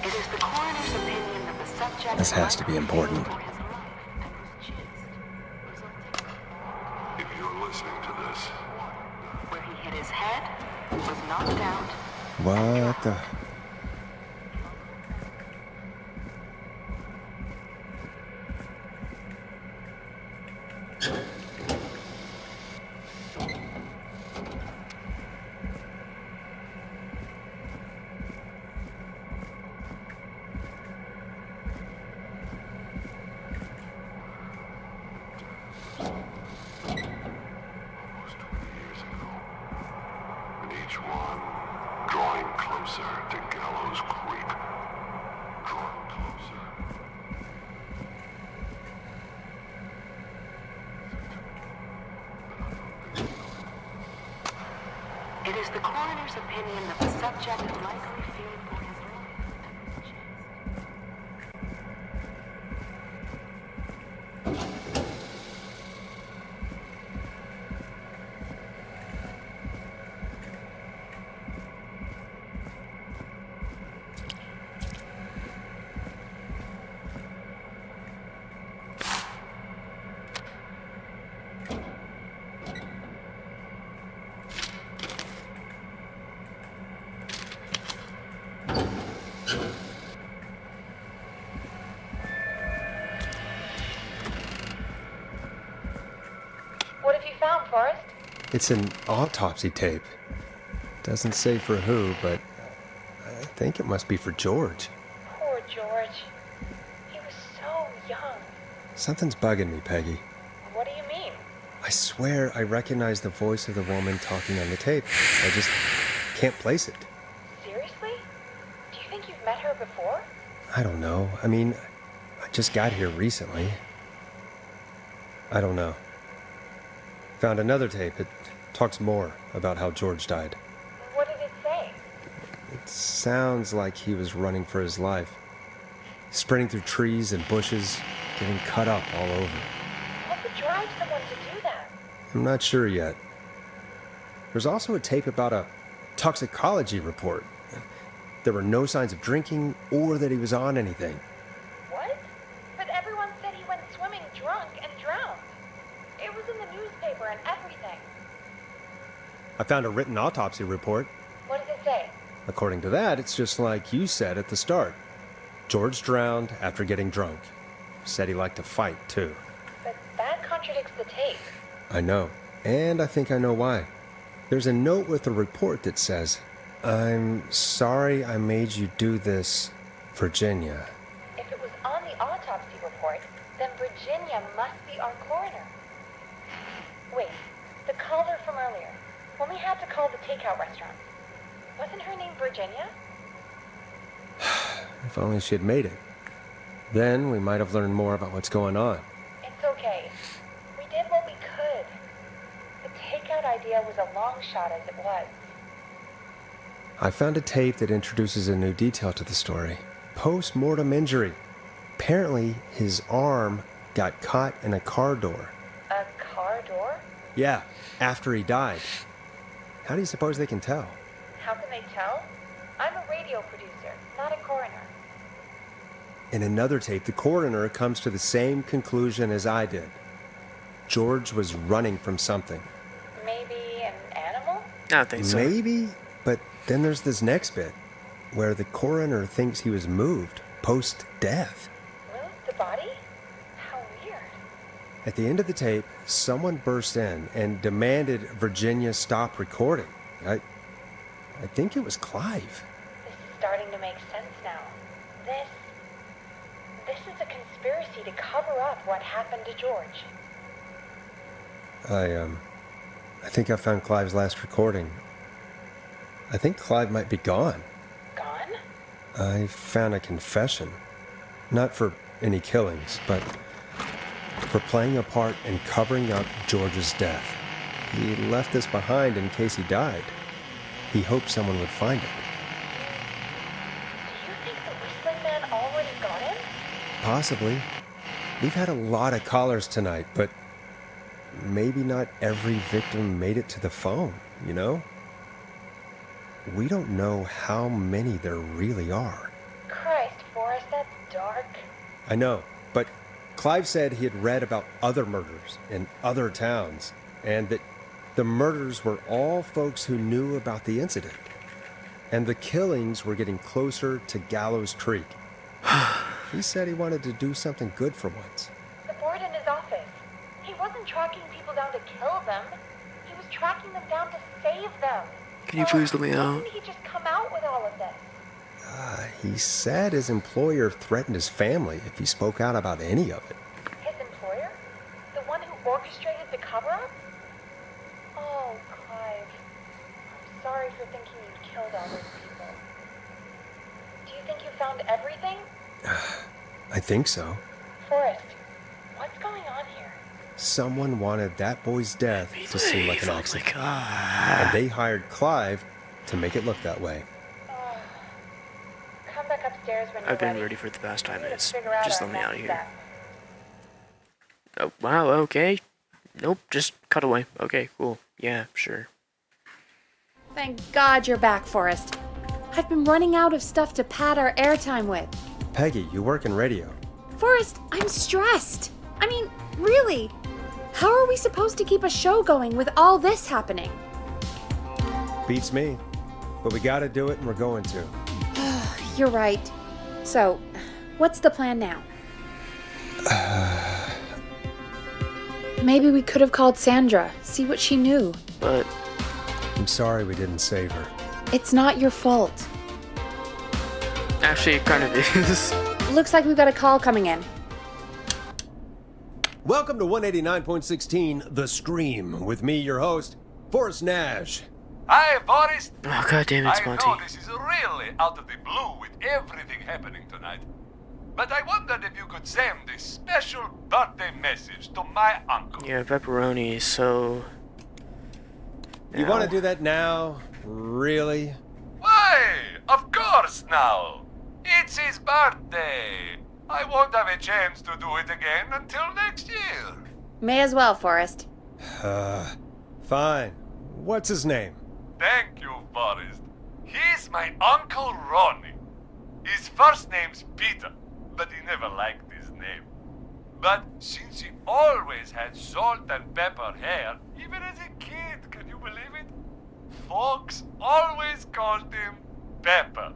It is the coroner's opinion that the subject... This has to be important. If you're listening to this, Where he hit his head, was knocked out. What the... almost 20 years ago, and each one drawing closer to Gallows Creek. Drawing closer. It is the coroner's opinion that the subject likely feared for his life and was chased. have you found, Forrest? It's an autopsy tape. Doesn't say for who, but I think it must be for George. Poor George. He was so young. Something's bugging me, Peggy. What do you mean? I swear I recognize the voice of the woman talking on the tape. I just can't place it. Seriously? Do you think you've met her before? I don't know. I mean, I just got here recently. I don't know. Found another tape. It talks more about how George died. What did it say? It sounds like he was running for his life. Sprinting through trees and bushes, getting cut up all over. What would drive someone to do that? I'm not sure yet. There's also a tape about a toxicology report. There were no signs of drinking or that he was on anything. What? But everyone said he went swimming drunk and drowned. It was in the newspaper and everything. I found a written autopsy report. What does it say? According to that, it's just like you said at the start. George drowned after getting drunk. Said he liked to fight, too. But that contradicts the tape. I know. And I think I know why. There's a note with the report that says, "I'm sorry I made you do this, Virginia." If it was on the autopsy report, then Virginia must be our coroner. Wait, the caller from earlier, when we had to call the takeout restaurant, wasn't her name Virginia? If only she had made it. Then we might have learned more about what's going on. It's okay. We did what we could. The takeout idea was a long shot as it was. I found a tape that introduces a new detail to the story. Post-mortem injury. Apparently, his arm got caught in a car door. A car door? Yeah, after he died. How do you suppose they can tell? How can they tell? I'm a radio producer, not a coroner. In another tape, the coroner comes to the same conclusion as I did. George was running from something. Maybe an animal? I don't think so. Maybe, but then there's this next bit, where the coroner thinks he was moved post-death. Moved the body? How weird. At the end of the tape, someone burst in and demanded Virginia stop recording. I think it was Clive. This is starting to make sense now. This is a conspiracy to cover up what happened to George. I think I found Clive's last recording. I think Clive might be gone. Gone? I found a confession. Not for any killings, but for playing a part in covering up George's death. He left this behind in case he died. He hoped someone would find it. Do you think the Whistling Man already got him? Possibly. We've had a lot of callers tonight, but maybe not every victim made it to the phone, you know? We don't know how many there really are. Christ, Forrest, that's dark. I know, but Clive said he had read about other murders in other towns, and that the murders were all folks who knew about the incident. And the killings were getting closer to Gallows Creek. He said he wanted to do something good for once. The board in his office. He wasn't tracking people down to kill them. He was tracking them down to save them. Can you please let me Why out? didn't he just come out with all of this? He said his employer threatened his family if he spoke out about any of it. His employer? The one who orchestrated the cover-up? Oh, Clive. I'm sorry for thinking you'd killed all those people. Do you think you found everything? I think so. Forrest, what's going on here? Someone wanted that boy's death to seem like an accident. And they hired Clive to make it look that way. Come back upstairs when you're I've been ready. ready for the past 5 We need to minutes. figure out Just our let me out of next here. step. Oh, wow, okay. Nope, just cut away. Okay, cool. Yeah, sure. Thank God you're back, Forrest. I've been running out of stuff to pad our airtime with. Peggy, you work in radio. Forrest, I'm stressed. I mean, really. How are we supposed to keep a show going with all this happening? Beats me. But we gotta do it and we're going to. You're right. So, what's the plan now? Maybe we could have called Sandra, see what she knew. But I'm sorry we didn't save her. It's not your fault. actually, it kind of is. Looks like we've got a call coming in. Welcome to 189.16 The Scream, with me, your host, Forrest Nash. Hi, Forrest. Oh, God damn it, I Monty. know this is really out of the blue with everything happening tonight. But I wondered if you could send a special birthday message to my uncle. Yeah, pepperoni, so... You want to do that now? Really? Why? Of course now. It's his birthday. I won't have a chance to do it again until next year. May as well, Forrest. Fine. What's his name? Thank you, Forrest. He's my Uncle Ronnie. His first name's Peter, but he never liked his name. But since he always had salt and pepper hair, even as a kid, can you believe it? Folks always called him Pepper.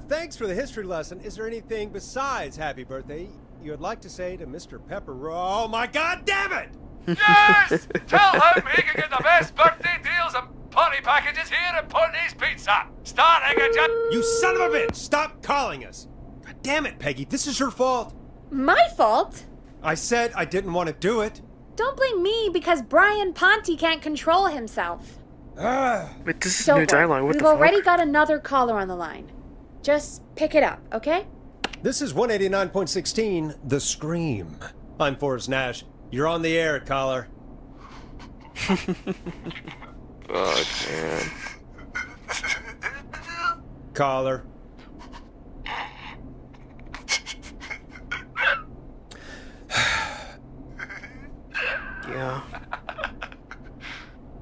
Thanks for the history lesson. Is there anything besides happy birthday you would like to say to Mr. Pepper? Oh my God damn it! Yes! Tell him he can get the best birthday deals and party packages here at Putney's Pizza. Starting at just... You son of a bitch! Stop calling us! God damn it, Peggy, this is your fault. My fault? I said I didn't want to do it. Don't blame me because Brian Ponte can't control himself. Wait, this is Don't new worry, dialogue. What we've the fuck? already got another caller on the line. Just pick it up, okay? This is 189.16 The Scream. I'm Forrest Nash. You're on the air, caller. Oh, man. Caller. Yeah.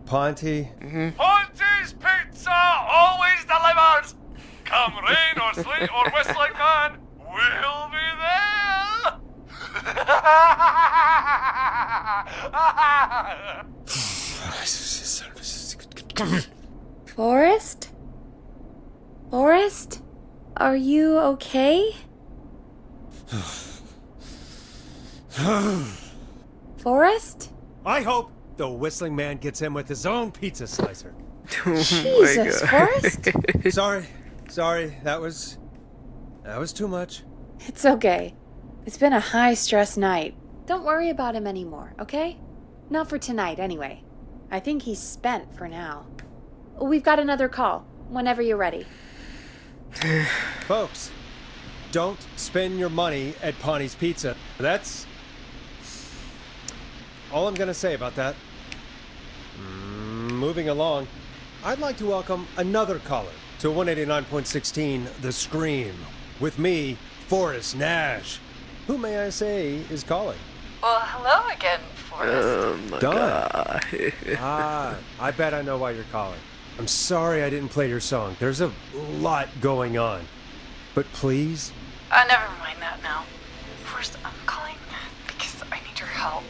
Ponte? Ponte's Pizza always delivers. Come rain or sleet or whistling man, we'll be there. Forrest? Forrest? Are you okay? Forrest? I hope the whistling man gets him with his own pizza slicer. Jesus, Forrest? Sorry, that was too much. It's okay. It's been a high-stress night. Don't worry about him anymore, okay? Not for tonight, anyway. I think he's spent for now. We've got another call, whenever you're ready. Folks, don't spend your money at Ponte's Pizza. That's all I'm gonna say about that. Moving along, I'd like to welcome another caller to 189.16 The Scream, with me, Forrest Nash. Who may I say is calling? Well, hello again, Forrest. Oh my God. I bet I know why you're calling. I'm sorry I didn't play your song. There's a lot going on. But please? Never mind that now. First, I'm calling because I need your help.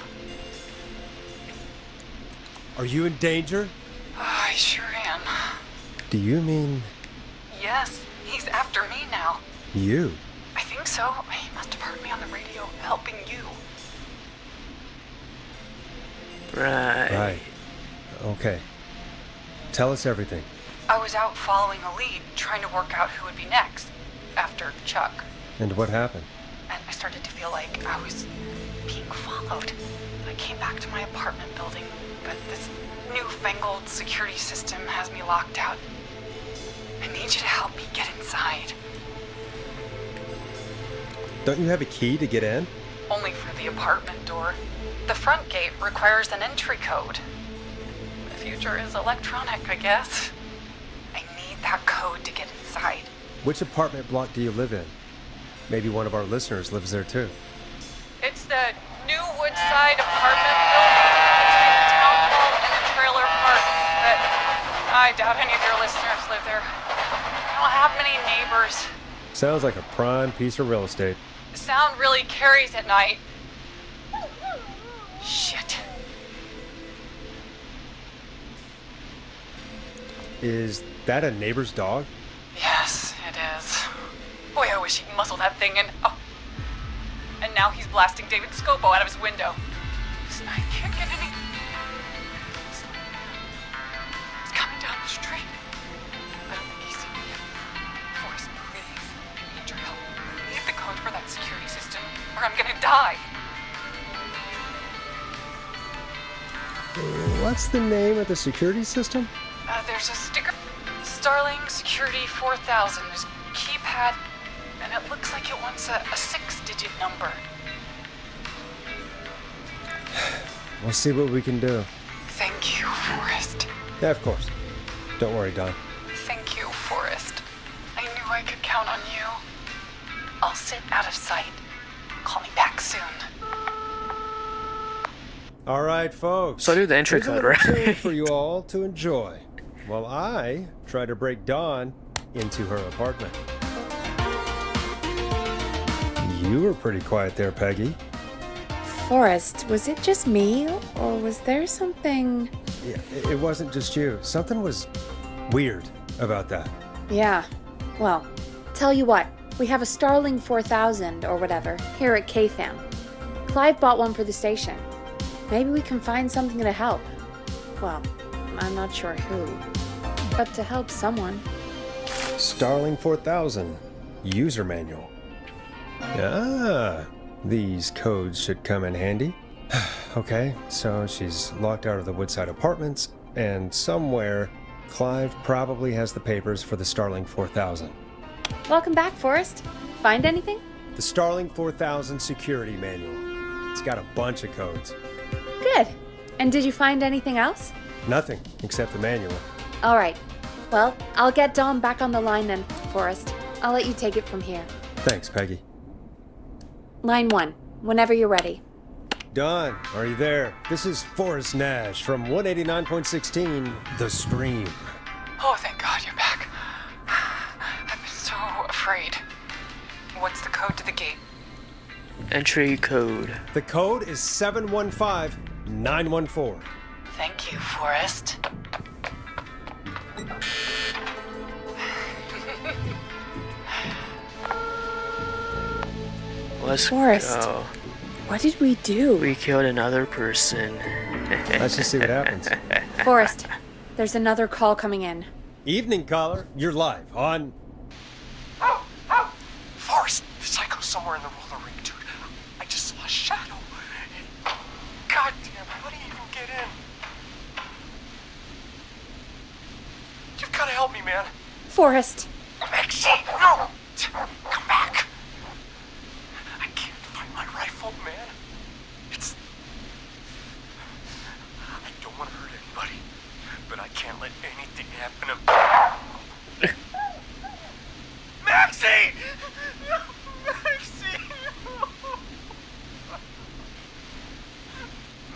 Are you in danger? I sure am. Do you mean Yes, he's after me now. you? I think so. He must have heard me on the radio helping you. Right. Okay. Tell us everything. I was out following a lead, trying to work out who would be next, after Chuck. And what happened? And I started to feel like I was being followed. I came back to my apartment building, but this newfangled security system has me locked out. I need you to help me get inside. Don't you have a key to get in? Only for the apartment door. The front gate requires an entry code. The future is electronic, I guess. I need that code to get inside. Which apartment block do you live in? Maybe one of our listeners lives there too. It's the new Woodside apartment building between the town hall and the trailer park. But I doubt any of your listeners live there. I don't have many neighbors. Sounds like a prime piece of real estate. The sound really carries at night. Shit. Is that a neighbor's dog? Yes, it is. Boy, I wish he'd muzzle that thing and... Oh. And now he's blasting David Scopo out of his window. I can't get any. It's coming down the street. I don't think he's seen me yet. Forrest, please. I need your help. I need the code for that security system, or I'm gonna die. What's the name of the security system? There's a sticker. Starling Security 4000. There's a keypad, and it looks like it wants a 6-digit number. We'll see what we can do. Thank you, Forrest. Yeah, of course. Don't worry, Don. Thank you, Forrest. I knew I could count on you. I'll sit out of sight. Call me back soon. All right, folks. So I do the entry Here's a code, little right? tune for you all to enjoy, while I try to break Dawn into her apartment. You were pretty quiet there, Peggy. Forrest, was it just me, or was there something... Yeah, it wasn't just you. Something was weird about that. Yeah, well, tell you what, we have a Starling 4000 or whatever here at KFAM. Clive bought one for the station. Maybe we can find something to help. Well, I'm not sure who, but to help someone. Starling 4000 user manual. Ah, these codes should come in handy. Okay, so she's locked out of the Woodside Apartments, and somewhere Clive probably has the papers for the Starling 4000. Welcome back, Forrest. Find anything? The Starling 4000 security manual. It's got a bunch of codes. Good. And did you find anything else? Nothing except the manual. All right. Well, I'll get Dom back on the line then, Forrest. I'll let you take it from here. Thanks, Peggy. Line 1, whenever you're ready. Don, are you there? This is Forrest Nash from 189.16, The Stream. Oh, thank God you're back. I've been so afraid. What's the code to the gate? Entry code. The code is 715914. Thank you, Forrest. Let's Forrest. go. What did we do? We killed another person. Let's just see what happens. Forrest, there's another call coming in. Evening, caller. You're live on... Forrest, the psycho's somewhere in the roller ring, dude. I just saw a shadow. God damn, how do you even get in? You've got to help me, man. Forrest. Maxie, no! Come back. I can't find my rifle, man. It's... I don't want to hurt anybody, but I can't let anything happen to... Maxie! Maxie!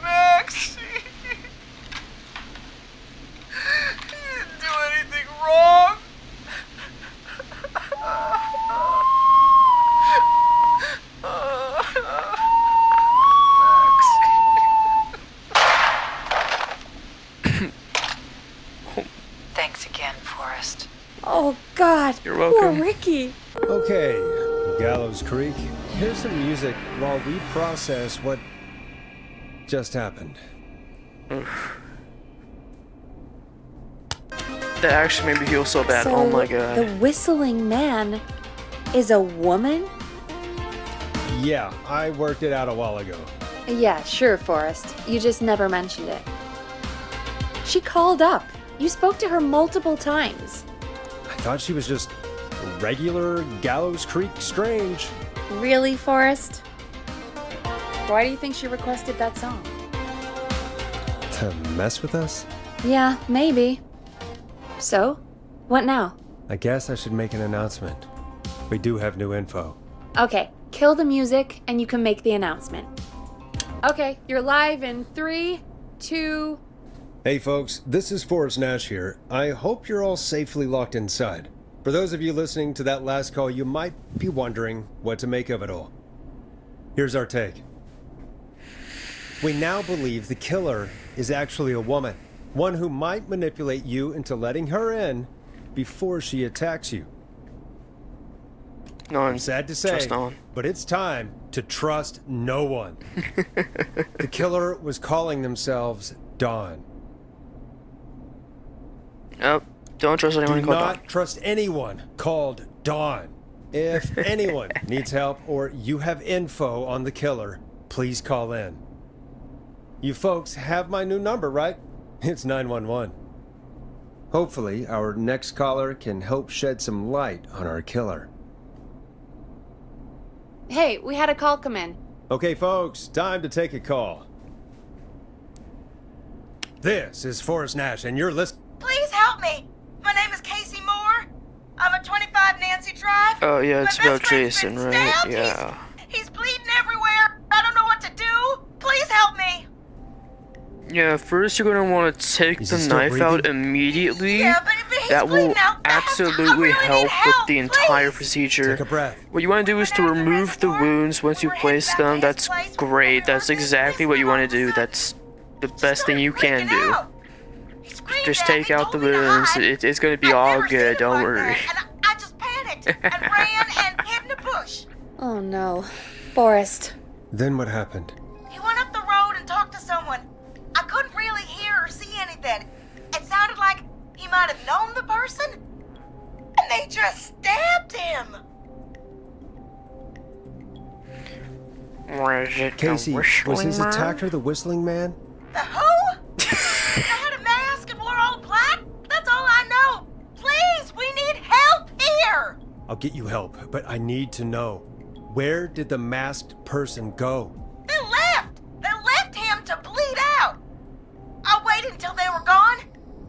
Maxie! You didn't do anything wrong! Thanks again, Forrest. Oh, God. You're welcome. Poor Ricky. Okay, Gallows Creek. Here's some music while we process what just happened. That actually made me feel so bad. So Oh my god. the whistling man is a woman? Yeah, I worked it out a while ago. Yeah, sure, Forrest. You just never mentioned it. She called up. You spoke to her multiple times. I thought she was just regular Gallows Creek Strange. Really, Forrest? Why do you think she requested that song? To mess with us? Yeah, maybe. So, what now? I guess I should make an announcement. We do have new info. Okay, kill the music and you can make the announcement. Okay, you're live in 3, 2... Hey folks, this is Forrest Nash here. I hope you're all safely locked inside. For those of you listening to that last call, you might be wondering what to make of it all. Here's our take. We now believe the killer is actually a woman. One who might manipulate you into letting her in before she attacks you. No, I'm sad to say, trust no one. but it's time to trust no one. The killer was calling themselves Dawn. Nope. Don't trust anyone Do called not Dawn. trust anyone called Dawn. If anyone needs help or you have info on the killer, please call in. You folks have my new number, right? It's 911. Hopefully, our next caller can help shed some light on our killer. Hey, we had a call come in. Okay, folks, time to take a call. This is Forrest Nash, and you're listening. Please help me. My name is Casey Moore. I'm at 25 Nancy Drive. Oh, yeah, it's My about best friend's Jason, been right? stabbed. Yeah. He's bleeding everywhere. I don't know what to do. Please help me. Yeah, first you're gonna want to take Is the he still knife out breathing? immediately. Yeah, but he's That will bleeding out fast. I absolutely really help need with help, the entire please. procedure. Take a breath. What you want to do is to remove the wounds once you place them. That's great. That's exactly what you want to do. That's the best thing you can do. Just take out the wounds. It's gonna be all good. Don't worry. I just panicked and ran and hid in a bush. Oh no. Forrest. Then what happened? He went up the road and talked to someone. I couldn't really hear or see anything. It sounded like he might have known the person, and they just stabbed him. Casey, was his attacker the Whistling Man? The who? They had a mask and wore all black? That's all I know. Please, we need help here. I'll get you help, but I need to know. Where did the masked person go? They left. They left him to bleed out. I waited until they were gone,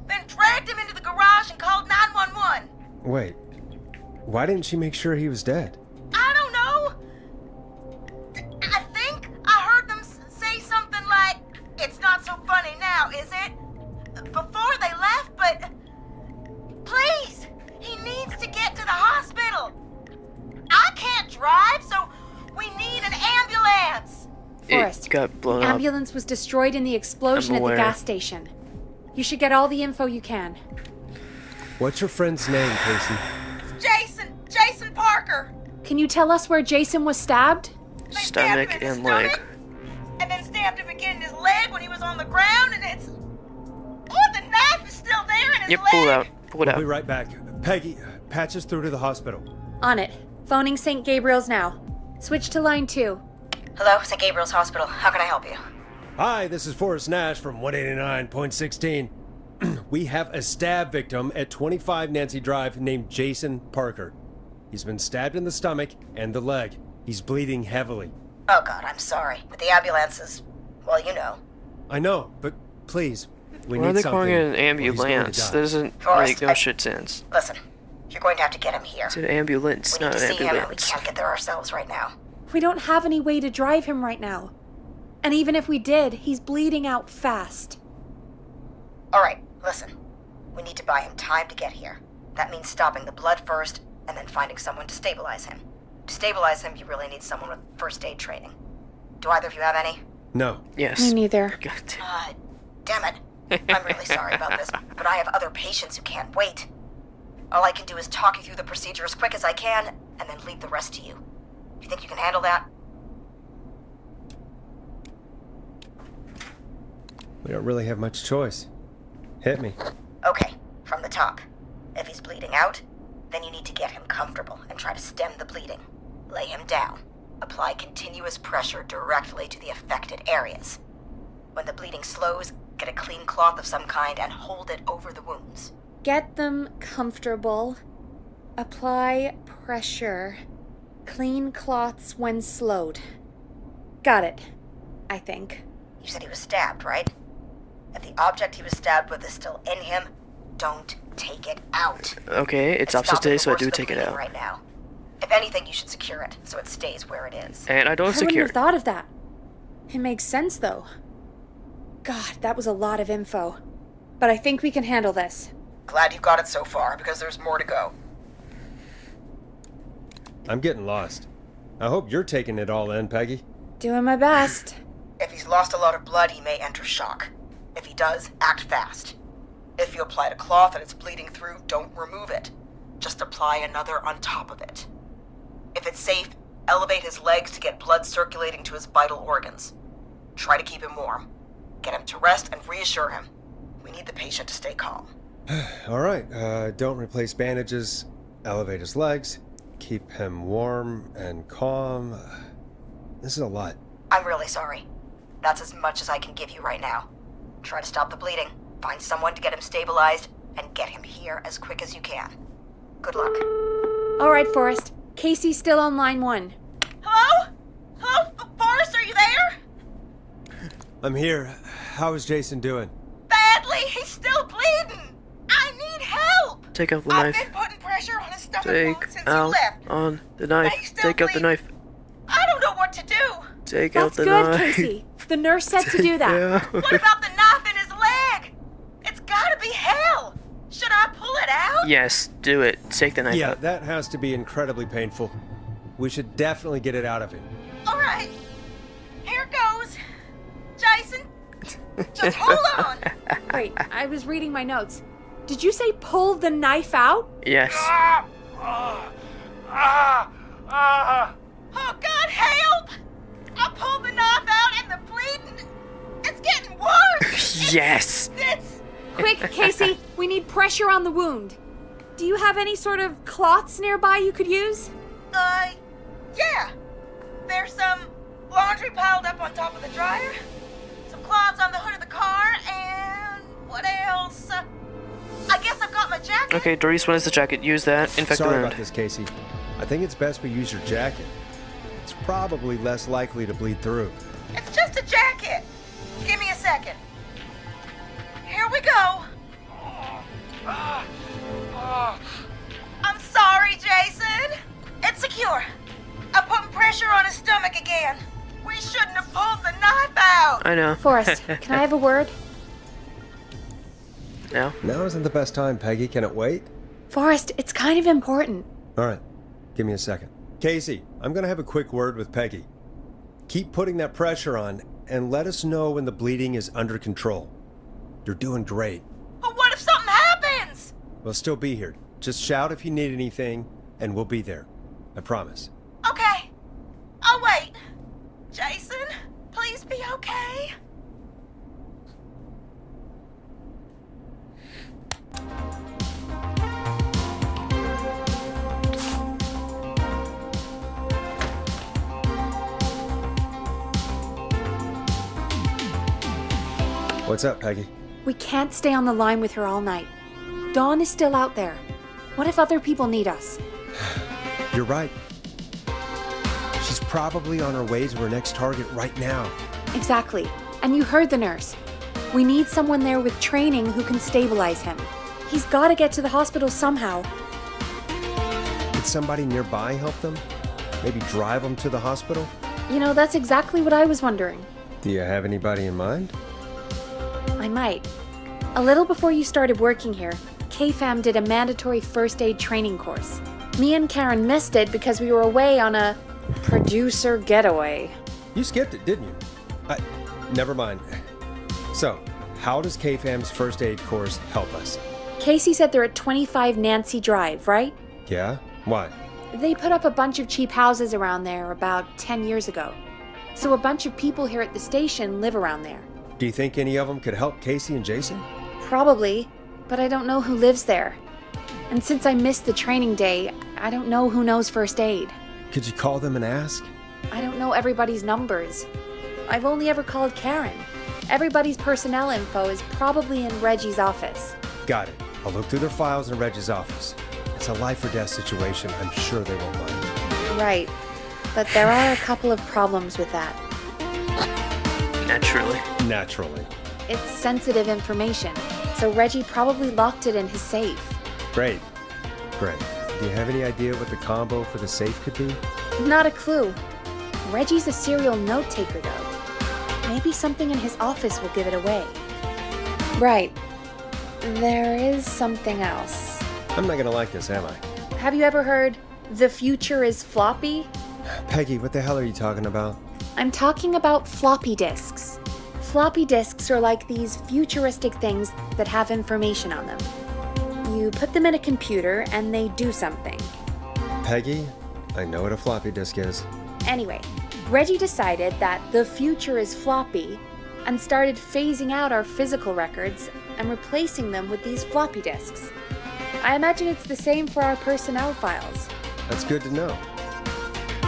then dragged him into the garage and called 911. Wait, why didn't she make sure he was dead? I don't know. I think I heard them say something like, "It's not so funny now, is it?" before they left, but please, he needs to get to the hospital. I can't drive, so we need an ambulance. Forrest, It got blown the up. ambulance was destroyed in the explosion I'm at the aware. gas station. You should get all the info you can. What's your friend's name, Casey? Jason Parker. Can you tell us where Jason was stabbed? Stomach and leg. And then stabbed him again in his leg when he was on the ground, and it's... Oh, the knife is still there in his Yep, leg. pull it out. Pull it We'll out. be right back. Peggy, patch us through to the hospital. On it. Phoning St. Gabriel's now. Switch to line 2. Hello, St. Gabriel's Hospital. How can I help you? Hi, this is Forrest Nash from 189.16. We have a stab victim at 25 Nancy Drive named Jason Parker. He's been stabbed in the stomach and the leg. He's bleeding heavily. Oh, God, I'm sorry. But the ambulance is... Well, you know. I know, but please, we Why are need they something. calling it an or he's going to ambulance? die. That doesn't Forrest, make no shit sense. Listen, you're going to have to get him here. It's an ambulance, We need not to an see him, and we ambulance. can't get there ourselves right now. We don't have any way to drive him right now. And even if we did, he's bleeding out fast. All right, listen. We need to buy him time to get here. That means stopping the blood first, and then finding someone to stabilize him. To stabilize him, you really need someone with first aid training. Do either of you have any? No. Yes. Me neither. Damn it. I'm really sorry about this, but I have other patients who can't wait. All I can do is talk you through the procedure as quick as I can, and then leave the rest to you. Do you think you can handle that? We don't really have much choice. Hit me. Okay, from the top. If he's bleeding out, then you need to get him comfortable and try to stem the bleeding. Lay him down. Apply continuous pressure directly to the affected areas. When the bleeding slows, get a clean cloth of some kind and hold it over the wounds. Get them comfortable. Apply pressure. Clean cloths when slowed. Got it. I think. You said he was stabbed, right? If the object he was stabbed with is still in him, don't take it out. Okay, it's opposite stopping day, the so I worst do of the take it bleeding out. right now. If anything, you should secure it so it stays where it is. And I don't I wouldn't secure have it. thought of that. It makes sense, though. God, that was a lot of info. But I think we can handle this. Glad you've got it so far, because there's more to go. I'm getting lost. I hope you're taking it all in, Peggy. Doing my best. If he's lost a lot of blood, he may enter shock. If he does, act fast. If you applied a cloth and it's bleeding through, don't remove it. Just apply another on top of it. If it's safe, elevate his legs to get blood circulating to his vital organs. Try to keep him warm. Get him to rest and reassure him. We need the patient to stay calm. All right, don't replace bandages. Elevate his legs. Keep him warm and calm. This is a lot. I'm really sorry. That's as much as I can give you right now. Try to stop the bleeding, find someone to get him stabilized, and get him here as quick as you can. Good luck. All right, Forrest. Casey's still on line 1. Hello? Hello? Forrest, are you there? I'm here. How is Jason doing? Badly. He's still bleeding. I need help. Take out the I've knife. been putting pressure on his stomach Take since you out left. on the knife. He's still Take out the bleeding. knife. I don't know what to do. Take out That's the good, knife. Casey. The nurse said to do that. Yeah. What about the knife in his leg? It's gotta be hell. Should I pull it out? Yes, do it. Take the knife Yeah, out. that has to be incredibly painful. We should definitely get it out of him. All right. Here goes. Jason, just hold on. Wait, I was reading my notes. Did you say pull the knife out? Yes. Oh, God, help! I pulled the knife out and the bleeding, it's getting worse. Yes. It's... Quick, Casey, we need pressure on the wound. Do you have any sort of cloths nearby you could use? Yeah. There's some laundry piled up on top of the dryer, some cloths on the hood of the car, and what else? I guess I've got my jacket. Okay, Doris, what is the jacket? Use that. Infect the Sorry wound. about this, Casey. I think it's best we use your jacket. It's probably less likely to bleed through. It's just a jacket. Give me a second. Here we go. I'm sorry, Jason. It's secure. I'm putting pressure on his stomach again. We shouldn't have pulled the knife out. I know. Forrest, can I have a word? No? Now isn't the best time, Peggy. Can it wait? Forrest, it's kind of important. All right. Give me a second. Casey, I'm going to have a quick word with Peggy. Keep putting that pressure on and let us know when the bleeding is under control. You're doing great. But what if something happens? We'll still be here. Just shout if you need anything, and we'll be there. I promise. Okay. I'll wait. Jason, please be okay. What's up, Peggy? We can't stay on the line with her all night. Dawn is still out there. What if other people need us? You're right. She's probably on her way to her next target right now. Exactly. And you heard the nurse. We need someone there with training who can stabilize him. He's got to get to the hospital somehow. Could somebody nearby help them? Maybe drive them to the hospital? You know, that's exactly what I was wondering. Do you have anybody in mind? I might. A little before you started working here, KFAM did a mandatory first aid training course. Me and Karen missed it because we were away on a producer getaway. You skipped it, didn't you? Never mind. So, how does KFAM's first aid course help us? Casey said they're at 25 Nancy Drive, right? Yeah? Why? They put up a bunch of cheap houses around there about 10 years ago. So a bunch of people here at the station live around there. Do you think any of them could help Casey and Jason? Probably, but I don't know who lives there. And since I missed the training day, I don't know who knows first aid. Could you call them and ask? I don't know everybody's numbers. I've only ever called Karen. Everybody's personnel info is probably in Reggie's office. Got it. I'll look through their files in Reggie's office. It's a life or death situation. I'm sure they won't mind. Right. But there are a couple of problems with that. Naturally. It's sensitive information, so Reggie probably locked it in his safe. Great. Do you have any idea what the combo for the safe could be? Not a clue. Reggie's a serial note taker, though. Maybe something in his office will give it away. Right. There is something else. I'm not gonna like this, am I? Have you ever heard, "The future is floppy"? Peggy, what the hell are you talking about? I'm talking about floppy disks. Floppy disks are like these futuristic things that have information on them. You put them in a computer and they do something. Peggy, I know what a floppy disk is. Anyway, Reggie decided that the future is floppy and started phasing out our physical records and replacing them with these floppy disks. I imagine it's the same for our personnel files. That's good to know.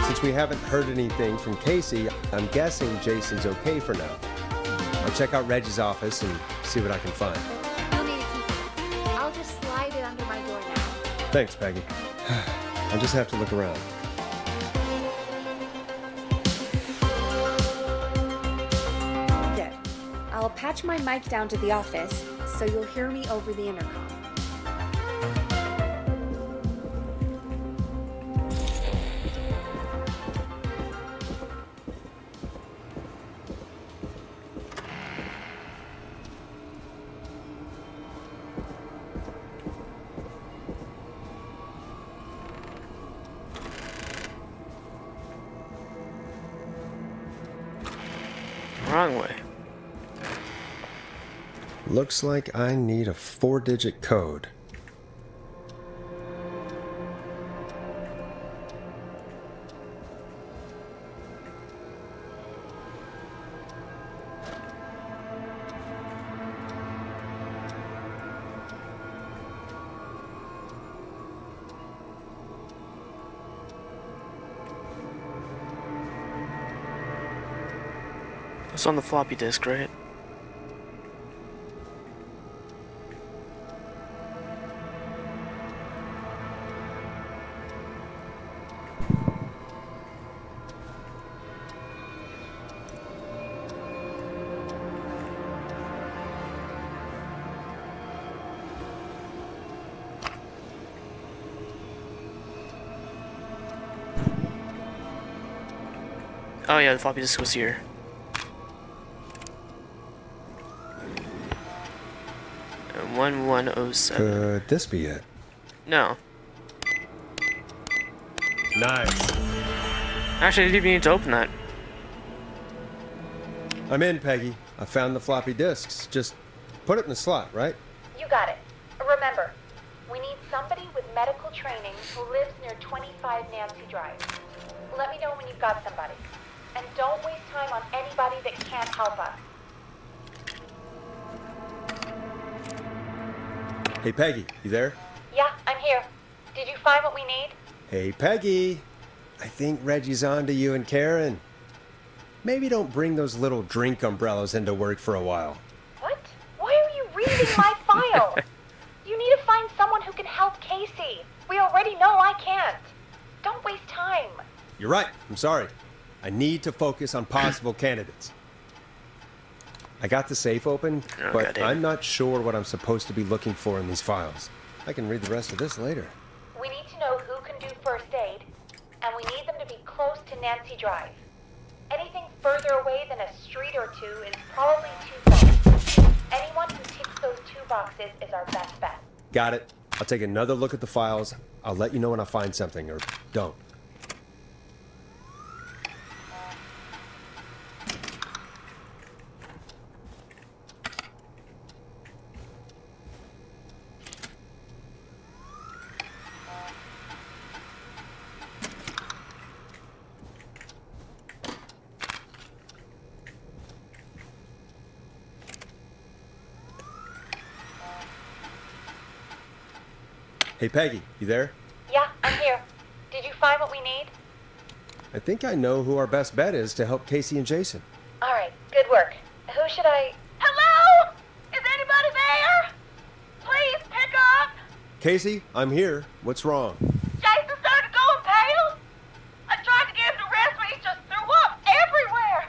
Since we haven't heard anything from Casey, I'm guessing Jason's okay for now. I'll check out Reggie's office and see what I can find. You'll need a key. I'll just slide it under my door now. Thanks, Peggy. I just have to look around. Good. I'll patch my mic down to the office so you'll hear me over the intercom. Wrong way. Looks like I need a 4-digit code. It's on the floppy disk, right? Oh yeah, the floppy disk was here. And 1107. Could this be it? No. Nice. Actually, I didn't even need to open that. I'm in, Peggy. I found the floppy disks. Just put it in the slot, right? You got it. Remember, we need somebody with medical training who lives near 25 Nancy Drive. Let me know when you've got somebody. And don't waste time on anybody that can't help us. Hey, Peggy, you there? Yeah, I'm here. Did you find what we need? Hey, Peggy. I think Reggie's on to you and Karen. Maybe don't bring those little drink umbrellas into work for a while. What? Why are you reading my file? You need to find someone who can help Casey. We already know I can't. Don't waste time. You're right. I'm sorry. I need to focus on possible candidates. I got the safe open, but I'm not sure what I'm supposed to be looking for in these files. I can read the rest of this later. We need to know who can do first aid, and we need them to be close to Nancy Drive. Anything further away than a street or two is probably too far. Anyone who ticks those 2 boxes is our best bet. Got it. I'll take another look at the files. I'll let you know when I find something, or don't. Hey, Peggy, you there? Yeah, I'm here. Did you find what we need? I think I know who our best bet is to help Casey and Jason. All right, good work. Who should I... Hello? Is anybody there? Please pick up. Casey, I'm here. What's wrong? Jason started going pale. I tried to get him to rest, but he just threw up everywhere.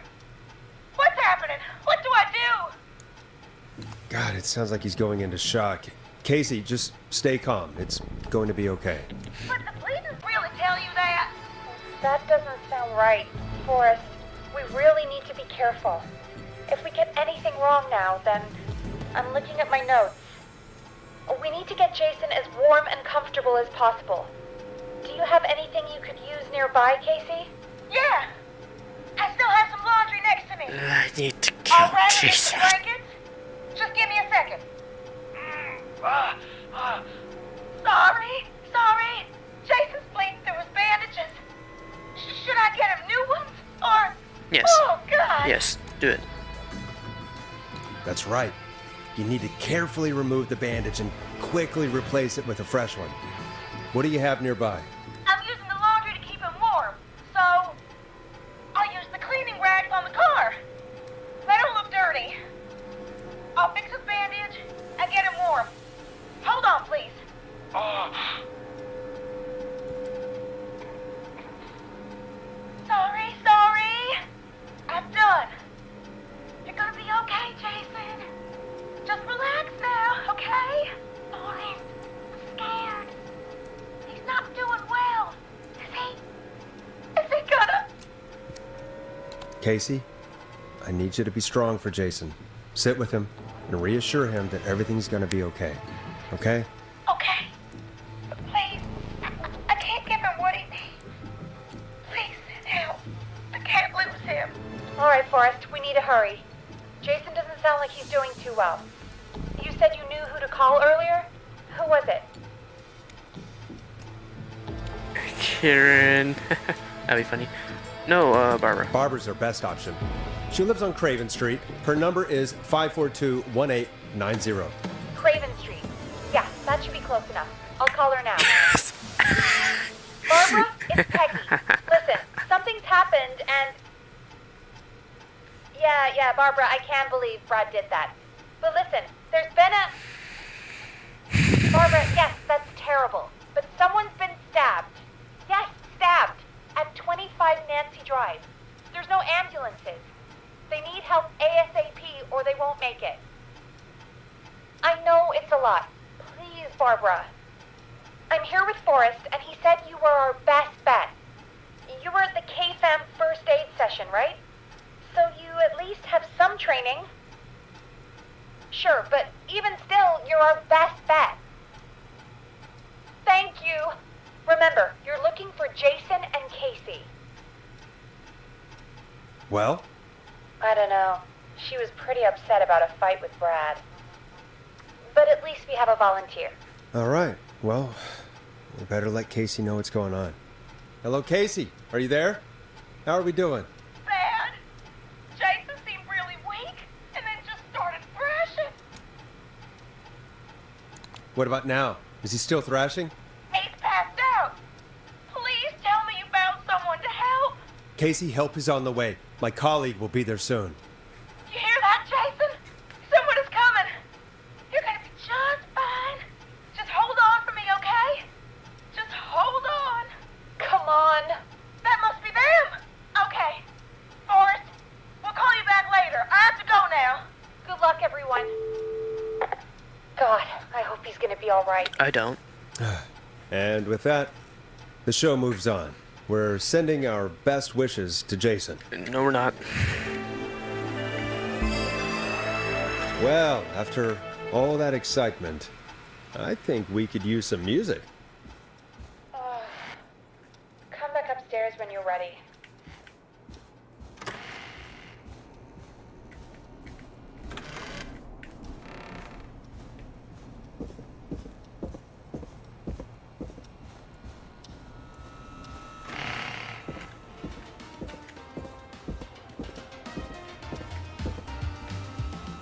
What's happening? What do I do? God, it sounds like he's going into shock. Casey, just stay calm. It's going to be okay. But the police really tell you that? That doesn't sound right, Forrest. We really need to be careful. If we get anything wrong now, then I'm looking at my notes. We need to get Jason as warm and comfortable as possible. Do you have anything you could use nearby, Casey? Yeah. I still have some laundry next to me. I need to I'll kill grab it with Jason. some blankets. Just give me a second. Sorry. Jason's bleeding through his bandages. Yes. Oh, God. Yes, do it. That's right. You need to carefully remove the bandage and quickly replace it with a fresh one. What do you have nearby? I'm using the laundry to keep him warm, so I'll use the cleaning rags on the car. They don't look dirty. I'll fix his bandage and get him warm. Hold on, please. Sorry. I'm done. You're gonna be okay, Jason. Just relax now, okay? Forrest, I'm scared. He's not doing well. Is he gonna? Casey, I need you to be strong for Jason. Sit with him and reassure him that everything's gonna be okay. Okay? Okay. But please, I can't give him what he needs. Please send help. I can't lose him. All right, Forrest, we need to hurry. Jason doesn't sound like he's doing too well. You said you knew who to call earlier? Who was it? Karen. That'd be funny. No, Barbara. Barbara's our best option. She lives on Craven Street. Her number is 542-1890. Craven Street. Yeah, that should be close enough. I'll call her now. Barbara, it's Peggy. Listen, something's happened and... Yeah, Barbara, I can't believe Brad did that. But listen, there's been a... Barbara, yes, that's terrible. But someone's been stabbed. Yes, stabbed. At 25 Nancy Drive. There's no ambulances. They need help ASAP or they won't make it. I know it's a lot. Please, Barbara. I'm here with Forrest, and he said you were our best bet. You were at the K-Fam first aid session, right? So you at least have some training. Sure, but even still, you're our best bet. Thank you. Remember, you're looking for Jason and Casey. Well? I don't know. She was pretty upset about a fight with Brad. But at least we have a volunteer. All right. Well, we better let Casey know what's going on. Hello, Casey. Are you there? How are we doing? Bad. Jason seemed really weak and then just started thrashing. What about now? Is he still thrashing? He's passed out. Please tell me you found someone to help. Casey, help is on the way. My colleague will be there soon. You hear that, Jason? Someone is coming. You're gonna be just fine. Just hold on for me, okay? Just hold on. Come on. That must be them. Okay. Forrest, we'll call you back later. I have to go now. Good luck, everyone. God, I hope he's gonna be all right. I don't. And with that, the show moves on. We're sending our best wishes to Jason. No, we're not. Well, after all that excitement, I think we could use some music. Come back upstairs when you're ready.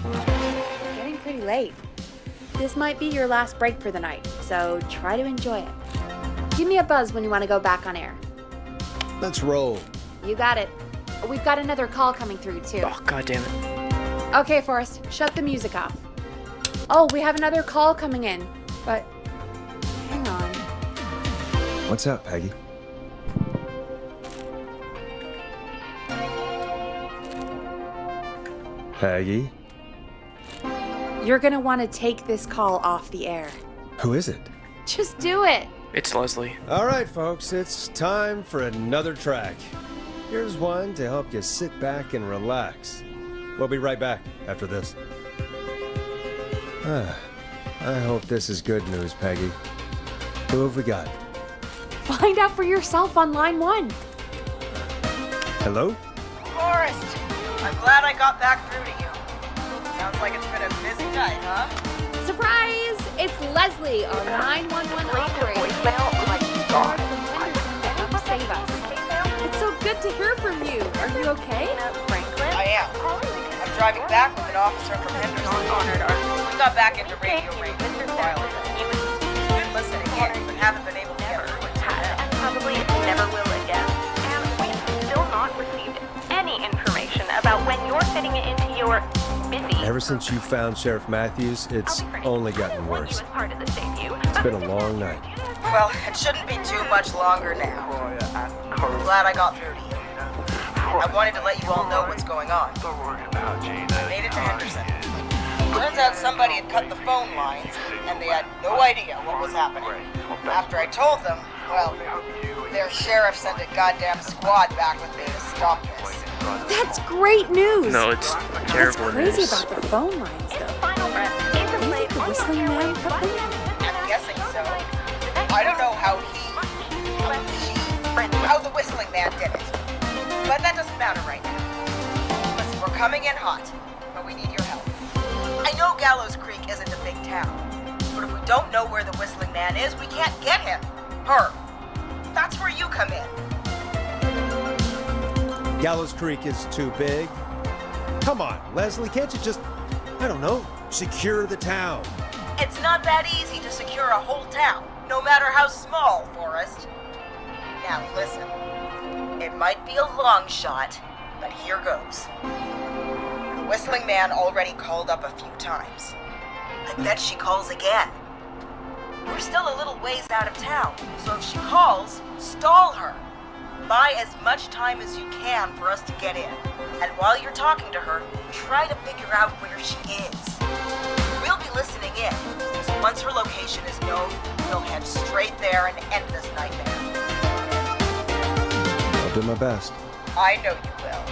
It's getting pretty late. This might be your last break for the night, so try to enjoy it. Give me a buzz when you want to go back on air. Let's roll. You got it. We've got another call coming through, too. Oh, God damn it. Okay, Forrest, shut the music off. Oh, we have another call coming in, but hang on. What's up, Peggy? Peggy? You're gonna want to take this call off the air. Who is it? Just do it. It's Leslie. All right, folks, it's time for another track. Here's one to help you sit back and relax. We'll be right back after this. I hope this is good news, Peggy. Who have we got? Find out for yourself on line 1. Hello? Forrest, I'm glad I got back through to you. Sounds like it's been a busy night, huh? Surprise! It's Leslie, our 911 operator. Voicemail? Oh my God. Come save us. It's so good to hear from you. Are you okay? Franklin? I am. I'm driving back with an officer from Henderson. We got back into radio range a while ago. Been listening in, but haven't been able to get through it. And probably never will again. And we've still not received any information about when you're fitting it into your busy. Ever since you found Sheriff Matthews, it's only gotten worse. It's been a long night. Well, it shouldn't be too much longer now. I'm glad I got through to you. I wanted to let you all know what's going on. I made it to Henderson. Turns out somebody had cut the phone lines, and they had no idea what was happening. After I told them, well, their sheriff sent a goddamn squad back with me to stop this. That's great news. No, it's terrible What's crazy news. about the phone lines, though? You think the Whistling Man cut them? I'm guessing so. I don't know how how the Whistling Man did it. But that doesn't matter right now. Listen, we're coming in hot, but we need your help. I know Gallows Creek isn't a big town, but if we don't know where the Whistling Man is, we can't get him. Her. That's where you come in. Gallows Creek is too big. Come on, Leslie, can't you just, I don't know, secure the town? It's not that easy to secure a whole town, no matter how small, Forrest. Now listen, it might be a long shot, but here goes. The Whistling Man already called up a few times. I bet she calls again. We're still a little ways out of town, so if she calls, stall her. Buy as much time as you can for us to get in. And while you're talking to her, try to figure out where she is. We'll be listening in, so once her location is known, we'll head straight there and end this nightmare. I'll do my best. I know you will.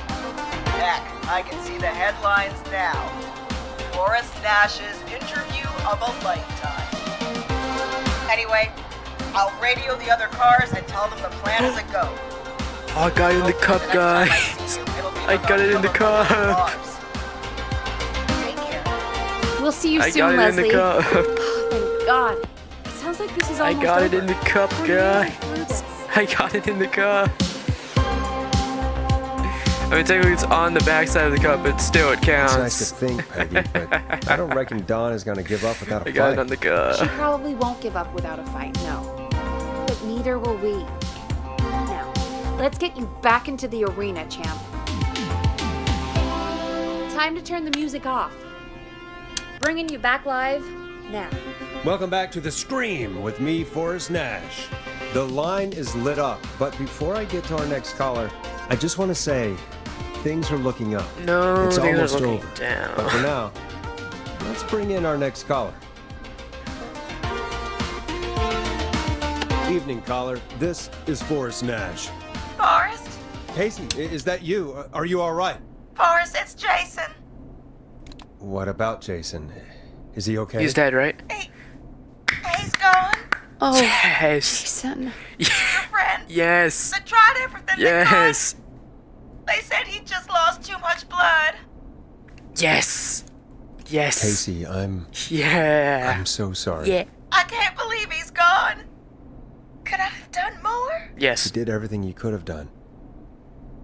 Heck, I can see the headlines now. Forrest Nash's interview of a lifetime. Anyway, I'll radio the other cars and tell them the plan is a go. I got it in the cup, guys. I got it in the cup. We'll see you I soon, got it in Leslie. the cup. Thank God. It sounds like this is I almost got it over. in the cup, guys. I got it in the cup. I mean, technically it's on the backside of the cup, but still it counts. It's nice to think, Peggy, but I don't reckon Dawn is going to give up without a I got fight. it on the cup. She probably won't give up without a fight, no. But neither will we. Now, let's get you back into the arena, champ. Time to turn the music off. Bringing you back live now. Welcome back to The Scream with me, Forrest Nash. The line is lit up, but before I get to our next caller, I just want to say, things are looking up. No, it's things are almost looking over. down. But for now, let's bring in our next caller. Evening, caller. This is Forrest Nash. Forrest? Casey, is that you? Are you all right? Forrest, it's Jason. What about Jason? Is he okay? He's dead, right? He's gone. Oh, yes. Jason. Your friend. Yes. They tried everything. Yes. They said he just lost too much blood. Yes. Yes. Casey, I'm so sorry. Yeah. I can't believe he's gone. Could I have done more? Yes. You did everything you could have done.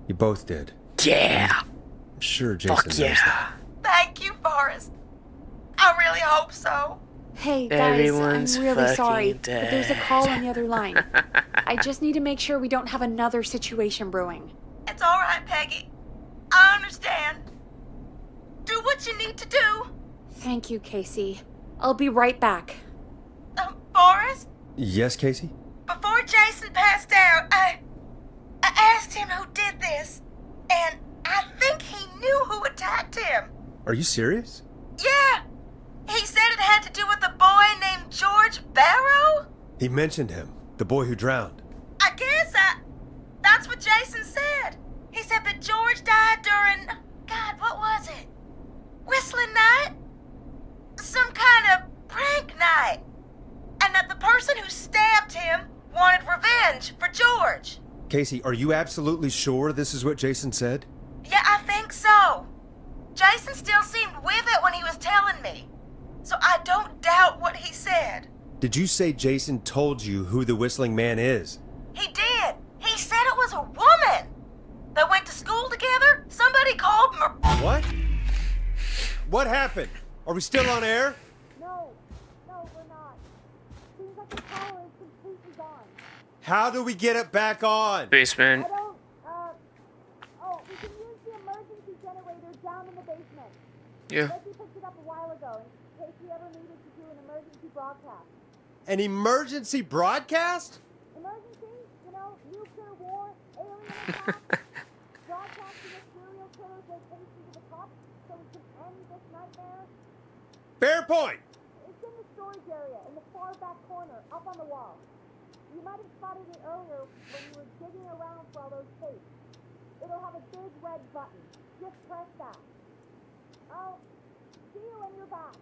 You both did. Yeah. I'm sure Jason Fuck knows yeah. that. Thank you, Forrest. I really hope so. Hey, guys, Everyone's I'm really fucking sorry, dead. but there's a call on the other line. I just need to make sure we don't have another situation brewing. It's all right, Peggy. I understand. Do what you need to do. Thank you, Casey. I'll be right back. Forrest, Yes, Casey? before Jason passed out, I asked him who did this, and I think he knew who attacked him. Are you serious? Yeah. He said it had to do with a boy named George Barrow? He mentioned him, the boy who drowned. I guess that's what Jason said. He said that George died during, God, what was it? Whistling night? Some kind of prank night. And that the person who stabbed him wanted revenge for George. Casey, are you absolutely sure this is what Jason said? Yeah, I think so. Jason still seemed with it when he was telling me. So I don't doubt what he said. Did you say Jason told you who the Whistling Man is? He did. He said it was a woman. that went to school together? Somebody called What? What happened? Are we still on air? No, we're not. Seems like the power is completely gone. How do we get it back on? Basement. We can use the emergency generator down in the basement. Yeah. Ricky picked it up a while ago in case we ever needed to do an emergency broadcast. An emergency broadcast? Emergency? You know, nuclear war, alien attack, broadcasting a serial killer's location to the top so we can end this nightmare. Fair point. It's in the storage area in the far back corner, up on the wall. You might have spotted it earlier when you were digging around for all those tapes. It'll have a big red button. Just press that. I'll see you when you're back.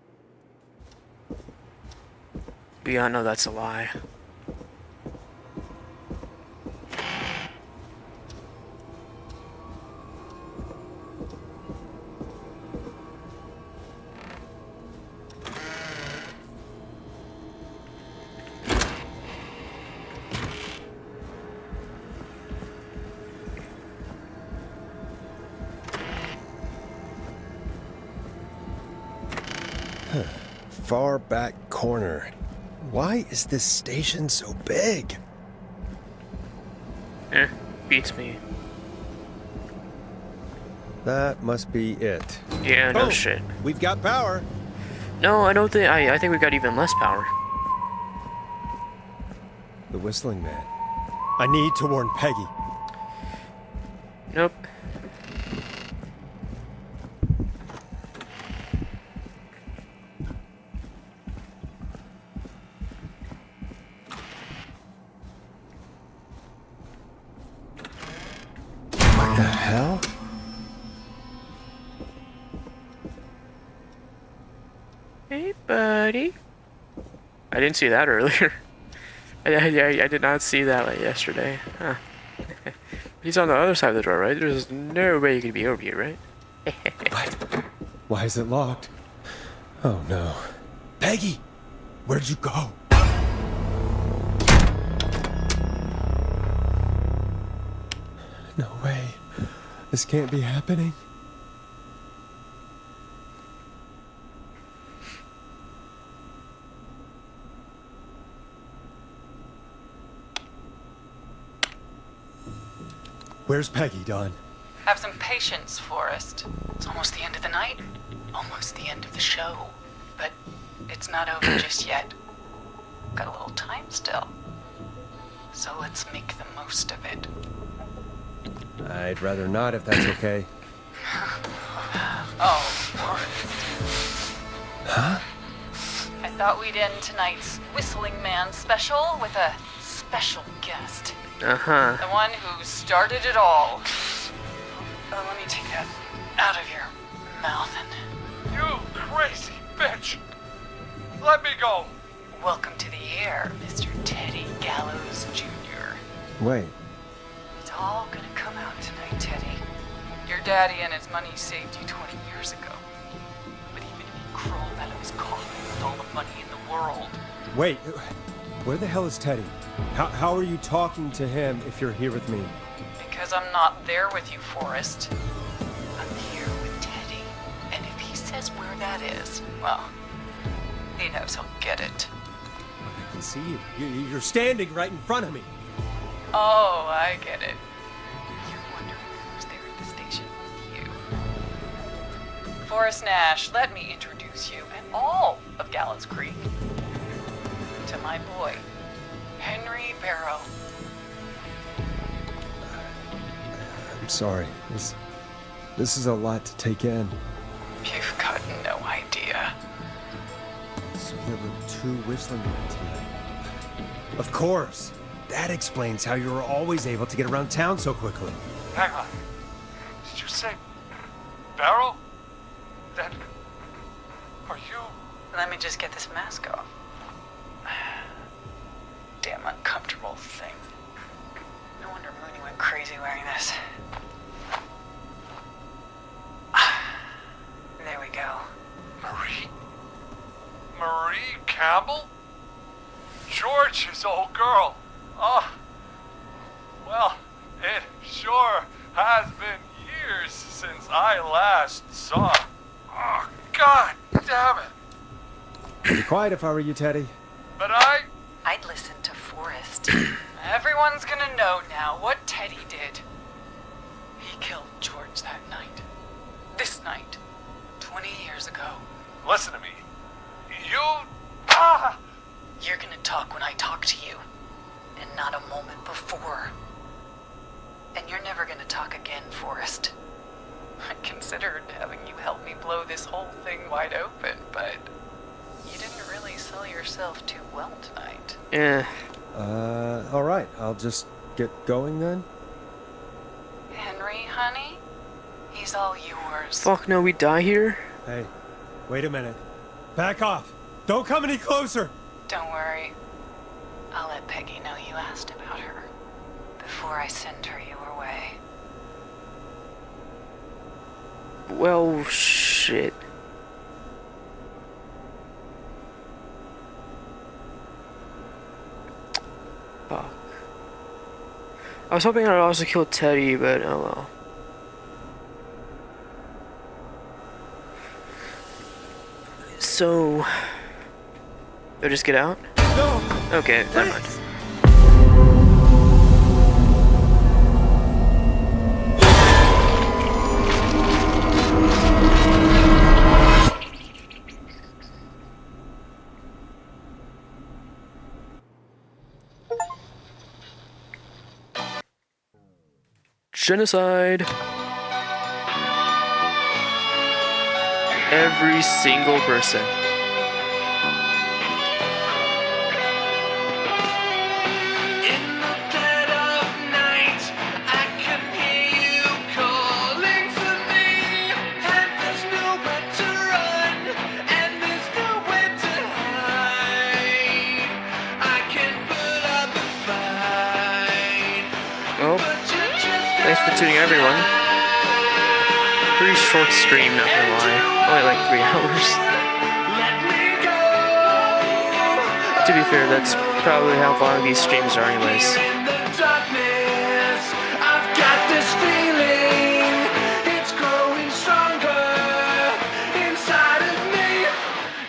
We all know that's a lie. Far back corner. Why is this station so big? Beats me. That must be it. Yeah, no Boom. shit. We've got power. No, I don't think. I think we got even less power. The whistling man. I need to warn Peggy. Nope. What the hell? Hey, buddy. I didn't see that earlier. I did not see that like yesterday. Huh. He's on the other side of the door, right? There's no way he could be over here, right? What? Why is it locked? Oh no. Peggy! Where'd you go? No way. This can't be happening. Where's Peggy, Don? Have some patience, Forrest. It's almost the end of the night. Almost the end of the show. But it's not over just yet. Got a little time still. So let's make the most of it. I'd rather not if that's okay. Oh, Forrest. Huh? I thought we'd end tonight's Whistling Man special with a special guest. Uh-huh. The one who started it all. Let me take that out of your mouth and... You crazy bitch! Let me go! Welcome to the air, Mr. Teddy Gallows Jr. Wait. It's all gonna come out tonight, Teddy. Your daddy and his money saved you 20 years ago. But even if he crawled out of his coffin with all the money in the world... Wait. Where the hell is Teddy? How are you talking to him if you're here with me? Because I'm not there with you, Forrest. I'm here with Teddy. And if he says where that is, well, he knows he'll get it. I can see you. You're standing right in front of me. Oh, I get it. You're wondering who's there at the station with you. Forrest Nash, let me introduce you and all of Gallows Creek to my boy, Henry Barrow. I'm sorry. This is a lot to take in. You've got no idea. So there were two whistling men tonight. Of course. That explains how you were always able to get around town so quickly. Hang on. Did you say Barrow? Then are you? Let me just get this mask off. Damn uncomfortable thing. No wonder Mooney went crazy wearing this. There we go. Marie Campbell? George's old girl. Oh, well, it sure has since I last saw. Oh, God damn it. I'd be quiet if I were you, Teddy. But I'd listen to Forrest. Everyone's gonna know now what Teddy did. He killed George that night. This night. 20 years ago. Listen to me. You're gonna talk when I talk to you. And not a moment before. And you're never gonna talk again, Forrest. I considered having you help me blow this whole thing wide open, but you didn't really sell yourself too well tonight. Yeah. Alright, I'll just get going then? Henry, honey? He's all yours. Fuck no, we die here? Hey, wait a minute. Back off! Don't come any closer! Don't worry. I'll let Peggy know you asked about her before I send her your way. Well, shit. Fuck. I was hoping I'd also kill Teddy, but oh well. So... do I just get out? No! Okay, never mind. Genocide. Every single person. Thanks for tuning in, everyone. Pretty short stream, not gonna lie. Only like 3 hours. To be fair, that's probably how long these streams are anyways.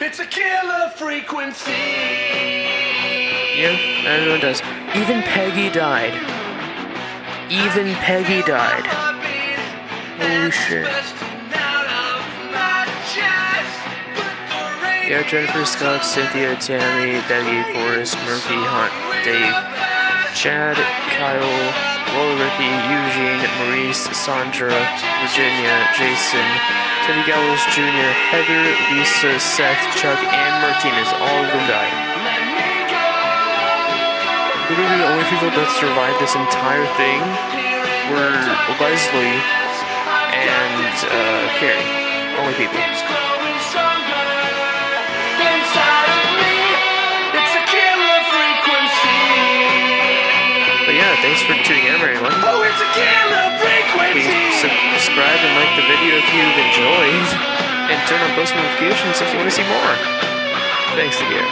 It's a killer frequency. Yeah, everyone does. Even Peggy died. Even Peggy died. Holy shit. Yeah, Jennifer, Scott, Cynthia, Tammy, Peggy, Forrest, Murphy, Hunt, Dave, Chad, Kyle, Lola, Ricky, Eugene, Maurice, Sandra, Virginia, Jason, Teddy Gallows Jr., Heather, Lisa, Seth, Chuck, and Martinez. All of them died. Literally the only people that survived this entire thing were Leslie and Carrie. Only people. But yeah, thanks for tuning in, everyone. Please subscribe and like the video if you've enjoyed, and turn on post notifications if you want to see more. Thanks again.